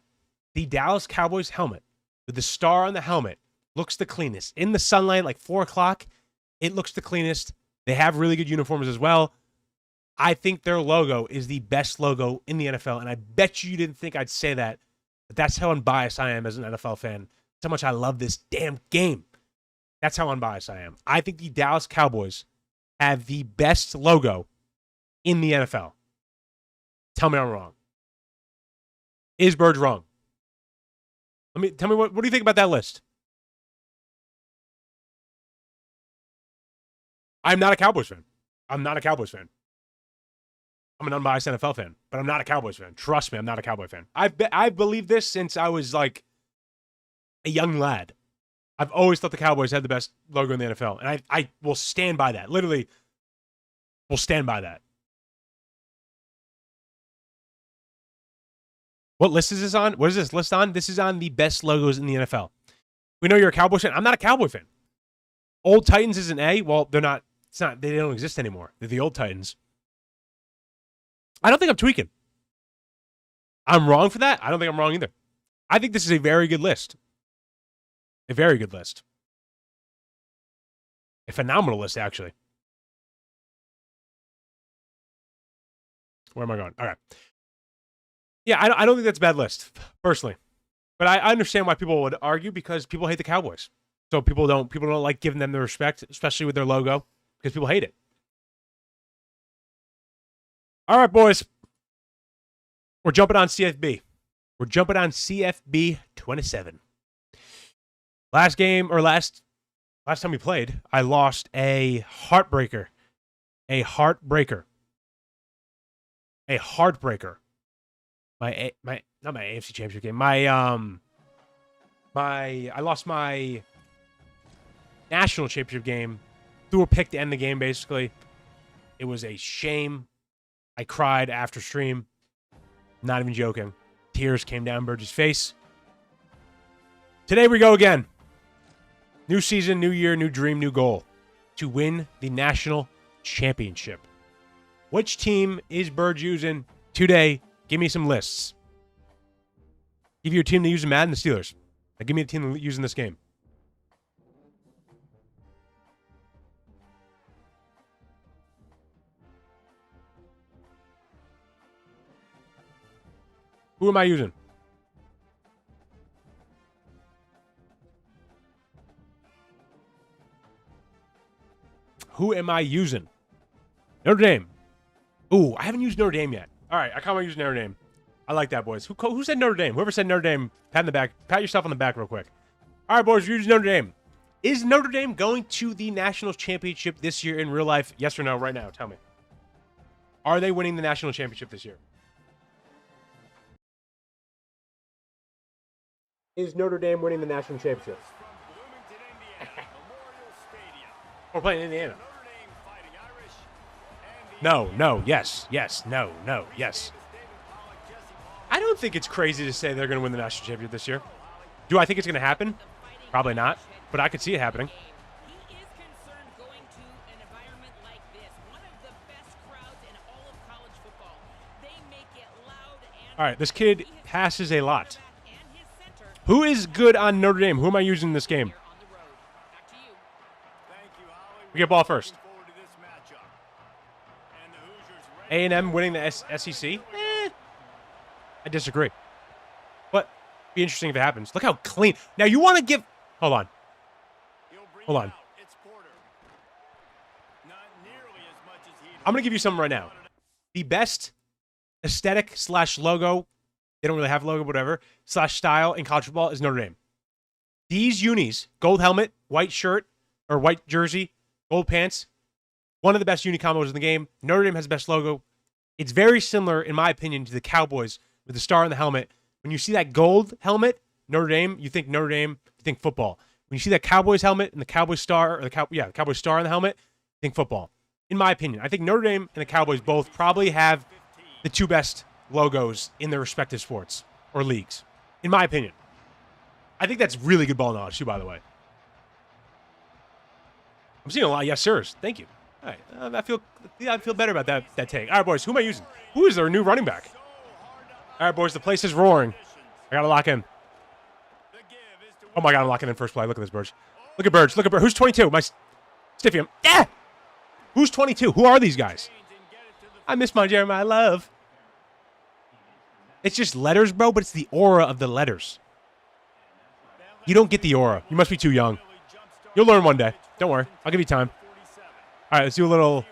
The Dallas Cowboys helmet, with the star on the helmet, looks the cleanest. In the sunlight, like 4 o'clock, it looks the cleanest. They have really good uniforms as well. I think their logo is the best logo in the NFL, and I bet you didn't think I'd say that, but that's how unbiased I am as an NFL fan. That's how much I love this damn game. That's how unbiased I am. I think the Dallas Cowboys have the best logo in the NFL. Tell me I'm wrong. Is Berg wrong? Tell me what do you think about that list? I'm not a Cowboys fan. I'm not a Cowboys fan. I'm an unbiased NFL fan, but I'm not a Cowboys fan. Trust me, I'm not a Cowboy fan. I've believed this since I was like a young lad. I've always thought the Cowboys had the best logo in the NFL, and I will stand by that. Literally, will stand by that. What list is this on? What is this list on? This is on the best logos in the NFL. We know you're a Cowboys fan. I'm not a Cowboy fan. Old Titans is an A. Well, they're not. It's not. They don't exist anymore. They're the old Titans. I don't think I'm tweaking. I'm wrong for that? I don't think I'm wrong either. I think this is a very good list. A very good list. A phenomenal list, actually. Where am I going? All right. Yeah, I don't think that's a bad list, personally. But I understand why people would argue, because people hate the Cowboys. So people don't like giving them the respect, especially with their logo, because people hate it. All right, boys. We're jumping on CFB. We're jumping on CFB 27. Last time we played, I lost a heartbreaker. A heartbreaker. A heartbreaker. Not my AFC Championship game. I lost my national championship game. Threw a pick to end the game, basically. It was a shame. I cried after stream. Not even joking. Tears came down Berges' face. Today we go again. New season, new year, new dream, new goal. To win the national championship. Which team is Berg using today? Give me some lists. Give you a team to use in Madden, the Steelers. Now give me a team to use in this game. Who am I using? Who am I using? Notre Dame. Ooh, I haven't used Notre Dame yet. All right, I kind of want to use Notre Dame. I like that, boys. Who said Notre Dame? Whoever said Notre Dame, pat yourself on the back real quick. All right, boys, use Notre Dame. Is Notre Dame going to the national championship this year in real life? Yes or no? Right now, tell me. Are they winning the national championship this year? Is Notre Dame winning the national championship? We're playing Indiana. No, yes, no, yes. I don't think it's crazy to say they're going to win the national championship this year. Do I think it's going to happen? Probably not, but I could see it happening. All right, this kid passes a lot. Who is good on Notre Dame? Who am I using in this game? We get ball first. A&M winning the SEC? I disagree. But be interesting if it happens. Look how clean. Now you want to give... Hold on. I'm going to give you something right now. The best aesthetic / logo They don't really have a logo, whatever. / style in college football is Notre Dame. These unis, gold helmet, white shirt, or white jersey, gold pants, one of the best uni combos in the game. Notre Dame has the best logo. It's very similar, in my opinion, to the Cowboys with the star on the helmet. When you see that gold helmet, Notre Dame, you think Notre Dame, you think football. When you see that Cowboys helmet and the Cowboys star, or the Cowboys star on the helmet, you think football. In my opinion, I think Notre Dame and the Cowboys both probably have the two best logos in their respective sports or leagues. In my opinion. I think that's really good ball knowledge, too, by the way. I'm seeing a lot of yes, sirs. Thank you. All right. I feel better about that take. All right, boys. Who am I using? Who is their new running back? All right, boys. The place is roaring. I got to lock in. Oh, my God. I'm locking in first play. Look at this, Berg. Look at Berg. Look at Berg. Who's 22? My Stiffium. Yeah! Who's 22? Who are these guys? I miss my Jeremiah Love. It's just letters, bro, but it's the aura of the letters. You don't get the aura. You must be too young. You'll learn one day. Don't worry. I'll give you time. All right, let's do a little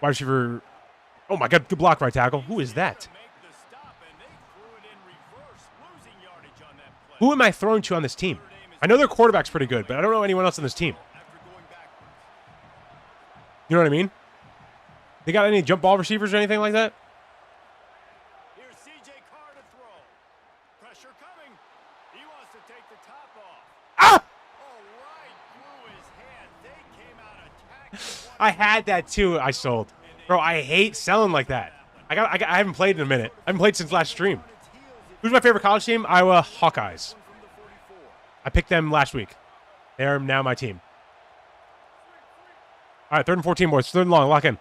wide receiver. Oh, my God. Good block, right tackle. Who is that? Who am I throwing to on this team? I know their quarterback's pretty good, but I don't know anyone else on this team. You know what I mean? They got any jump ball receivers or anything like that? Ah! I had that too. I sold. Bro, I hate selling like that. I haven't played in a minute. I haven't played since last stream. Who's my favorite college team? Iowa Hawkeyes. I picked them last week. They are now my team. All right, 3rd and 14, boys. 3rd and long. Lock in.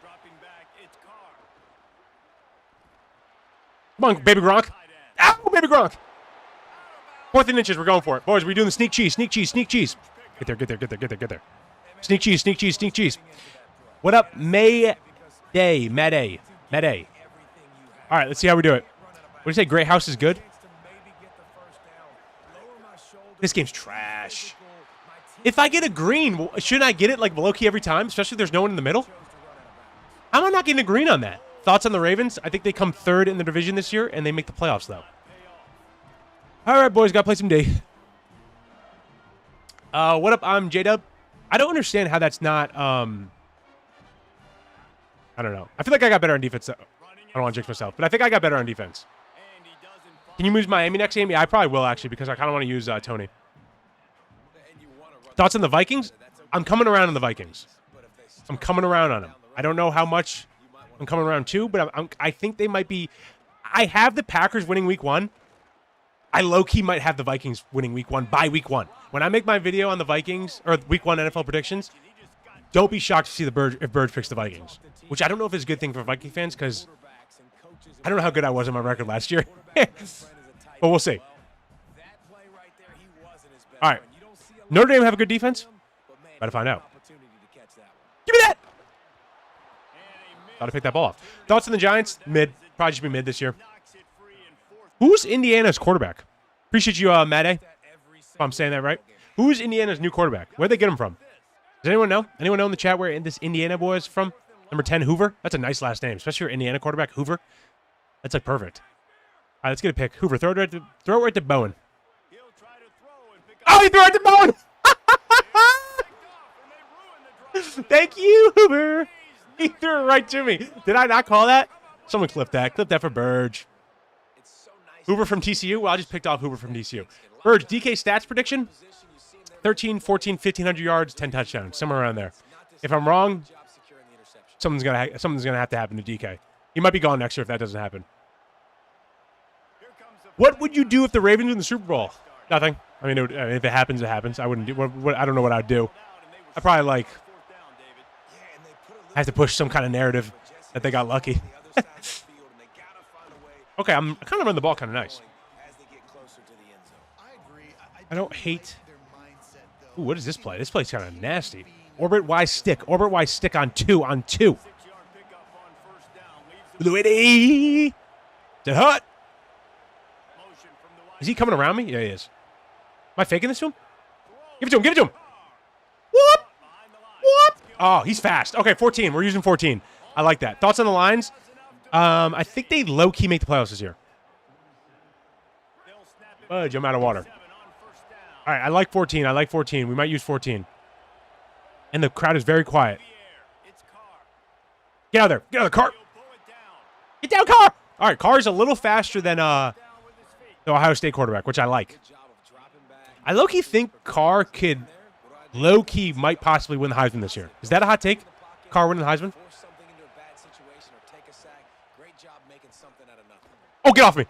Come on, baby Gronk. Ow, baby Gronk. 4th and inches. We're going for it. Boys, we're doing the sneak cheese, sneak cheese, sneak cheese. Get there, get there, get there, get there, get there. Sneak cheese, sneak cheese, sneak cheese. What up, May Day? May. All right, let's see how we do it. What do you say? Great House is good? This game's trash. If I get a green, shouldn't I get it like low-key every time, especially if there's no one in the middle? How am I not getting a green on that? Thoughts on the Ravens? I think they come 3rd in the division this year, and they make the playoffs, though. All right, boys, got to play some D. What up? I'm J-Dub. I don't understand how that's not, I don't know. I feel like I got better on defense. I don't want to jinx myself, but I think I got better on defense. Can you use Miami next game? Yeah, I probably will, actually, because I kind of want to use Tony. Thoughts on the Vikings? I'm coming around on the Vikings. I'm coming around on them. I don't know how much I'm coming around to, but I think they might be. I have the Packers winning week 1. I low-key might have the Vikings winning week 1 by week 1. When I make my video on the Vikings, or week 1 NFL predictions, don't be shocked to see if Berg picks the Vikings. Which I don't know if it's a good thing for Viking fans, because I don't know how good I was on my record last year. But we'll see. All right. Notre Dame have a good defense? Gotta find out. Give me that! Gotta pick that ball off. Thoughts on the Giants? Mid. Probably just be mid this year. Who's Indiana's quarterback? Appreciate you, Maddie. If I'm saying that right. Who's Indiana's new quarterback? Where'd they get him from? Does anyone know? Anyone know in the chat where this Indiana boy is from? Number 10, Hoover. That's a nice last name, especially for Indiana quarterback, Hoover. That's like perfect. All right, let's get a pick. Hoover, throw it right to Bowen. Oh, he threw it to Bowen! Thank you, Hoover. He threw it right to me. Did I not call that? Someone clip that. Clip that for Berg. Hoover from TCU? Well, I just picked off Hoover from TCU. Berg, DK stats prediction? 13, 14, 1,500 yards, 10 touchdowns. Somewhere around there. If I'm wrong, something's gonna have to happen to DK. He might be gone next year if that doesn't happen. What would you do if the Ravens win the Super Bowl? Nothing. I mean, if it happens, it happens. I wouldn't do. I don't know what I'd do. I probably have to push some kind of narrative that they got lucky. Okay, I'm kind of running the ball kind of nice. I don't hate. Ooh, what is this play? This play's kind of nasty. Orbit Y stick. Orbit Y stick on 2 on 2. Luigi. To hut. Is he coming around me? Yeah, he is. Am I faking this to him? Give it to him. Give it to him. Whoop. Whoop. Oh, he's fast. Okay, 14. We're using 14. I like that. Thoughts on the lines? I think they low-key make the playoffs this year. Fudge, I'm out of water. All right, I like 14. I like 14. We might use 14. And the crowd is very quiet. Get out of there. Get out of the car. Get down, Carr. All right, Carr's a little faster than the Ohio State quarterback, which I like. I low-key think Carr could low-key might possibly win the Heisman this year. Is that a hot take? Carr winning the Heisman? Oh, get off me.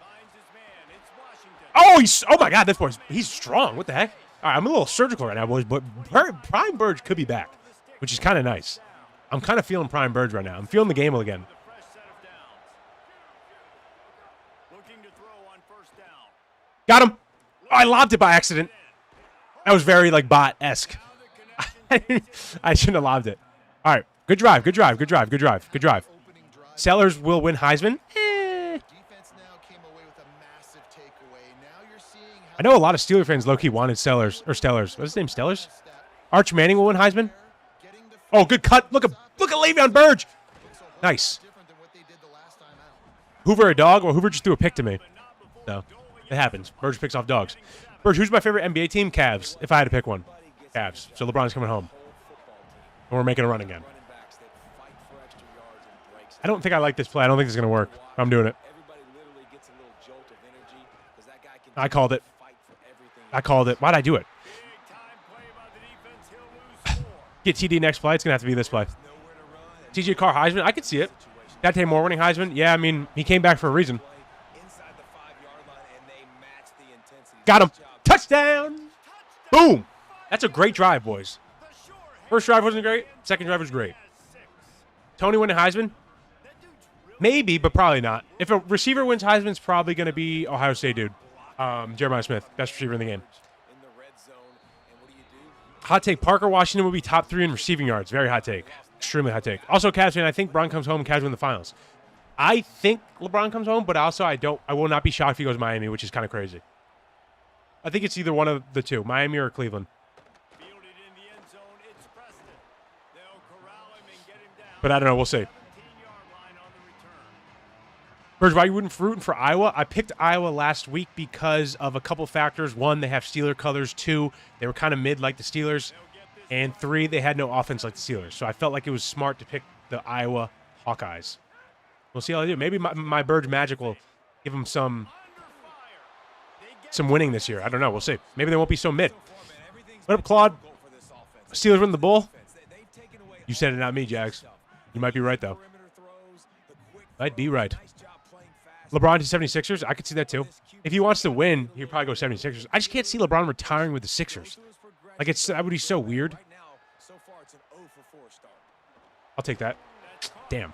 Oh, oh my God, this boy's he's strong. What the heck? All right, I'm a little surgical right now, boys, but Prime Berg could be back, which is kind of nice. I'm kind of feeling Prime Berg right now. I'm feeling the game again. Got him. Oh, I lobbed it by accident. That was very, like, bot-esque. I shouldn't have lobbed it. All right, good drive, good drive, good drive, good drive, good drive. Sellers will win Heisman. I know a lot of Steeler fans low-key wanted Sellers. What's his name, Stellers? Arch Manning will win Heisman. Oh, good cut. Look at Le'Veon Berg. Nice. Hoover a dog? Well, Hoover just threw a pick to me. So, it happens. Berg picks off dogs. Berg, who's my favorite NBA team? Cavs, if I had to pick one. Cavs. So LeBron's coming home. And we're making a run again. I don't think I like this play. I don't think this is going to work. I'm doing it. I called it. I called it. Why'd I do it? Get TD next play. It's going to have to be this play. TJ Carr Heisman. I could see it. Dante Moore winning Heisman. Yeah, I mean, he came back for a reason. Got him. Touchdown. Boom. That's a great drive, boys. First drive wasn't great. Second drive was great. Tony winning Heisman? Maybe, but probably not. If a receiver wins Heisman, it's probably going to be Ohio State dude. Jeremiah Smith, best receiver in the game. Hot take, Parker Washington will be top 3 in receiving yards. Very hot take. Extremely hot take. Also, Cavs fan, I think LeBron comes home and Cavs win the finals. I think LeBron comes home, but also I will not be shocked if he goes to Miami, which is kind of crazy. I think it's either one of the two, Miami or Cleveland. But I don't know. We'll see. Berg, why you rooting for Iowa? I picked Iowa last week because of a couple factors. 1, they have Steeler colors. 2, they were kind of mid like the Steelers. And 3, they had no offense like the Steelers. So I felt like it was smart to pick the Iowa Hawkeyes. We'll see how they do. Maybe my Berg magic will give them some winning this year. I don't know. We'll see. Maybe they won't be so mid. What up, Claude? Steelers win the Bowl? You said it, not me, Jags. You might be right, though. Might be right. LeBron to 76ers? I could see that, too. If he wants to win, he'd probably go 76ers. I just can't see LeBron retiring with the Sixers. Like, that would be so weird. I'll take that. Damn.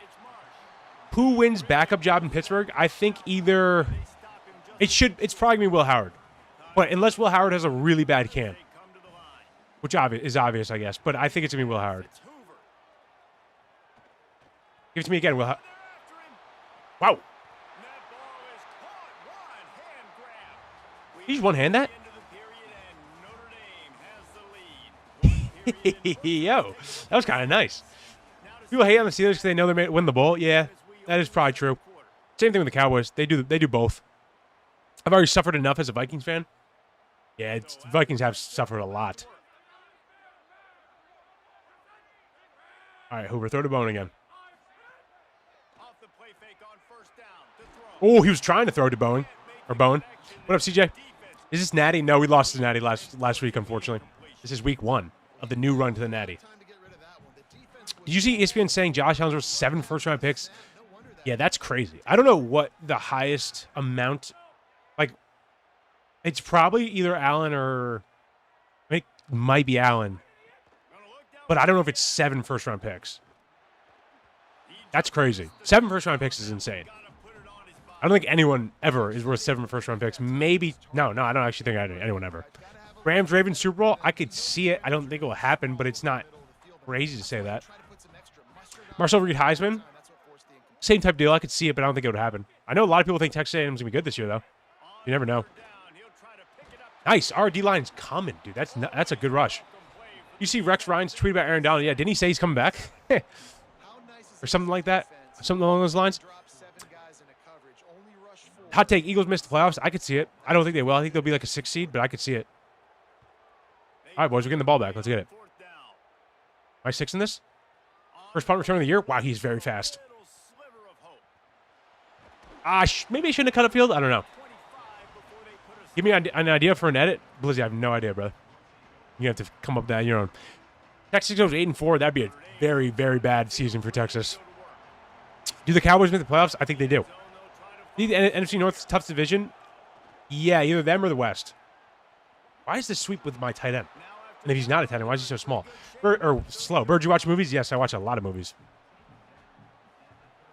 Who wins backup job in Pittsburgh? I think either... It's probably going to be Will Howard. But unless Will Howard has a really bad camp. Which is obvious, I guess. But I think it's going to be Will Howard. Give it to me again, Will Howard. Wow. Did you just one-hand that? Yo, that was kind of nice. People hate on the Steelers because they know they may win the Bowl. Yeah, that is probably true. Same thing with the Cowboys. They do both. I've already suffered enough as a Vikings fan. Yeah, Vikings have suffered a lot. All right, Hoover, throw the bone again. Oh, he was trying to throw to Bowen. What up, CJ? Is this Natty? No, we lost to Natty last week, unfortunately. This is week 1 of the new run to the Natty. Did you see ESPN saying Josh Allen was 7 first-round picks? Yeah, that's crazy. I don't know what the highest amount... Like, it's probably either Allen or... It might be Allen. But I don't know if it's 7 first-round picks. That's crazy. 7 first-round picks is insane. I don't think anyone ever is worth 7 first-round picks. Maybe... No, I don't actually think anyone ever. Rams-Ravens Super Bowl, I could see it. I don't think it will happen, but it's not crazy to say that. Marcel Reed Heisman, same type deal. I could see it, but I don't think it would happen. I know a lot of people think Texas A&M is going to be good this year, though. You never know. Nice. Our D-line's coming, dude. That's a good rush. You see Rex Ryan's tweet about Aaron Donald. Yeah, didn't he say he's coming back? Or something like that? Something along those lines? Hot take, Eagles missed the playoffs. I could see it. I don't think they will. I think they'll be like a 6 seed, but I could see it. All right, boys, we're getting the ball back. Let's get it. Am I 6 in this? First punt return of the year? Wow, he's very fast. Maybe I shouldn't have cut upfield. I don't know. Give me an idea for an edit. Blizzy, I have no idea, brother. You have to come up with that on your own. Texas goes 8-4. That'd be a very, very bad season for Texas. Do the Cowboys make the playoffs? I think they do. The NFC North's tough division? Yeah, either them or the West. Why is this sweep with my tight end? And if he's not a tight end, why is he so small? Or slow. Bird, you watch movies? Yes, I watch a lot of movies.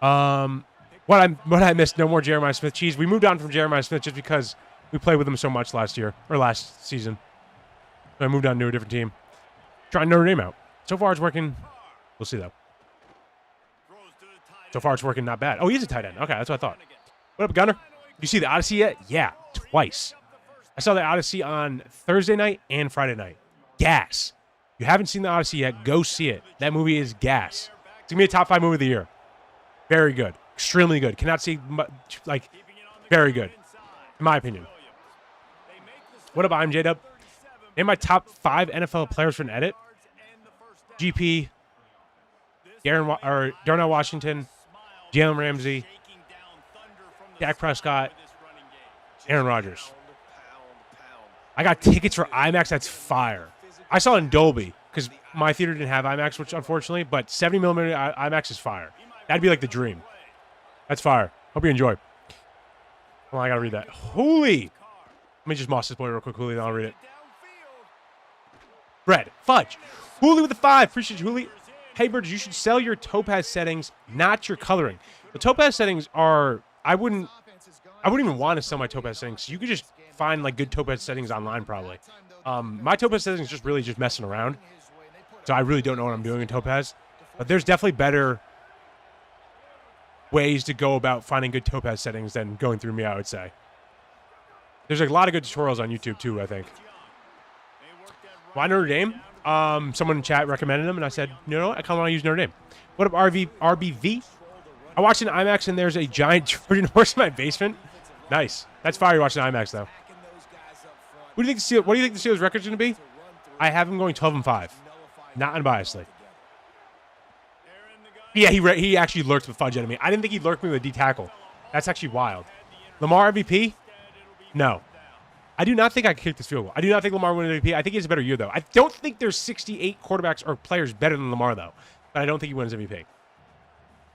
What I missed, no more Jeremiah Smith cheese. We moved on from Jeremiah Smith just because we played with him so much last season. So I moved on to a different team. Trying Notre Dame out. So far it's working. We'll see though. So far it's working not bad. Oh, he's a tight end. Okay, that's what I thought. What up, Gunner? You see the Odyssey yet? Yeah, twice. I saw the Odyssey on Thursday night and Friday night. Gas. If you haven't seen the Odyssey yet, go see it. That movie is gas. It's going to be a top 5 movie of the year. Very good. Extremely good. Cannot see, very good. In my opinion. What up, I'm J-Dub? Name my top 5 NFL players for an edit. GP, Darnell Washington, Jalen Ramsey, Dak Prescott, Aaron Rodgers. I got tickets for IMAX. That's fire. I saw it in Dolby because my theater didn't have IMAX, which unfortunately, but 70mm IMAX is fire. That'd be like the dream. That's fire. Hope you enjoy. Well, I gotta read that. Holy. Let me just moss this boy real quick, Hooli, then I'll read it. Bread. Fudge. Hooli with the 5. Appreciate you, Hooli. Hey, Birds, you should sell your Topaz settings, not your coloring. The Topaz settings are, I wouldn't even want to sell my Topaz settings. You could just find like good Topaz settings online probably. My Topaz settings is just really just messing around. So I really don't know what I'm doing in Topaz. But there's definitely better ways to go about finding good Topaz settings than going through me, I would say. There's like a lot of good tutorials on YouTube too, I think. Why Notre Dame? Someone in chat recommended them, and I said, you know what? I kind of want to use Notre Dame. What up, RBV? I watched an IMAX, and there's a giant Trojan horse in my basement. Nice. That's fire. You're watching IMAX, though. What do you think the Steelers' record's going to be? I have them going 12-5. Not unbiasedly. Yeah, he actually lurked with Fudge Enemy. I didn't think he lurked me with a D tackle. That's actually wild. Lamar MVP? No. I do not think I can kick this field goal. I do not think Lamar won MVP. I think he has a better year, though. I don't think there's 68 quarterbacks or players better than Lamar, though. But I don't think he wins MVP.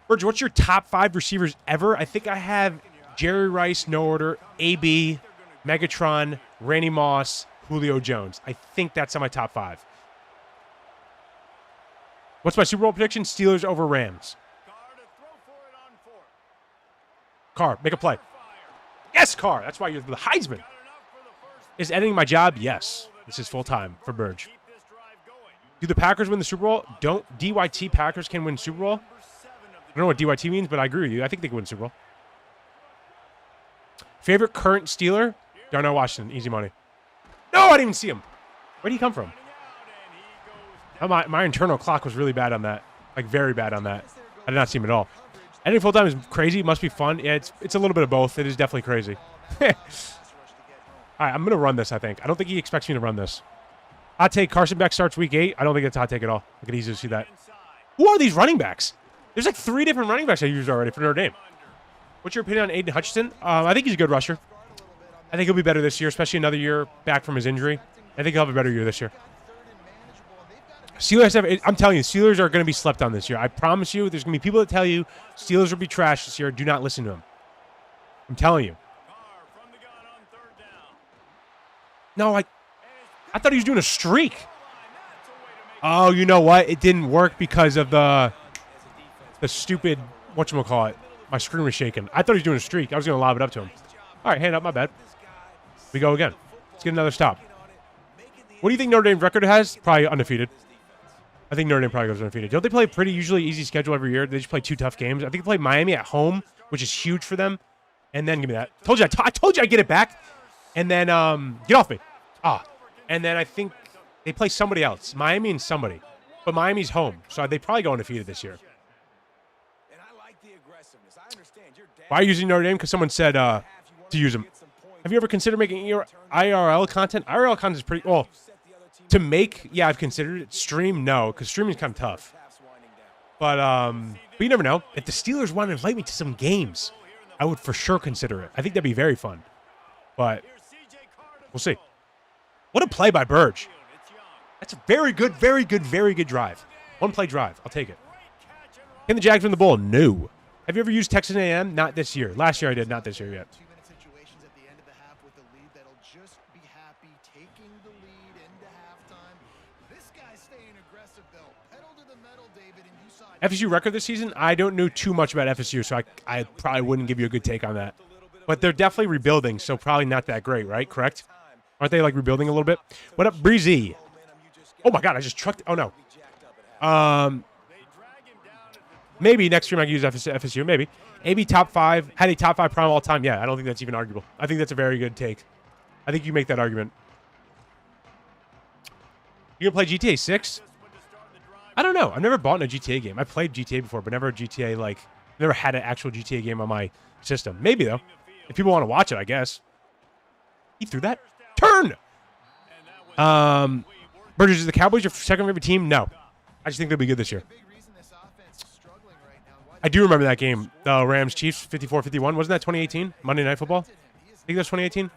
Burge, what's your top 5 receivers ever? I think I have Jerry Rice, no order, AB, Megatron, Randy Moss, Julio Jones. I think that's on my top 5. What's my Super Bowl prediction? Steelers over Rams. Carr, make a play. Yes, Carr. That's why you're the Heisman. Is editing my job? Yes. This is full-time for Berge. Do the Packers win the Super Bowl? Don't DYT Packers can win Super Bowl? I don't know what DYT means, but I agree with you. I think they can win Super Bowl. Favorite current Steeler? Darnell Washington. Easy money. No, I didn't even see him. Where did he come from? Oh, my internal clock was really bad on that. Like, very bad on that. I did not see him at all. Editing full-time is crazy. It must be fun. Yeah, it's a little bit of both. It is definitely crazy. All right, I'm going to run this, I think. I don't think he expects me to run this. Hot take, Carson Beck starts week 8. I don't think that's a hot take at all. I could easily see that. Who are these running backs? There's like 3 different running backs I used already for Notre Dame. What's your opinion on Aiden Hutchinson? I think he's a good rusher. I think he'll be better this year, especially another year back from his injury. I think he'll have a better year this year. Steelers I'm telling you, Steelers are going to be slept on this year. I promise you, there's going to be people that tell you Steelers will be trash this year. Do not listen to them. I'm telling you. No, I thought he was doing a streak. Oh, you know what? It didn't work because of the stupid, whatchamacallit. My screen was shaking. I thought he was doing a streak. I was going to lob it up to him. All right, hand up, my bad. We go again. Let's get another stop. What do you think Notre Dame's record has? Probably undefeated. I think Notre Dame probably goes undefeated. Don't they play a pretty usually easy schedule every year? They just play 2 tough games. I think they play Miami at home, which is huge for them. And then give me that. I told you I'd get it back. And then get off me. And then I think they play somebody else. Miami and somebody. But Miami's home. So they probably go undefeated this year. Why are you using Notre Dame? Because someone said to use them. Have you ever considered making your IRL content? IRL content is pretty well to make. Yeah, I've considered it. Stream, no, because streaming is kind of tough. But you never know. If the Steelers want to invite me to some games, I would for sure consider it. I think that'd be very fun. But we'll see. What a play by Berg. That's a very good, very good, very good drive. One play drive. I'll take it. Can the Jags win the bowl? No. Have you ever used Texas A&M? Not this year. Last year I did. Not this year yet. FSU record this season? I don't know too much about FSU, so I probably wouldn't give you a good take on that. But they're definitely rebuilding, so probably not that great, right? Correct? Aren't they, like, rebuilding a little bit? What up, Breezy? Oh, my God, I just trucked. Oh, no. Maybe next stream I can use FSU, maybe. AB top 5, had a top 5 prime all time. Yeah, I don't think that's even arguable. I think that's a very good take. I think you make that argument. You going to play GTA 6? I don't know. I've never bought a GTA game. I played GTA before, but never a GTA, like, never had an actual GTA game on my system. Maybe, though. If people want to watch it, I guess. He threw that. Turn! Berges, is the Cowboys your second favorite team? No. I just think they'll be good this year. I do remember that game. The Rams-Chiefs, 54-51. Wasn't that 2018? Monday Night Football? I think that's 2018.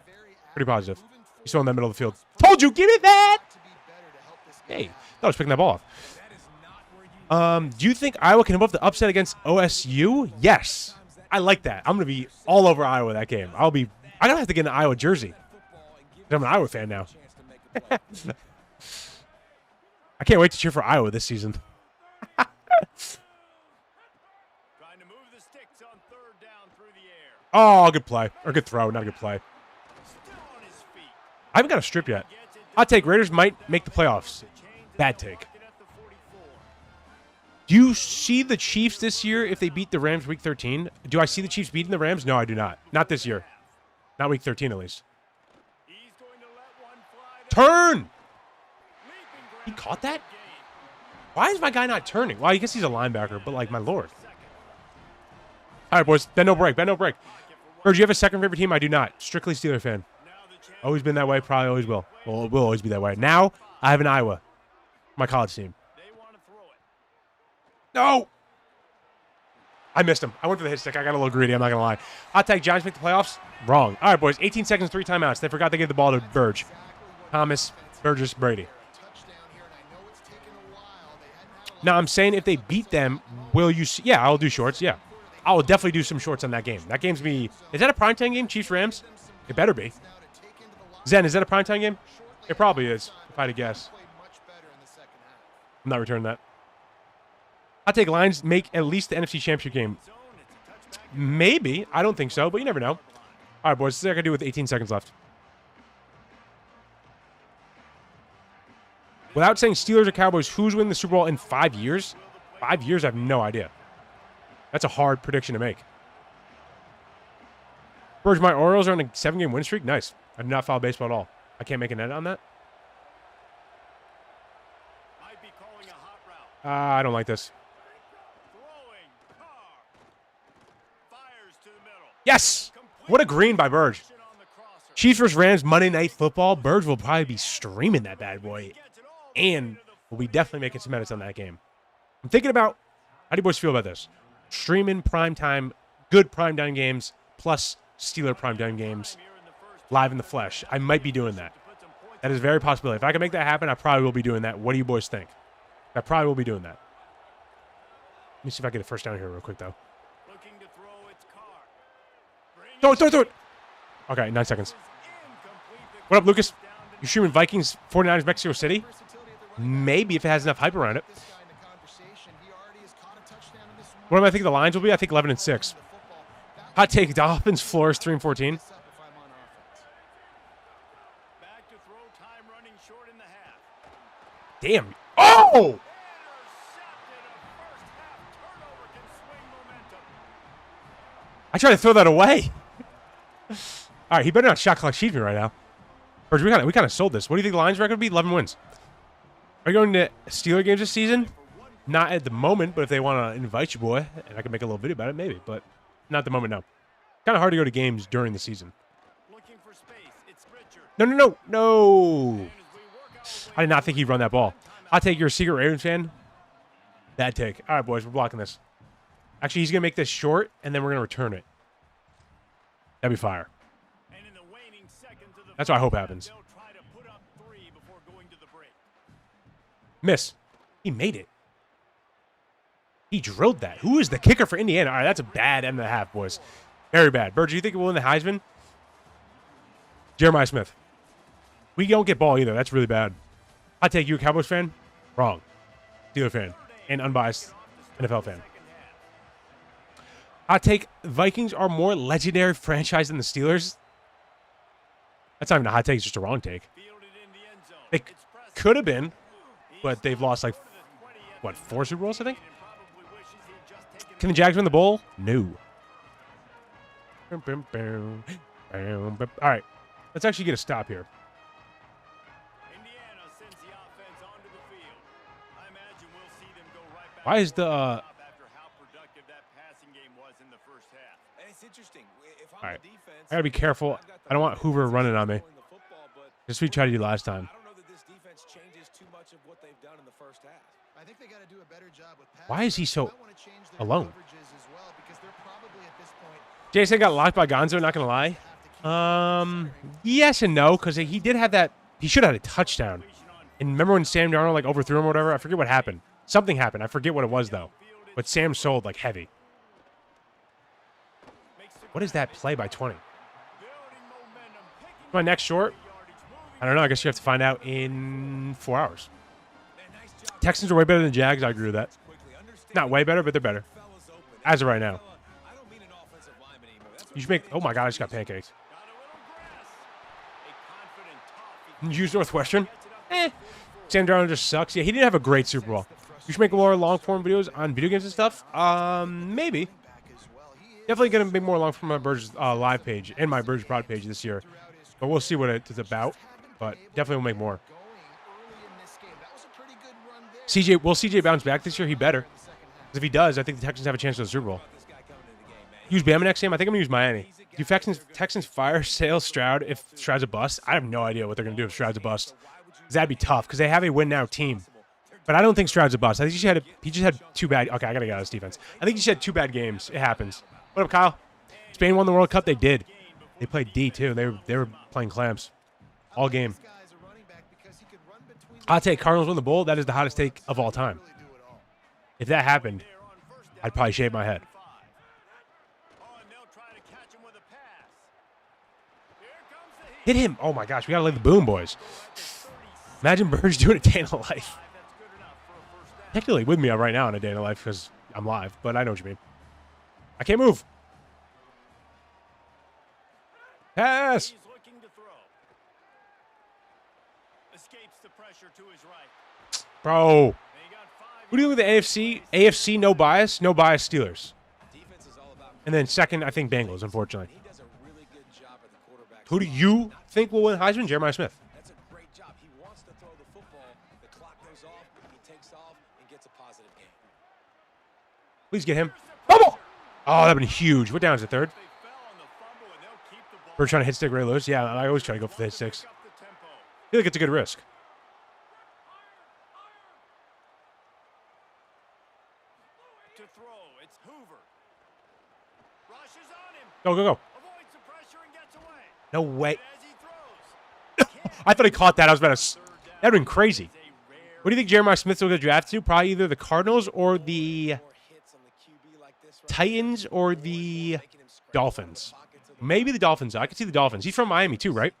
Pretty positive. He's still in the middle of the field. Told you, give me that! Hey, thought I was picking that ball off. Do you think Iowa can above the upset against OSU? Yes. I like that. I'm going to be all over Iowa that game. I'm going to have to get an Iowa jersey. I'm an Iowa fan now. I can't wait to cheer for Iowa this season. Oh, good play. Or good throw, not a good play. I haven't got a strip yet. Hot take, Raiders might make the playoffs. Bad take. Do you see the Chiefs this year if they beat the Rams week 13? Do I see the Chiefs beating the Rams? No, I do not. Not this year. Not week 13, at least. Turn! He caught that? Why is my guy not turning? Well, I guess he's a linebacker, but, like, my lord. All right, boys. Bend no break. Bend no break. Berg, do you have a second favorite team? I do not. Strictly Steeler fan. Always been that way. Probably always will. Well, it will always be that way. Now, I have an Iowa. My college team. No! I missed him. I went for the hit stick. I got a little greedy. I'm not going to lie. Hot take, Giants make the playoffs? Wrong. All right, boys. 18 seconds, 3 timeouts. They forgot they gave the ball to Berg. Thomas, Burgess, Brady. Now, I'm saying if they beat them, will you see? Yeah, I'll do shorts. Yeah. I will definitely do some shorts on that game. That game's me. Is that a primetime game, Chiefs-Rams? It better be. Zen, is that a primetime game? It probably is, if I had to guess. I'm not returning that. I'll take Lions make at least the NFC Championship game. Maybe. I don't think so, but you never know. All right, boys. This is what I can do with 18 seconds left. Without saying Steelers or Cowboys, who's winning the Super Bowl in 5 years? 5 years? I have no idea. That's a hard prediction to make. Berg, my Orioles are on a 7-game win streak. Nice. I do not follow baseball at all. I can't make an edit on that. I don't like this. Yes! What a green by Berg. Chiefs vs. Rams Monday Night Football. Berg will probably be streaming that bad boy. And we'll be definitely making some edits on that game. I'm thinking about, how do you boys feel about this? Streaming primetime, good primetime games, plus Steeler primetime games, live in the flesh. I might be doing that. That is a very possibility. If I can make that happen, I probably will be doing that. What do you boys think? I probably will be doing that. Let me see if I get a first down here real quick, though. Throw it. Okay, 9 seconds. What up, Lucas? You streaming Vikings 49ers Mexico City? Maybe if it has enough hype around it. What do I think the lines will be? I think 11-6. Hot take, Dolphins, Flores 3-14. Damn. Oh! I tried to throw that away. All right, he better not shot clock cheat me right now. Or we kind of sold this. What do you think the Lions record would be? 11 wins. Are you going to Steeler games this season? Not at the moment, but if they want to invite you, boy, and I can make a little video about it, maybe. But not at the moment, no. Kind of hard to go to games during the season. No. I did not think he'd run that ball. I'll take your secret Ravens fan. Bad take. All right, boys, we're blocking this. Actually, he's going to make this short, and then we're going to return it. That'd be fire. That's what I hope happens. Miss. He made it. He drilled that. Who is the kicker for Indiana? All right, that's a bad M.5, boys. Very bad. Berg, do you think we'll win the Heisman? Jeremiah Smith. We don't get ball either. That's really bad. I take you a Cowboys fan? Wrong. Steelers fan. And unbiased NFL fan. I take Vikings are more legendary franchise than the Steelers. That's not even a hot take. It's just a wrong take. They could have been, but they've lost like, what, 4 Super Bowls, I think? Can the Jags win the bowl? No. All right. Let's actually get a stop here. Why is the... All right. I got to be careful. I don't want Hoover running on me. Just what we tried to do last time. Why is he so alone? Jason got locked by Gonzo, not going to lie. Yes and no, because he did have that. He should have had a touchdown. And remember when Sam Darnold like overthrew him or whatever? I forget what happened. Something happened. I forget what it was, though. But Sam sold like heavy. What is that play by 20? My next short? I don't know. I guess you have to find out in 4 hours. Texans are way better than Jags. I agree with that. Not way better, but they're better. As of right now. You should make... Oh, my God. I just got pancakes. Use Northwestern? Sam Darnold just sucks. Yeah, he didn't have a great Super Bowl. You should make more long-form videos on video games and stuff. Maybe. Definitely going to make more long-form on my Berges live page and my Berges Prod page this year. But we'll see what it's about. But definitely will make more. CJ, will CJ bounce back this year? He better. Because if he does, I think the Texans have a chance to the Super Bowl. Use Bama next game? I think I'm going to use Miami. Do Texans fire Sales Stroud if Stroud's a bust? I have no idea what they're going to do if Stroud's a bust. That'd be tough because they have a win-now team. But I don't think Stroud's a bust. I think he just had 2 bad... Okay, I got to get out of this defense. I think he just had 2 bad games. It happens. What up, Kyle? Spain won the World Cup. They did. They played D, too. They were playing clamps all game. I'll take Cardinals win the bowl. That is the hottest take of all time. If that happened, I'd probably shave my head. Hit him. Oh, my gosh. We got to lay the boom, boys. Imagine Berge doing a day in the life. Technically with me right now in a day in the life because I'm live, but I know what you mean. I can't move. Pass. Bro. Who do you look at the AFC? AFC, no bias. No bias Steelers. And then second, I think Bengals, unfortunately. Who do you think will win Heisman? Jeremiah Smith. That's a great job. He wants to throw the football. The clock goes off. He takes off and gets a positive game. Please get him. Bubble! Oh, that would be huge. What down is it, third? We're trying to hit stick Ray Lewis. Yeah, I always try to go for the hit sticks. I feel like it's a good risk. Go, go, go. No way. I thought he caught that. I was about to... That would have been crazy. What do you think Jeremiah Smith will get drafted to? Probably either the Cardinals or the Titans or the Dolphins. Maybe the Dolphins. I could see the Dolphins. He's from Miami too, right?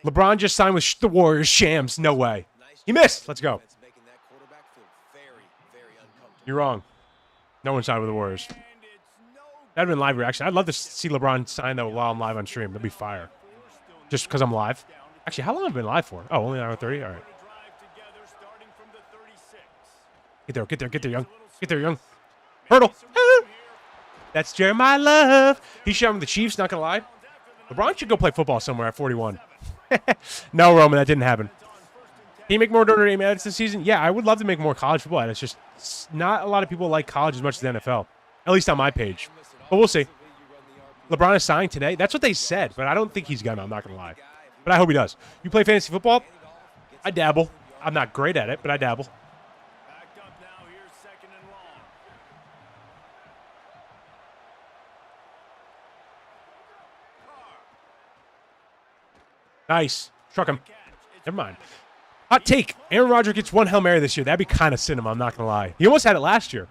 LeBron just signed with the Warriors. Shams. No way. He missed. Let's go. You're wrong. No one signed with the Warriors. That would have been live reaction. I'd love to see LeBron sign that while I'm live on stream. That'd be fire. Just because I'm live. Actually, how long have I been live for? Oh, only an hour 30? All right. Get there, get there, get there, young. Get there, young. Hurdle. That's Jeremiah Love. He shot him the Chiefs, not going to lie. LeBron should go play football somewhere at 41. No, Roman, that didn't happen. Can you make more Notre Dame edits this season? Yeah, I would love to make more college football edits. Just not a lot of people like college as much as the NFL. At least on my page. But we'll see. LeBron is signed today. That's what they said, but I don't think he's gonna. I'm not gonna lie, but I hope he does. You play fantasy football? I dabble. I'm not great at it, but I dabble. Backed up now. Here's 2nd and long. Nice. Struck him. Never mind. Hot take. Aaron Rodgers gets 1 Hail Mary this year. That'd be kind of cinema, I'm not going to lie. He almost had it last year.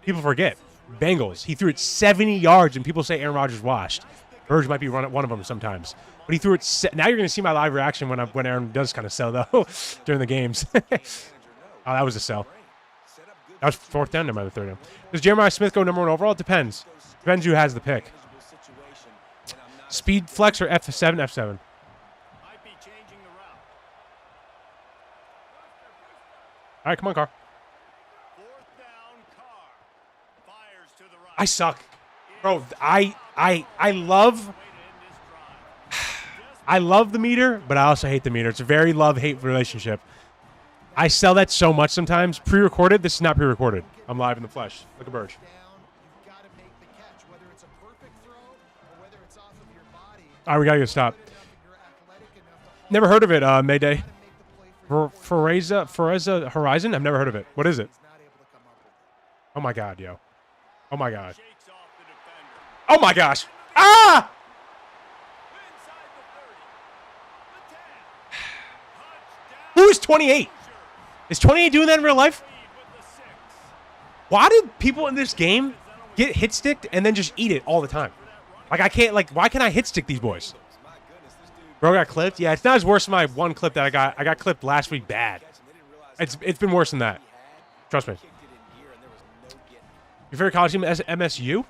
People forget. Bengals. He threw it 70 yards, and people say Aaron Rodgers washed. Berg might be one of them sometimes. But he threw it. Now you're going to see my live reaction when Aaron does kind of sell, though, during the games. Oh, that was a sell. That was 4th down. Never mind, the 3rd down. Does Jeremiah Smith go number 1 overall? It depends. Depends who has the pick. Speed flex or F7? F7. All right, come on, Carr. I suck. Bro, I love the meter, but I also hate the meter. It's a very love-hate relationship. I sell that so much sometimes. Pre-recorded. This is not pre-recorded. I'm live in the flesh. Look at Berg. All right, we got to get stopped. Never heard of it, Mayday. Forza Horizon? I've never heard of it. What is it? Oh, my God, yo. Oh, my God. Oh, my gosh. Ah! Who is 28? Is 28 doing that in real life? Why do people in this game get hit sticked and then just eat it all the time? Like, I can't, like, why can't I hit stick these boys? Bro got clipped? Yeah, it's not as worse than my one clip that I got. I got clipped last week bad. It's been worse than that. Trust me. Your favorite college team is MSU?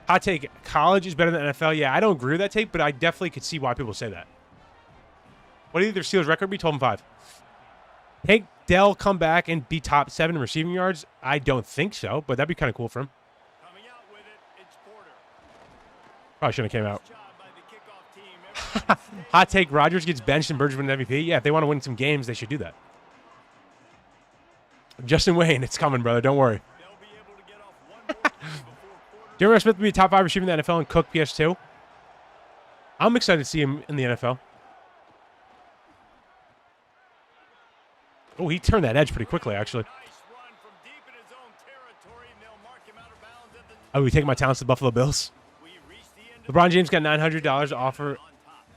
Hot take, college is better than NFL. Yeah, I don't agree with that take, but I definitely could see why people say that. What do you think their Steelers record be? 12-5. Hank Dell come back and be top 7 in receiving yards? I don't think so, but that'd be kind of cool for him. Probably shouldn't have came out. Hot take, Rodgers gets benched and Berges wins MVP. Yeah, if they want to win some games, they should do that. Justin Wayne, it's coming, brother. Don't worry. Jeremiah Smith will be top 5 receiver in the NFL and Cook PS2. I'm excited to see him in the NFL. Oh, he turned that edge pretty quickly, actually. I would take my talents to the Buffalo Bills. LeBron James got $900 to offer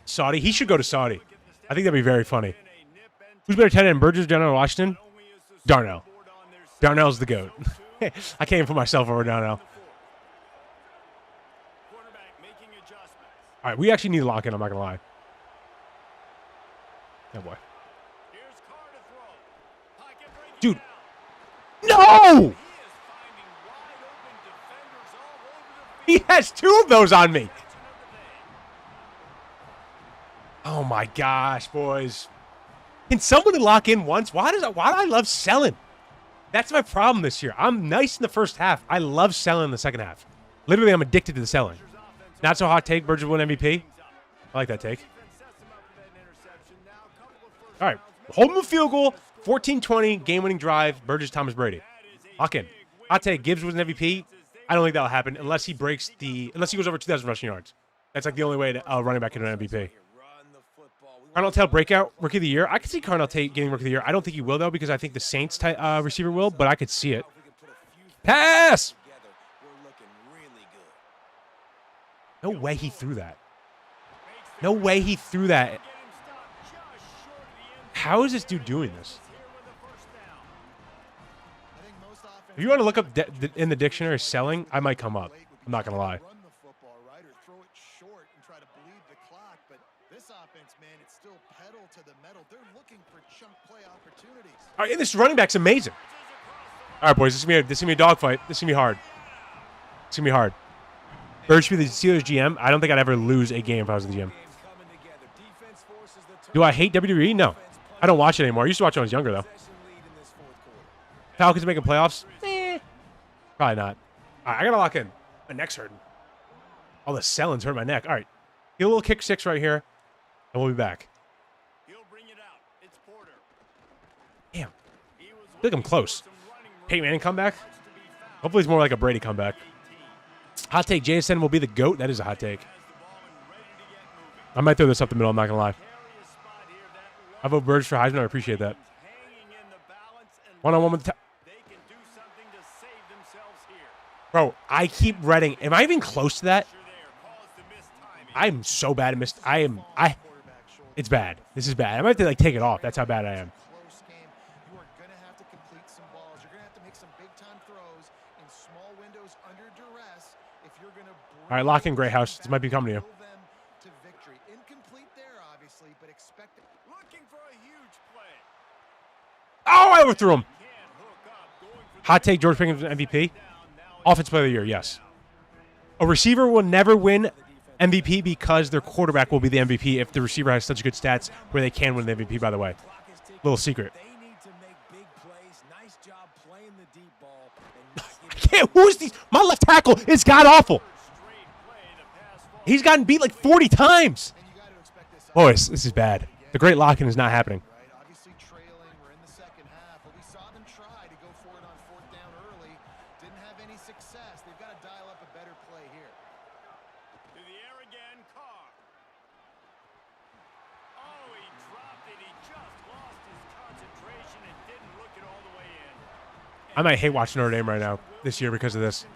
Saudi. He should go to Saudi. I think that'd be very funny. Who's better tight end, Berges or Darnell Washington? Darnell. Darnell's the GOAT. I can't even put myself over Darnell. All right, we actually need to lock in. I'm not going to lie. Oh, boy. Dude. No! He has 2 of those on me. Oh, my gosh, boys. Can somebody lock in once? Why do I love selling? That's my problem this year. I'm nice in the first half. I love selling in the second half. Literally, I'm addicted to the selling. Not so hot take. Berges win MVP. I like that take. All right. Hold him a field goal. 14-20. Game-winning drive. Berges, Thomas Brady. Lock in. Hot take. Gibbs was an MVP. I don't think that'll happen unless he breaks unless he goes over 2,000 rushing yards. That's like the only way to running back into an MVP. Carnell Tate breakout rookie of the year. I could see Carnell Tate getting rookie of the year. I don't think he will though because I think the Saints receiver will, but I could see it. Pass. No way he threw that. No way he threw that. How is this dude doing this? If you want to look up in the dictionary selling, I might come up. I'm not going to lie. All right, and this running back's amazing. All right, boys, this is going to be a dogfight. This is going to be hard. It's going to be hard. Berg should be the Steelers GM. I don't think I'd ever lose a game if I was the GM. Do I hate WWE? No. I don't watch it anymore. I used to watch it when I was younger, though. Falcons making playoffs? Probably not. All right, I got to lock in. My neck's hurting. All the selling's hurt my neck. All right. Get a little kick 6 right here, and we'll be back. Damn. I feel like I'm close. Peyton Manning comeback? Hopefully it's more like a Brady comeback. Hot take, JSN will be the GOAT. That is a hot take. I might throw this up the middle. I'm not gonna lie. I vote Berg for Heisman. I appreciate that. One-on-one with bro, I keep reading. Am I even close to that? I'm so bad at missed. It's bad. This is bad. I might have to like take it off. That's how bad I am. All right, lock in, Gray House. This might be coming to you. Oh, I overthrew him. Hot take, George Pickens MVP. Offensive player of the year, yes. A receiver will never win MVP because their quarterback will be the MVP if the receiver has such good stats where they can win the MVP, by the way. Little secret. I can't. Who is these? My left tackle is god-awful. He's gotten beat like 40 times. Boys, this is bad. The great lock-in is not happening. I might hate watching Notre Dame right now this year because of this.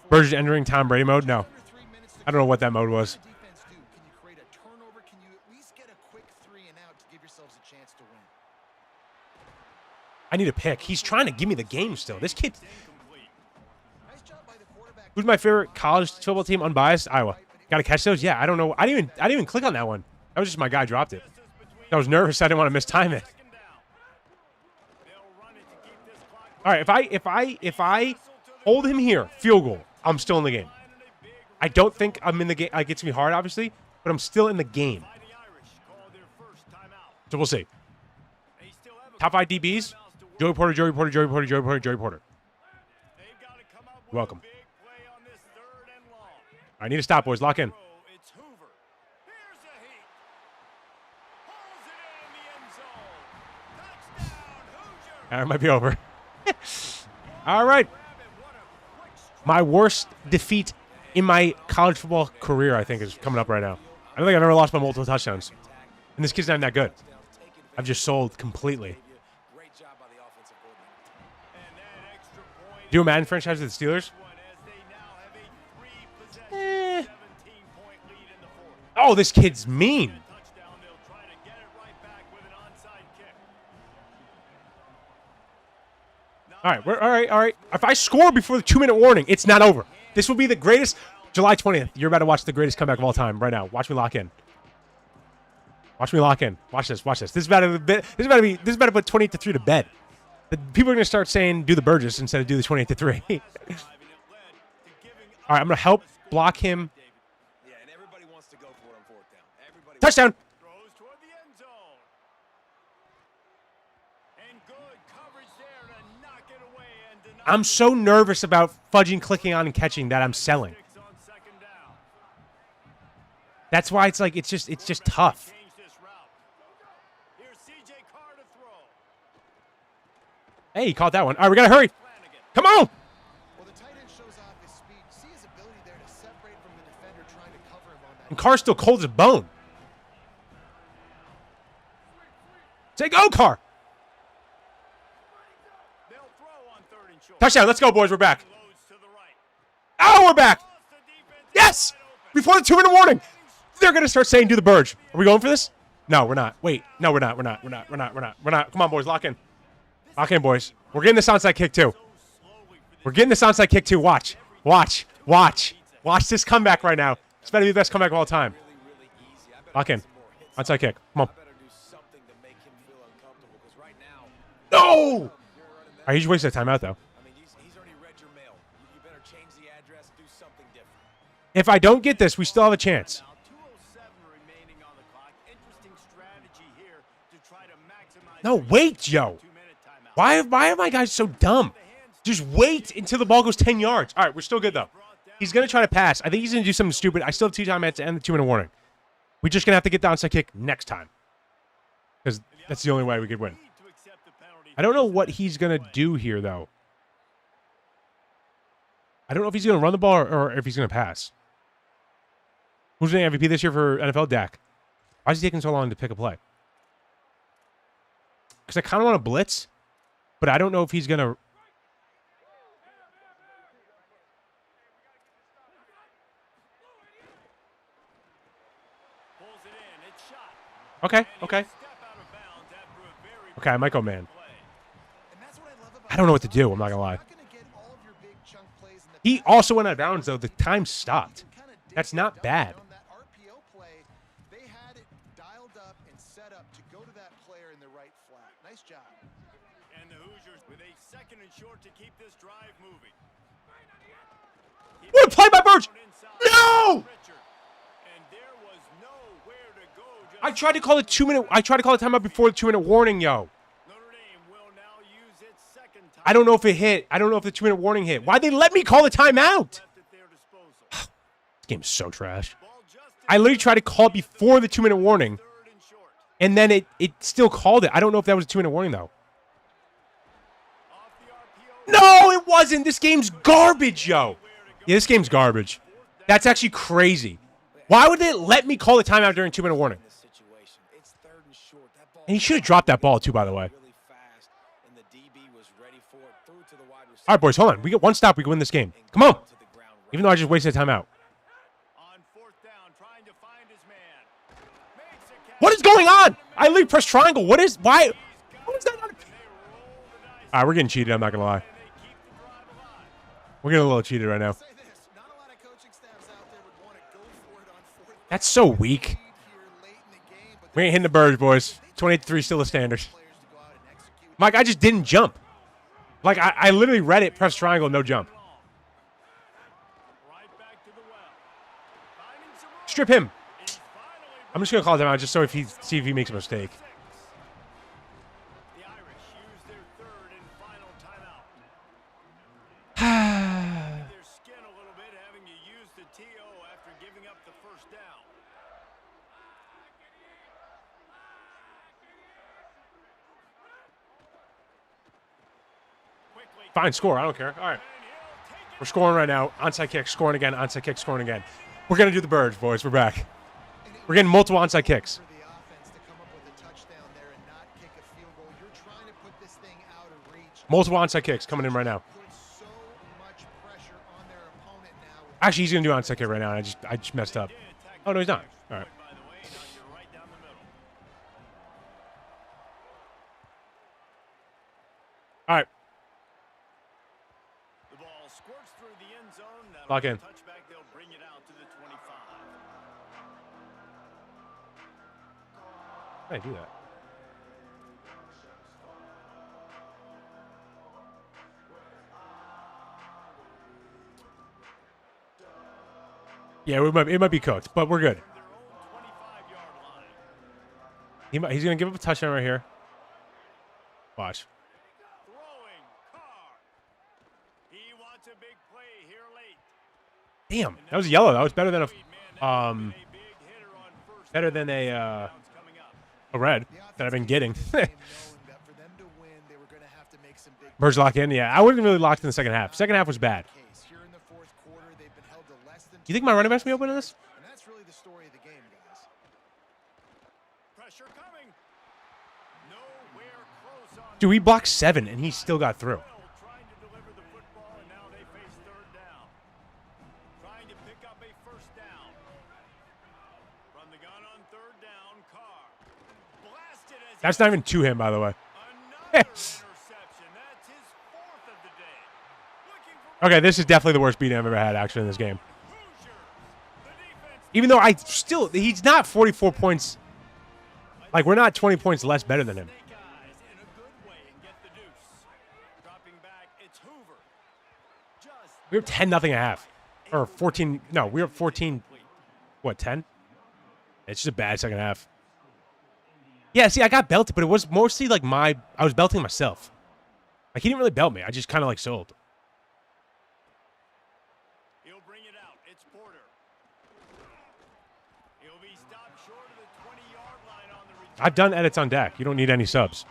Berges entering Tom Brady mode? No. I don't know what that mode was. I need a pick. He's trying to give me the game still. This kid. Who's my favorite college football team? Unbiased? Iowa. Got to catch those? Yeah, I don't know. I didn't even click on that one. That was just my guy dropped it. I was nervous. I didn't want to mistime it. All right, if I hold him here, field goal, I'm still in the game. I don't think I'm in the game. It gets me hard, obviously, but I'm still in the game. So we'll see. Top 5 DBs: Joey Porter, Joey Porter, Joey Porter, Joey Porter, Joey Porter. Welcome. I need to stop, boys. Lock in. It might be over. All right. My worst defeat in my college football career, I think, is coming up right now. I don't think I've ever lost by multiple touchdowns. And this kid's not even that good. I've just sold completely. Do a Madden franchise with the Steelers? Oh, this kid's mean. All right. If I score before the 2-minute warning, it's not over. This will be the greatest. July 20th. You're about to watch the greatest comeback of all time right now. Watch me lock in. Watch me lock in. Watch this. Watch this. This is about to put 28-3 to bed. The people are going to start saying do the Berges instead of do the 28-3. All right, I'm going to help block him. Touchdown. I'm so nervous about fudging, clicking on, and catching that I'm selling. That's why it's like it's just tough. Hey, he caught that one. All right, we gotta hurry. Come on. And Carr's still cold as a bone. Say go, Carr. Touchdown. Let's go, boys. We're back. Oh, we're back. Yes. Before the 2-minute warning. They're going to start saying do the Berg. Are we going for this? No, we're not. Wait. No, we're not. We're not. Come on, boys. Lock in. Lock in, boys. We're getting this onside kick, too. Watch. Watch this comeback right now. It's better to be the best comeback of all time. Lock in. Onside kick. Come on. No! All right, he just wasted a timeout, though. If I don't get this, we still have a chance. No, wait, Joe. Why are my guys so dumb? Just wait until the ball goes 10 yards. All right, we're still good, though. He's going to try to pass. I think he's going to do something stupid. I still have 2 timeouts to end the 2-minute warning. We're just going to have to get the onside kick next time. Because that's the only way we could win. I don't know what he's going to do here, though. I don't know if he's going to run the ball or if he's going to pass. Who's the MVP this year for NFL? Dak. Why is he taking so long to pick a play? Because I kind of want to blitz, but I don't know if he's going to. Okay. Okay, I might go man. I don't know what to do. I'm not going to lie. He also went out of bounds, though. The time stopped. That's not bad. They had it dialed up and set up to go to that player in the right flat. Nice job. And the Hoosiers with a second and short to keep this drive moving. What play by Berg? No! And there was nowhere to go. I tried to call it 2-minute. I tried to call the timeout before the 2-minute warning, yo. Notre Dame will now use its second time. I don't know if it hit. I don't know if the 2-minute warning hit. Why'd they let me call the timeout? This game is so trash. I literally tried to call it before the 2-minute warning, and then it still called it. I don't know if that was a 2-minute warning, though. No, it wasn't. This game's garbage, yo. Yeah, this game's garbage. That's actually crazy. Why would they let me call the timeout during 2-minute warning? And he should have dropped that ball, too, by the way. All right, boys, hold on. We get one stop. We can win this game. Come on. Even though I just wasted a timeout. What is going on? I literally pressed triangle. What is... Why... What is that on... All right, we're getting cheated. I'm not going to lie. We're getting a little cheated right now. That's so weak. We ain't hitting the Bergs, boys. 28-3 still a standard. Mike, I just didn't jump. Like, I literally read it, press triangle, no jump. Strip him. I'm just going to call him out just so see if he makes a mistake. The Irish use their third and final timeout. Their skin a little bit having to use the TO after giving up the first down. Fine, score. I don't care. All right. We're scoring right now. Onside kick, scoring again. Onside kick, scoring again. We're going to do the Bergs, boys. We're back. We're getting multiple onside kicks. Multiple onside kicks coming in right now. Actually, he's going to do onside kick right now. I just messed up. Oh, no, he's not. All right. All right. The ball squirts through the end zone. Lock in. Touchback, they'll bring it out to the 25. How did I do that? Yeah, it might be cooked, but we're good. He's going to give up a touchdown right here. Watch. Damn, that was yellow. That was better than a red that I've been getting. Bergs lock in? Yeah, I wasn't really locked in the second half. Second half was bad. You think my running back's going to be open in this? Dude, we blocked 7, and he still got through. That's not even to him, by the way. Okay, this is definitely the worst beating I've ever had, actually, in this game. Even though he's not 44 points. Like, we're not 20 points less better than him. We were 10-0 at half. Or 14. No, we were 14. What, 10? It's just a bad second half. Yeah, see, I got belted, but it was mostly like I was belting myself. Like, he didn't really belt me. I just kind of like sold. He'll bring it out. It's Porter. He'll be stopped short of the 20-yard line on the return. I've done edits on Dak. You don't need any subs.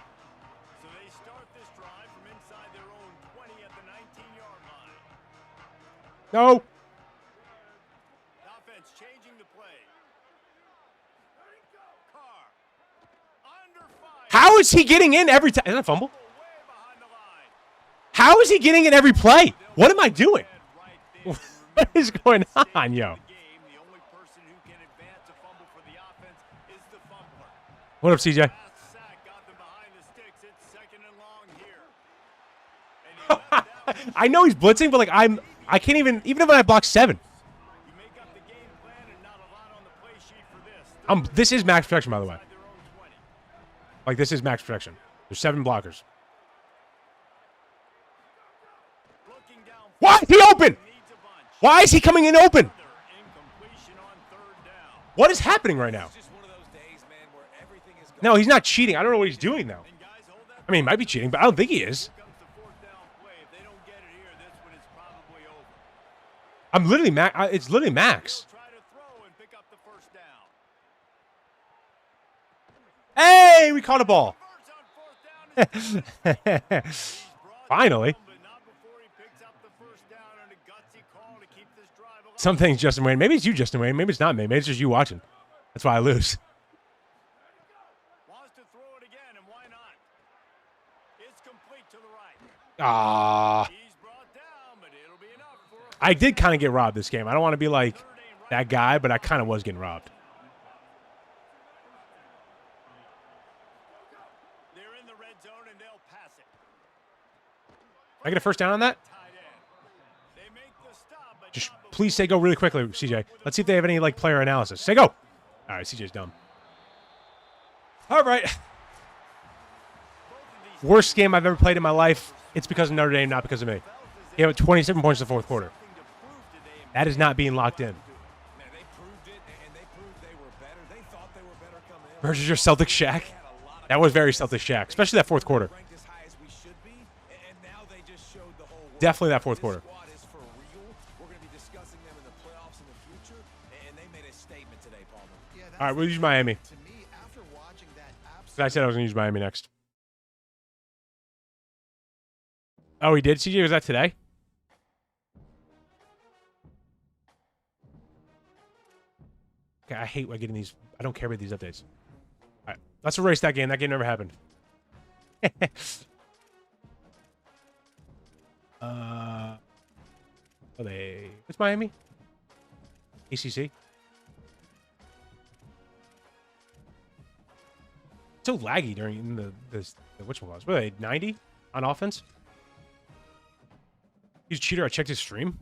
So they start this drive from inside their own 20 at the 19-yard line. No. Offense changing the play. Carr. Under fire. How is he getting in every time? Is that a fumble? Way behind the line. How is he getting in every play? What am I doing? Right there. What is going on, yo? The only person who can advance a fumble for the offense is the fumbler. What up, CJ? Last sack got them behind the sticks. It's second and long here. And he left that one. I know he's blitzing, but like I can't even if I block 7. You make up the game plan and not a lot on the play sheet for this. This is max protection, by the way. Inside their own 20. Like this is max protection. There's 7 blockers. Looking down. Why? He open. Needs a bunch. Why is he coming in open? Incompletion on third down. What is happening right now? No, he's not cheating. I don't know what he's doing now. And guys, hold that. I mean, he might be cheating, but I don't think he is. Comes the fourth down play. If they don't get it here, this one is probably over. I'm literally max. It's literally max. He'll try to throw and pick up the first down. Hey, we caught a ball. Birds on fourth down. Brought Finally. down, but not before he picks up the first down and a gutsy call to keep this drive alive. Some things, Justin Wayne. Maybe it's you, Justin Wayne. Maybe it's not me. Maybe it's just you watching. That's why I lose. Wants to throw it again, and why not? It's complete to the right. Ah, He's brought down, but it'll be enough for a I did kind of get robbed this game. I don't want to be like that guy, but I kind of was getting robbed. They're in the red zone, and they'll pass it. I get a first down on that? Tight end. They make the stop, but Just not please say go really quickly, CJ. Let's see if they have any like player analysis. Say go. All right, CJ's dumb. All right. Worst game I've ever played in my life. It's because of Notre Dame, not because of me. He had 27 points in the fourth quarter. That is not being locked in. Versus your Celtic Shack. That was very Celtic Shack, especially that fourth quarter. Definitely that fourth quarter. Yeah, All right, we'll use Miami. to me, after watching that I said I was going to use Miami next. Oh, he did? CJ, was that today? Okay, I hate getting these. I don't care about these updates. All right, let's erase that game. That game never happened. What's Miami? ACC? So laggy during the whatchamacallit. What are they, 90 on offense? He's a cheater. I checked his stream.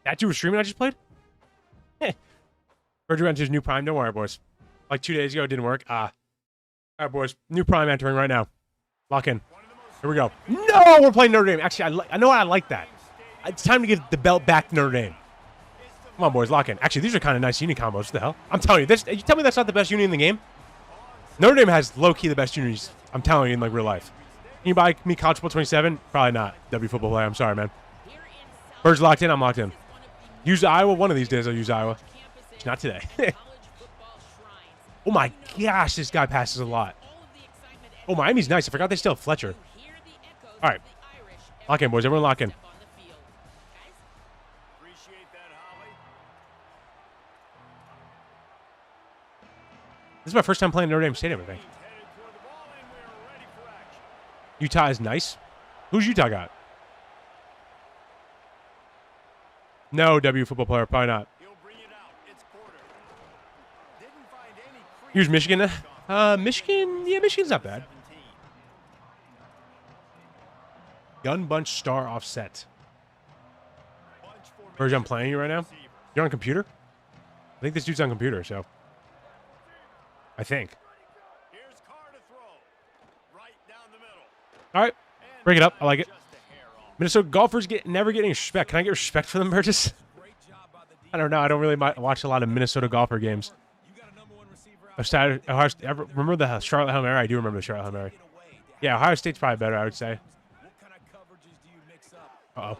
That dude was streaming I just played? Berg went to his new prime. Don't worry, boys. Like 2 days ago, it didn't work. All right, boys. New prime entering right now. Lock in. Here we go. No, we're playing Notre Dame. Actually, I know I like that. It's time to give the belt back to Notre Dame. Come on, boys. Lock in. Actually, these are kind of nice uni combos. What the hell? I'm telling you, this. You tell me that's not the best uni in the game? Notre Dame has low-key the best unis, I'm telling you, in like real life. Can you buy me College Football 27? Probably not. W football player. I'm sorry, man. Bird's locked in. I'm locked in. Use Iowa. One of these days I'll use Iowa. It's not today. Oh my gosh, this guy passes a lot. Oh, Miami's nice. I forgot they still have Fletcher. All right. Lock in, boys. Everyone lock in. appreciate that, Holly. This is my first time playing Notre Dame Stadium, I think. Headed toward the ball, and we're ready for action. Utah is nice. Who's Utah got? No W football player. Probably not. He'll bring it out. It's quarter. Didn't find any creep. Here's Michigan. Michigan. Yeah, Michigan's not bad. 17. Gun bunch star offset. Bunch formation. Verge, I'm playing you right now. Receiver. You're on computer? I think this dude's on computer, so. I think. Here's Carr to throw. Right down the middle. All right. And Break it up. I like it. just a hair off. Minnesota golfers never get any respect. Can I get respect for them, Burgess? I don't know. I don't really watch a lot of Minnesota golfer games. Remember the Charlotte Hail Mary? I do remember the Charlotte Hail Mary. Yeah, Ohio State's probably better, I would say. Uh-oh.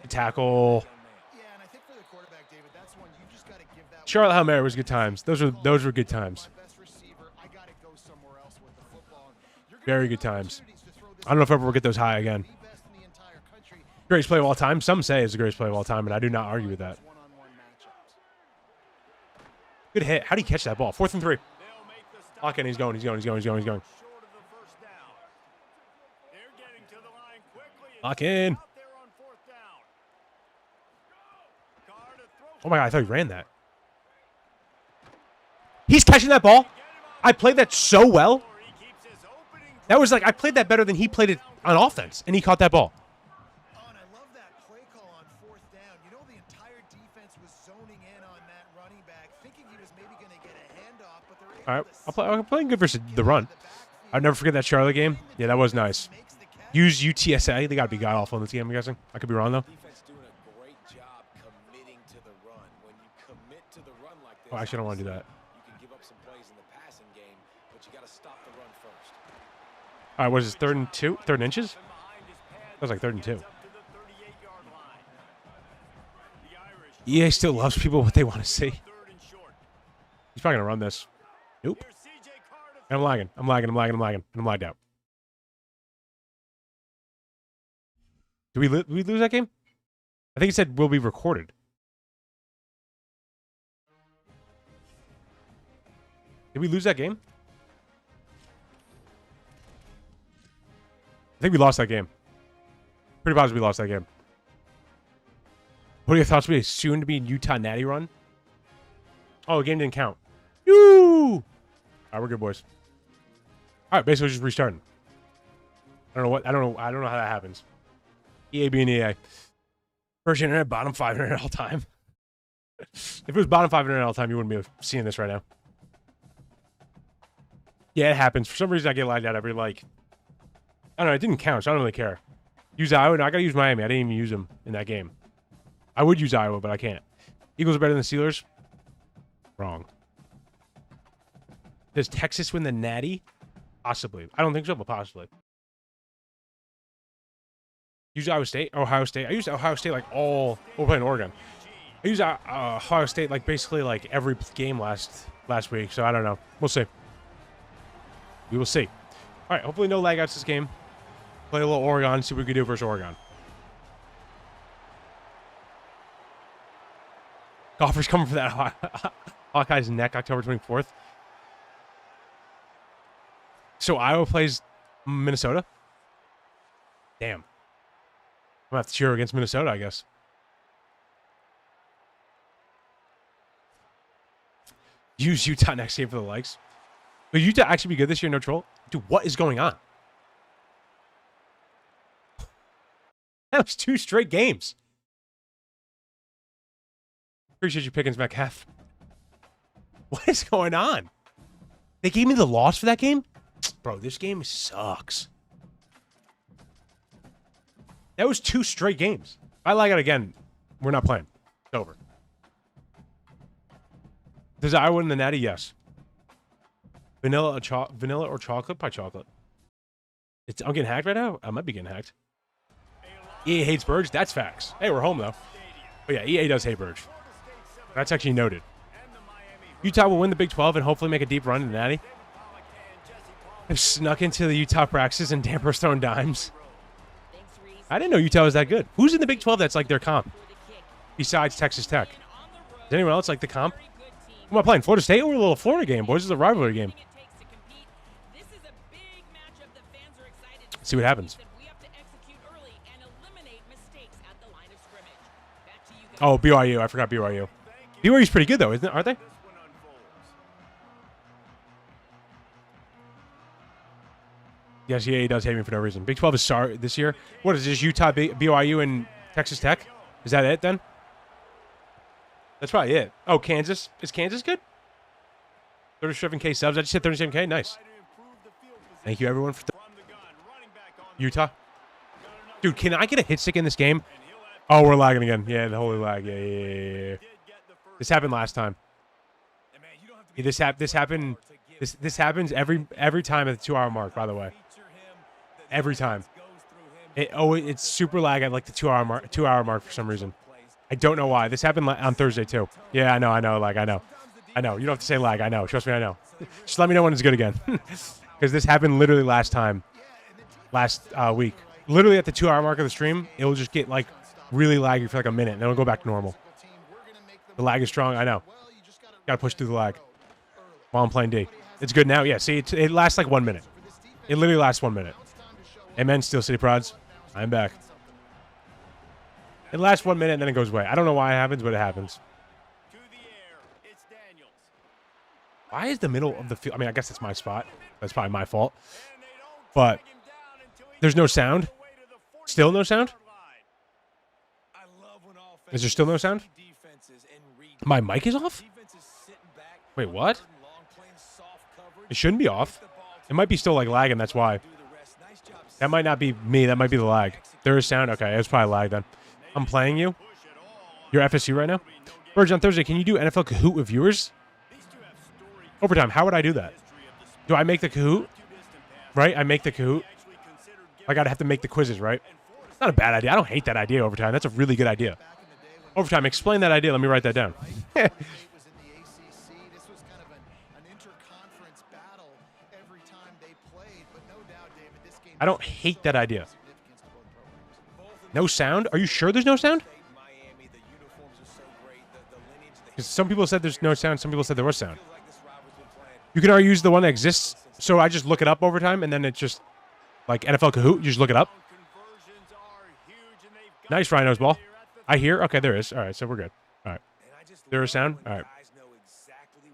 The tackle. Yeah, and I think for the quarterback, David, that's one you just got to give that. Charlotte Hail Mary was good times. Those were good times. My best receiver, I got to go somewhere else with the football. You're gonna Very have good times. opportunities to throw this I don't know if ever we'll get those high again. the best in the entire country, Greatest play of all time. Some say it's the greatest play of all time, and I do not argue with that. One-on-one matchups. Good hit. How do you catch that ball? 4th and 3. Lock in. He's going. Short of the first down. They're getting to the line quickly. Lock in. Out there on 4th down. Carr to throw. Oh my God, I thought he ran that. He's catching that ball. I played that so well. He keeps his opening. That was like, I played that better than he played it on offense, and he caught that ball. Oh, and I love that play call on 4th down. You know, the entire defense was zoning in on that running back, thinking he was maybe going to get a handoff, but they're able All right, to I'm playing good versus the run. I'll never forget that Charlotte game. Yeah, that was nice. makes the catch. Use UTSA. They got to be god-awful in this game, I'm guessing. I could be wrong, though. Defense doing a great job committing to the run. When you commit to the run like this, Oh, actually, I don't want to do that. you can give up some plays in the passing game, but you got to stop the run first. All right, what is this, 3rd and 2? 3rd and inches? That was like 3rd and 2. Up to the 38-yard line. The Irish EA still loves people what they want to see. 3rd and short. He's probably going to run this. Nope. Here's CJ Carr to And I'm lagging. I'm lagged out. Did we lose that game? I think it said will be recorded. Did we lose that game? I think we lost that game. Pretty positive we lost that game. What are your thoughts? Be a soon-to-be Utah Natty run? Oh, the game didn't count. Yoo! All right, we're good, boys. All right, basically just restarting. I don't know how that happens. EA being EA. First internet, bottom 5 internet all time. If it was bottom 5 internet all time, you wouldn't be seeing this right now. Yeah, it happens. For some reason, I get lagged out every, like... I don't know, it didn't count, so I don't really care. Use Iowa. No, I gotta use Miami. I didn't even use them in that game. I would use Iowa, but I can't. Eagles are better than the Steelers? Wrong. Does Texas win the Natty? Possibly. I don't think so, but possibly. Use Iowa State? Ohio State. I used Ohio State like all... We're playing Oregon. I used Ohio State like basically like every game last week, so I don't know. We'll see. We will see. All right, hopefully no lag outs this game. Play a little Oregon, see what we can do versus Oregon. Golfers coming for that Hawkeye's neck October 24th. So Iowa plays Minnesota? Damn. I'm going to have to cheer against Minnesota, I guess. Use Utah next game for the likes. Will Utah actually be good this year, no troll? Dude, what is going on? That was 2 straight games. Appreciate you picking Metcalf. What is going on? They gave me the loss for that game? Bro, this game sucks. That was 2 straight games. If I lag it again, we're not playing. It's over. Does Iowa win the Natty? Yes. Vanilla or chocolate? Probably chocolate. I'm getting hacked right now? I might be getting hacked. EA hates Bergs? That's facts. Hey, we're home, though. But yeah, EA does hate Bergs. That's actually noted. Utah will win the Big 12 and hopefully make a deep run in the Natty. I've snuck into the Utah practices and Damper's throwing dimes. I didn't know Utah was that good. Who's in the Big 12 that's like their comp? Besides Texas Tech. Is anyone else like the comp? Who am I playing? Florida State or a little Florida game, boys? This is a rivalry game. Let's see what happens. Oh, BYU. I forgot BYU. BYU's pretty good, though, isn't it? Aren't they? Yes, EA does hate me for no reason. Big 12 is sorry this year. What is this, Utah, BYU, and Texas Tech? Is that it, then? That's probably it. Oh, Kansas. Is Kansas good? 37K subs. I just hit 37K. Nice. Thank you, everyone, for Utah. Dude, can I get a hit stick in this game? Oh, we're lagging again. Yeah, the holy lag. Yeah. This happened last time. Yeah, this happened. This happens every time at the 2-hour mark. By the way, every time. It's super lag at like the 2-hour mark for some reason. I don't know why. This happened on Thursday too. Yeah, I know. Like I know. You don't have to say lag. I know. Trust me, I know. Just let me know when it's good again. Because this happened literally last week. literally at the 2 hour mark of the stream, it'll just get like really laggy for like a minute, and then it'll go back to normal. The lag is strong. I know. Got to push through the lag while I'm playing D. It's good now. Yeah. See, it lasts like 1 minute. It literally lasts 1 minute. Amen. Steel City Prods. I'm back. It lasts 1 minute and then it goes away. I don't know why it happens, but it happens. Why is the middle of the field? I mean, I guess it's my spot. That's probably my fault. But there's no sound. Still no sound? Is there still no sound? My mic is off? Wait, what? It shouldn't be off. It might be still like lagging, that's why. That might not be me, that might be the lag. There is sound? Okay, it's probably lag then. I'm playing you. You're FSU right now? Berg, on Thursday, can you do NFL Kahoot with viewers? Overtime, how would I do that? Do I make the Kahoot? Right? I make the Kahoot. I gotta have to make the quizzes, right? It's not a bad idea. I don't hate that idea, Overtime. That's a really good idea. Overtime, explain that idea. Let me write that down. I don't hate that idea. No sound? Are you sure there's no sound? Because some people said there's no sound. Some people said there was sound. You can already use the one that exists. So I just look it up Overtime, and then it's just like NFL Kahoot. You just look it up. Nice Rhinos ball. I hear. Okay, there is. All right, so we're good. All right. There is sound? All right.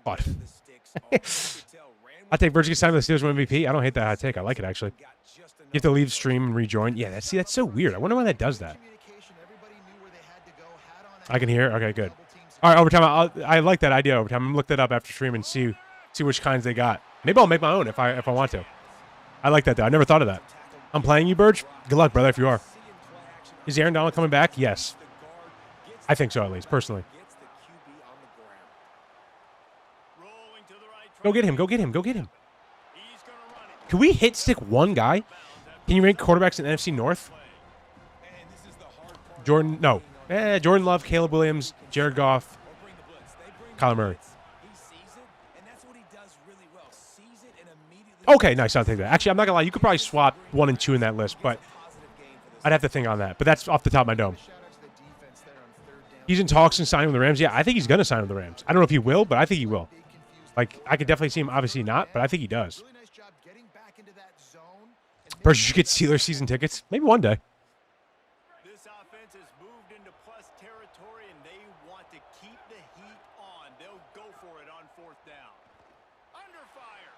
What? I take Berges time for the Steelers win MVP. I don't hate that hot take. I like it, actually. You have to leave stream and rejoin. Yeah, that's so weird. I wonder why that does that. I can hear. Okay, good. All right, Overtime. I like that idea, Overtime. I'm going to look that up after stream and see which kinds they got. Maybe I'll make my own if I want to. I like that, though. I never thought of that. I'm playing you, Berg. Good luck, brother, if you are. Is Aaron Donald coming back? Yes. I think so, at least, personally. Go get him. Go get him. Go get him. Can we hit stick one guy? Can you rank quarterbacks in NFC North? Jordan, no. Jordan Love, Caleb Williams, Jared Goff, Kyler Murray. Okay, nice. I'll take that. Actually, I'm not going to lie. You could probably swap 1 and 2 in that list, but I'd have to think on that. But that's off the top of my dome. He's in talks and signing with the Rams. Yeah, I think he's going to sign with the Rams. I don't know if he will, but I think he will. Like, I could definitely see him. Obviously not, but I think he does. Berg, you should get Steelers season tickets. Maybe one day. This offense has moved into plus territory, and they want to keep the heat on. They'll go for it on 4th down. Under fire.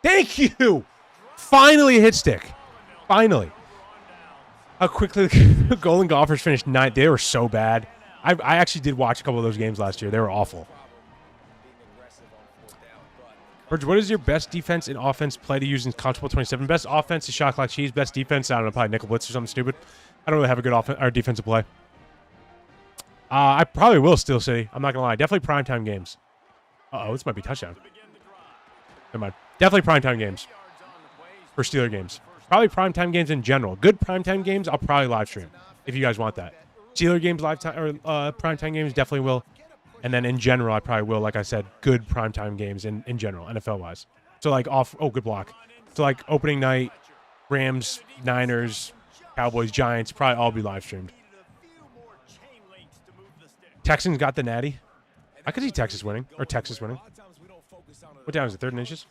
Thank you. Finally a hit stick. Finally. How quickly the Golden Golfers finished 9th. They were so bad. I actually did watch a couple of those games last year. They were awful. Berg, what is your best defense and offense play to use in College Football 27? Best offense is Shot Clock Cheese. Best defense, I don't know, probably Nickel Blitz or something stupid. I don't really have a good offense or defensive play. I probably will Steel City. I'm not going to lie. Definitely primetime games. Uh-oh, this might be touchdown. Never mind. Definitely primetime games for Steeler games. Probably primetime games in general. Good primetime games, I'll probably live stream if you guys want that. Steeler games, primetime games, definitely will. And then in general, I probably will, like I said, good primetime games in general, NFL-wise. So, like, good block. So, like, opening night, Rams, Niners, Cowboys, Giants, probably all be live streamed. Texans got the natty. I could see Texas winning, or Texas winning. What down is it, 3rd and inches?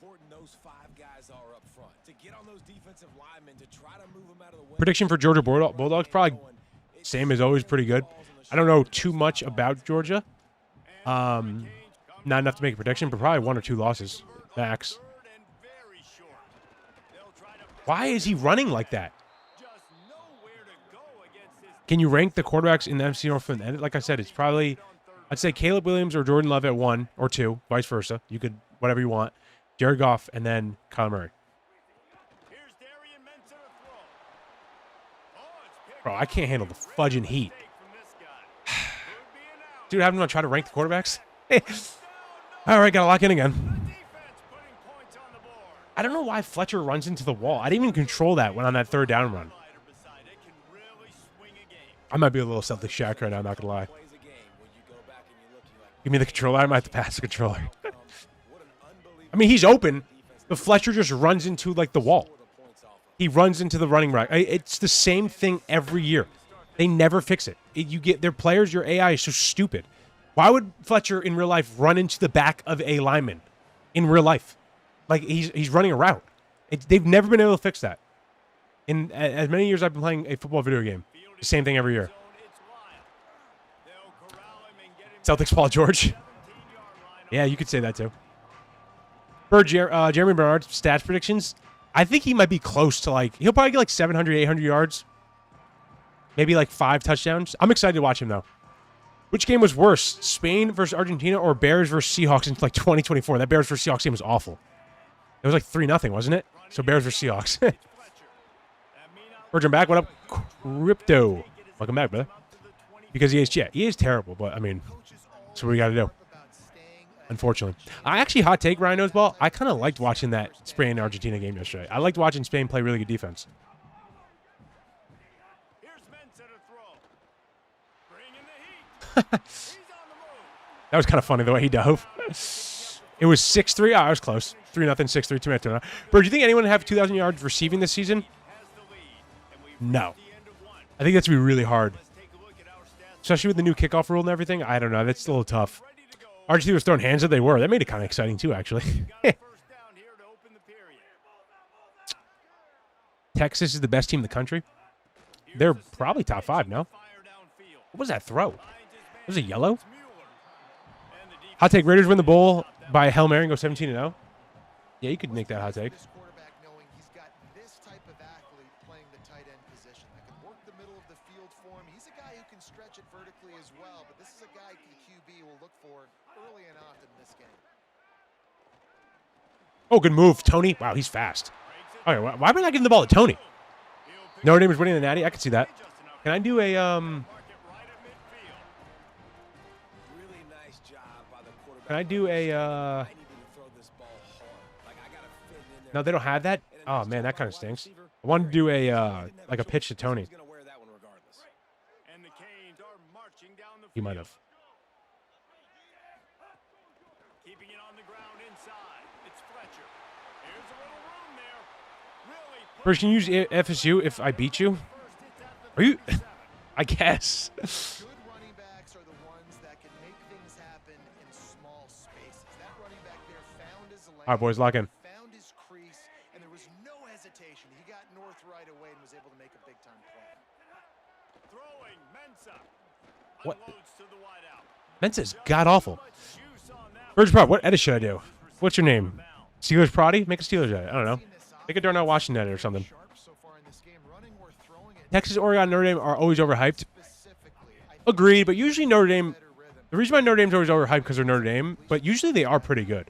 Prediction for Georgia Bulldogs, probably same as always, pretty good. I don't know too much about Georgia. Not enough to make a prediction, but probably 1 or 2 losses, max. Why is he running like that? Can you rank the quarterbacks in the NFC North? And like I said, it's probably, I'd say Caleb Williams or Jordan Love at 1 or 2, vice versa. You could, whatever you want. Jared Goff, and then Kyler Murray. Bro, I can't handle the fudging heat. Dude, haven't I tried to rank the quarterbacks? All right, got to lock in again. I don't know why Fletcher runs into the wall. I didn't even control that when on that 3rd down run. I might be a little Celtic Shack right now, I'm not going to lie. Give me the controller. I might have to pass the controller. I mean, he's open, but Fletcher just runs into, like, the wall. He runs into the running back. It's the same thing every year. They never fix it. You get their players, your AI is so stupid. Why would Fletcher in real life run into the back of a lineman in real life? Like he's running a route. They've never been able to fix that. In as many years I've been playing a football video game, the same thing every year. Celtics Paul George. Yeah, you could say that too. Berg, Jeremy Bernard, stats predictions. I think he might be close to he'll probably get 700, 800 yards. Maybe 5 touchdowns. I'm excited to watch him though. Which game was worse, Spain versus Argentina or Bears versus Seahawks in 2024? That Bears versus Seahawks game was awful. It was 3-0, wasn't it? So Bears versus Seahawks. Virgin back. What up, Crypto? Welcome back, brother. Because he is terrible, but I mean, that's what we got to do. Unfortunately, I actually hot take Ryan Noseball. I kind of liked watching that Spain Argentina game yesterday. I liked watching Spain play really good defense. That was kind of funny the way he dove. It was 6-3. Oh, I was close. 3-0, 6-3, 2 minutes. Bro, do you think anyone would have 2,000 yards receiving this season? No. I think that's going to be really hard. Especially with the new kickoff rule and everything. I don't know. That's a little tough. Argentina was throwing hands that they were. That made it kind of exciting too, actually. Texas is the best team in the country. They're probably top 5, no? What was that throw? Was it yellow? Hot take, Raiders win the bowl by Hail Mary and go 17-0. Yeah, you could make that hot take. This quarterback knowing he's got this type of athlete playing the tight end position that can work the middle of the field for him. He's a guy who can stretch it vertically as well, but this is a guy the QB will look for early and often in this game. Oh, good move, Tony. Wow, he's fast. Okay, why am I not giving the ball to Tony? Notre Dame is winning the Natty. I can see that. Can I do a Can I do a No, they don't have that. Oh man, that kind of stinks. I want to do a a pitch to Tony. He might have. Keeping it on the ground inside. It's Fletcher. Here's a little room there. Really First, can you use FSU if I beat you? Are you? I guess. Good running backs are the ones that can make things happen in small spaces. That running back there found his lane. All right, boys, lock in. Found his crease, and there was no hesitation. He got north right away and was able to make a big-time play. throwing Mensa. What? Unloads to the wideout. Mensa's god-awful. Birds Prod, what edit should I do? What's your name? Steelers Proddy? Make a Steelers edit. I don't know. Make a Darnell Washington edit or something. Texas, Oregon, Notre Dame are always overhyped. Agreed, but usually Notre Dame... The reason why Notre Dame's always overhyped because they're Notre Dame, but usually they are pretty good.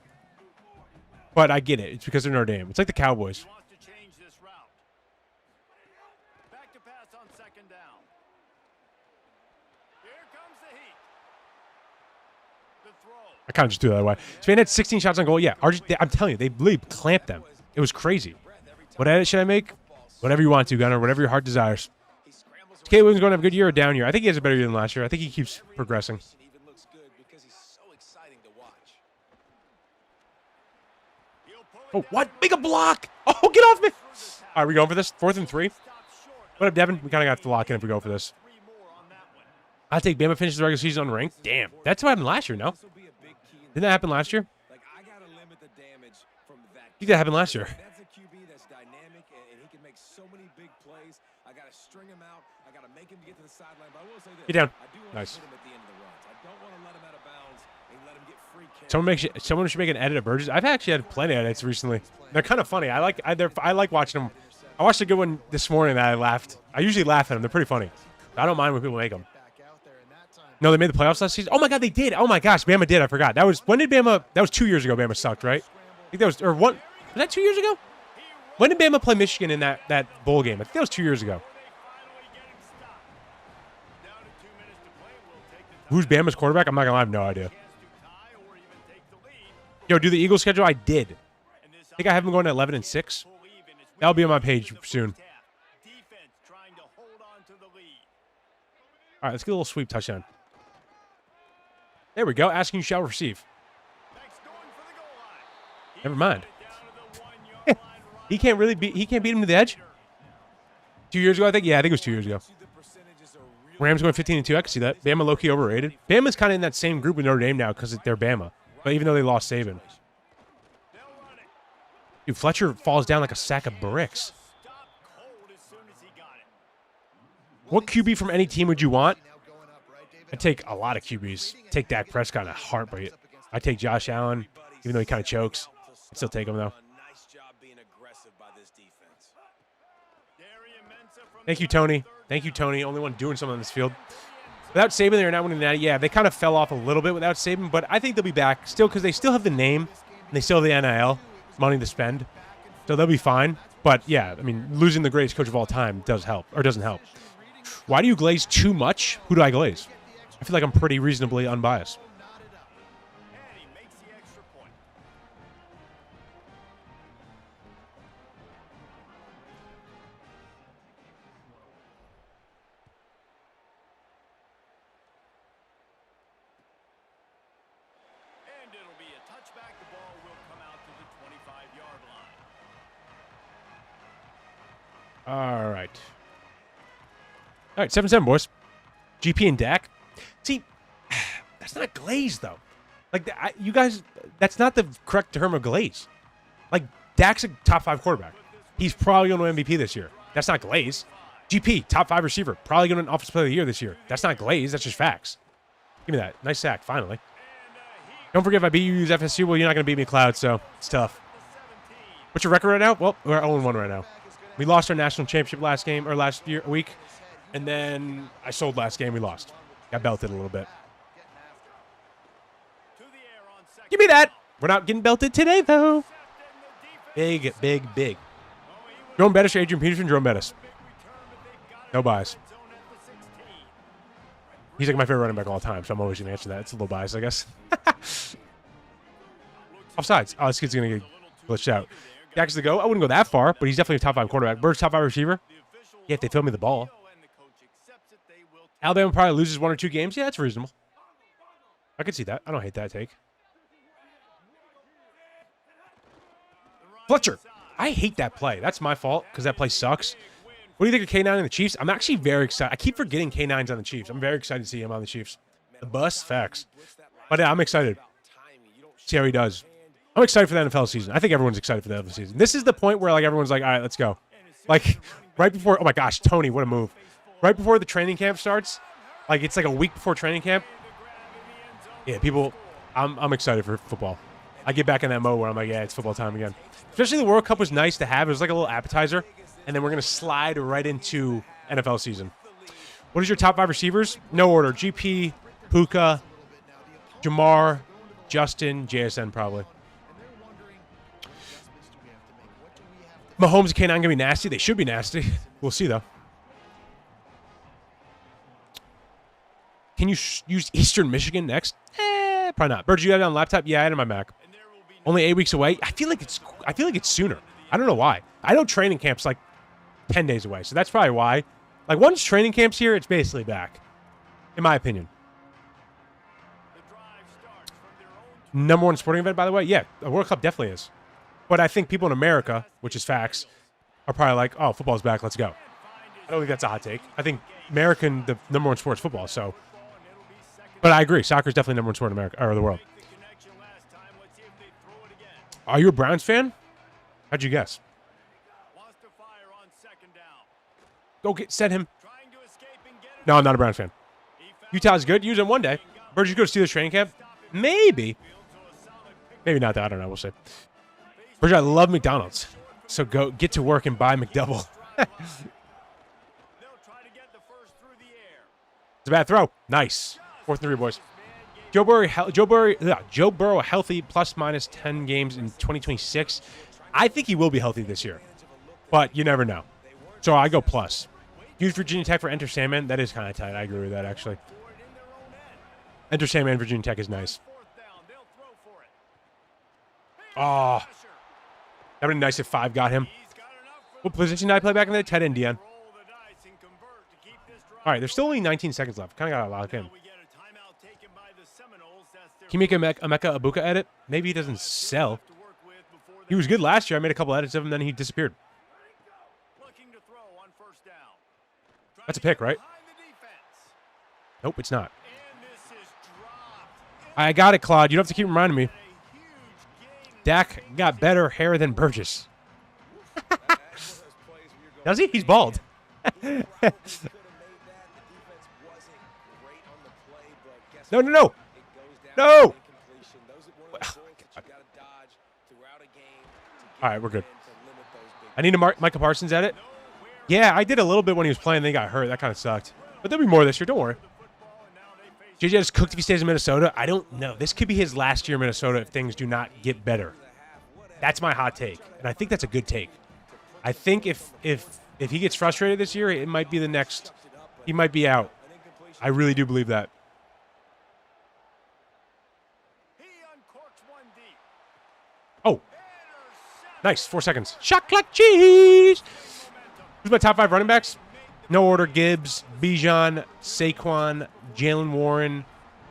But I get it. It's because they're Notre Dame. It's like the Cowboys. Wants to change this route. Back to pass on second down. Here comes the heat. The throw. I kind of just do it that way. Spain had 16 shots on goal. Yeah, I'm telling you, they really clamped them. It was crazy. What edit should I make? Whatever you want to, Gunner. Whatever your heart desires. Caleb Williams going to have a good year or down year? I think he has a better year than last year. I think he keeps progressing. Oh, what? Make a block! Oh, get off me! All right, we going for this? 4th and 3? What up, Devin? We kind of got to lock in if we go for this. I'll take Bama finishes the regular season unranked. Damn. That's what happened last year, no? Didn't that happen last year? I think that happened last year. That's a QB that's dynamic and he can make so many big plays. I got to string him out. I got to make him get to the sideline. But I will say this. Get down. I do want Nice. to hit him at the end of the runs. I don't want to let him out of bounds and let him get free carry. Someone should make an edit of Berges. I've actually had plenty of edits recently. They're kind of funny. I like watching them. I watched a good one this morning that I laughed. I usually laugh at them. They're pretty funny. I don't mind when people make them. No, they made the playoffs last season. Oh my God, they did. Oh my gosh, Bama did. I forgot. When did Bama? That was 2 years ago. Bama sucked, right? I think that was Was that 2 years ago? When did Bama play Michigan in that bowl game? I think that was 2 years ago. Who's Bama's quarterback? I'm not gonna lie, I have no idea. Yo, do the Eagles schedule? I did. I think I have them going to 11 and 6. That'll be on my page soon. All right, let's get a little sweep touchdown. There we go. Asking you shall receive. Never mind. He can't beat him to the edge. 2 years ago, I think. Yeah, I think it was 2 years ago. Rams going 15-2. I can see that. Bama low-key overrated. Bama's kind of in that same group with Notre Dame now because they're Bama. But even though they lost Saban. Dude, Fletcher falls down like a sack of bricks. What QB from any team would you want? I'd take a lot of QBs. Take Dak Prescott in a heartbeat. I'd take Josh Allen, even though he kind of chokes. I'd still take him, though. Thank you, Tony. Thank you, Tony. Only one doing something on this field. Without Saban, they're not winning that. Yeah, they kind of fell off a little bit without Saban, but I think they'll be back still because they still have the name and they still have the NIL, money to spend. So they'll be fine. But, yeah, I mean, losing the greatest coach of all time does help, or doesn't help. Why do you glaze too much? Who do I glaze? I feel like I'm pretty reasonably unbiased. All right. All right, 7-7, boys. GP and Dak. See, that's not glaze, though. Like, you guys, that's not the correct term of glaze. Like, Dak's a top 5 quarterback. He's probably going to win MVP this year. That's not glaze. GP, top 5 receiver. Probably going to win Offensive Player of the Year this year. That's not glaze. That's just facts. Give me that. Nice sack, finally. Don't forget, if I beat you, use FSU. Well, you're not going to beat me, Cloud, so it's tough. What's your record right now? Well, we're 0-1 right now. We lost our national championship last week, and then I sold last game. We lost. Got belted a little bit. Give me that. We're not getting belted today, though. Big, big, big. Jerome Bettis or Adrian Peterson? Jerome Bettis. No bias. He's like my favorite running back of all time, so I'm always going to answer that. It's a little biased, I guess. Offsides. Oh, this kid's going to get glitched out. Dak's the go. I wouldn't go that far, but he's definitely a top 5 quarterback. Berg's top 5 receiver. Yeah, if they throw me the ball. Alabama probably loses 1 or 2 games. Yeah, that's reasonable. I could see that. I don't hate that take. Fletcher. I hate that play. That's my fault because that play sucks. What do you think of K9 and the Chiefs? I'm actually very excited. I keep forgetting K9's on the Chiefs. I'm very excited to see him on the Chiefs. The bus? Facts. But yeah, I'm excited. See how he does. I'm excited for the NFL season. I think everyone's excited for the NFL season. This is the point where like everyone's like, all right, let's go. Like right before, oh my gosh, Tony, what a move. Right before the training camp starts, like it's like a week before training camp. Yeah, people, I'm excited for football. I get back in that mode where I'm like, yeah, it's football time again. Especially the World Cup was nice to have. It was like a little appetizer. And then we're going to slide right into NFL season. What is your top 5 receivers? No order. GP, Puka, Jamar, Justin, JSN probably. Mahomes and K9 going to be nasty? They should be nasty. We'll see, though. Can you use Eastern Michigan next? Probably not. Berg, you have it on laptop? Yeah, I had it on my Mac. Only 8 weeks away. I feel like it's sooner. I don't know why. I know training camp's like 10 days away, so that's probably why. Like once training camp's here, it's basically back, in my opinion. #1 sporting event, by the way. Yeah, the World Cup definitely is. But I think people in America, which is facts, are probably like, oh, football's back, let's go. I don't think that's a hot take. I think the #1 sport is football, so. But I agree, soccer is definitely #1 sport in America, or the world. Are you a Browns fan? How'd you guess? Go set him. No, I'm not a Browns fan. Utah's good. Use him one day. Berg, you go to Steelers training camp? Maybe. Maybe not that. I don't know. We'll see. Berg, I love McDonald's. So go get to work and buy McDouble. It's a bad throw. Nice. 4th and 3, boys. Joe Burrow healthy plus/minus 10 games in 2026. I think he will be healthy this year, but you never know. So I go plus. Use Virginia Tech for Enter Sandman. That is kind of tight. I agree with that, actually. Enter Sandman, Virginia Tech is nice. Oh. That would be nice if 5 got him. What position did I play back in there? Tight end, Dion. All right, there's still only 19 seconds left. Kind of got to lock in. Can you make a Emeka Ibuka edit? Maybe he doesn't sell. He was good last year. I made a couple edits of him, then he disappeared. That's a pick, right? Nope, it's not. I got it, Claude. You don't have to keep reminding me. Dak got better hair than Berges. Does he? He's bald. No, no, no. No. All right, we're good. I need to mark Micah Parsons at it. Yeah, I did a little bit when he was playing. Then he got hurt. That kind of sucked. But there'll be more this year. Don't worry. JJ is cooked if he stays in Minnesota. I don't know. This could be his last year in Minnesota if things do not get better. That's my hot take, and I think that's a good take. I think if he gets frustrated this year, it might be the next. He might be out. I really do believe that. Oh, nice. 4 seconds. Shot clock cheese. Who's my top 5 running backs? No order: Gibbs, Bijan, Saquon, Jalen Warren,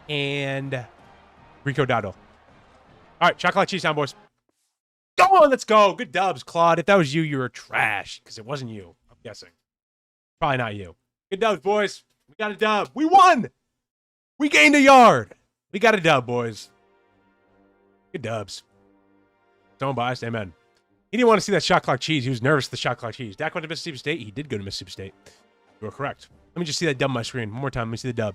and Rico Dowdle. All right, shot clock cheese time, boys. Go on, let's go. Good dubs, Claude. If that was you, you were trash because it wasn't you, I'm guessing. Probably not you. Good dubs, boys. We got a dub. We won. We gained a yard. We got a dub, boys. Good dubs. Don't biased. Amen. He didn't want to see that shot clock cheese. He was nervous at the shot clock cheese. Dak went to Mississippi State. He did go to Mississippi State. You were correct. Let me just see that dub on my screen. One more time. Let me see the dub.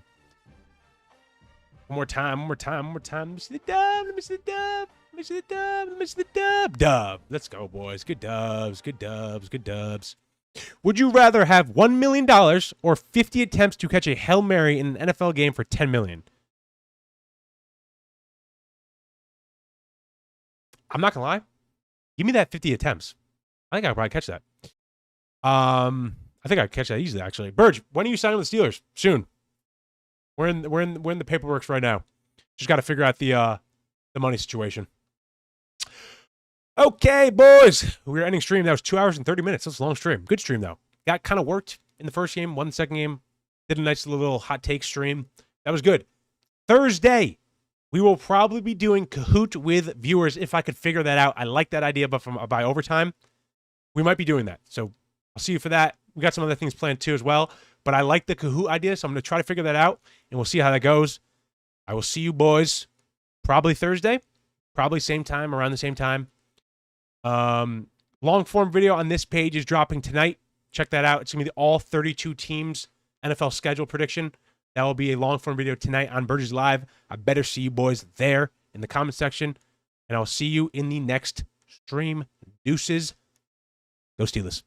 One more time. One more time. One more time. Let me see the dub. Let me see the dub. Let me see the dub. Let me see the dub. Dub. Let's go, boys. Good dubs. Good dubs. Good dubs. Would you rather have $1 million or 50 attempts to catch a Hail Mary in an NFL game for $10 million? I'm not going to lie. Give me that 50 attempts. I think I'll probably catch that. I think I'd catch that easily, actually. Berg, when are you signing with the Steelers? Soon. We're in the paperwork right now. Just got to figure out the money situation. Okay, boys. We're ending stream. That was 2 hours and 30 minutes. That's a long stream. Good stream, though. Got kind of worked in the first game, won the second game. Did a nice little hot take stream. That was good. Thursday, we will probably be doing Kahoot with viewers if I could figure that out. I like that idea, but by overtime, we might be doing that. So I'll see you for that. We got some other things planned too as well, but I like the Kahoot idea, so I'm going to try to figure that out, and we'll see how that goes. I will see you boys probably Thursday, probably same time, around the same time. Long form video on this page is dropping tonight. Check that out. It's going to be all 32 teams NFL schedule prediction. That will be a long form video tonight on Berges Live. I better see you boys there in the comment section, and I'll see you in the next stream. Deuces. Go Steelers.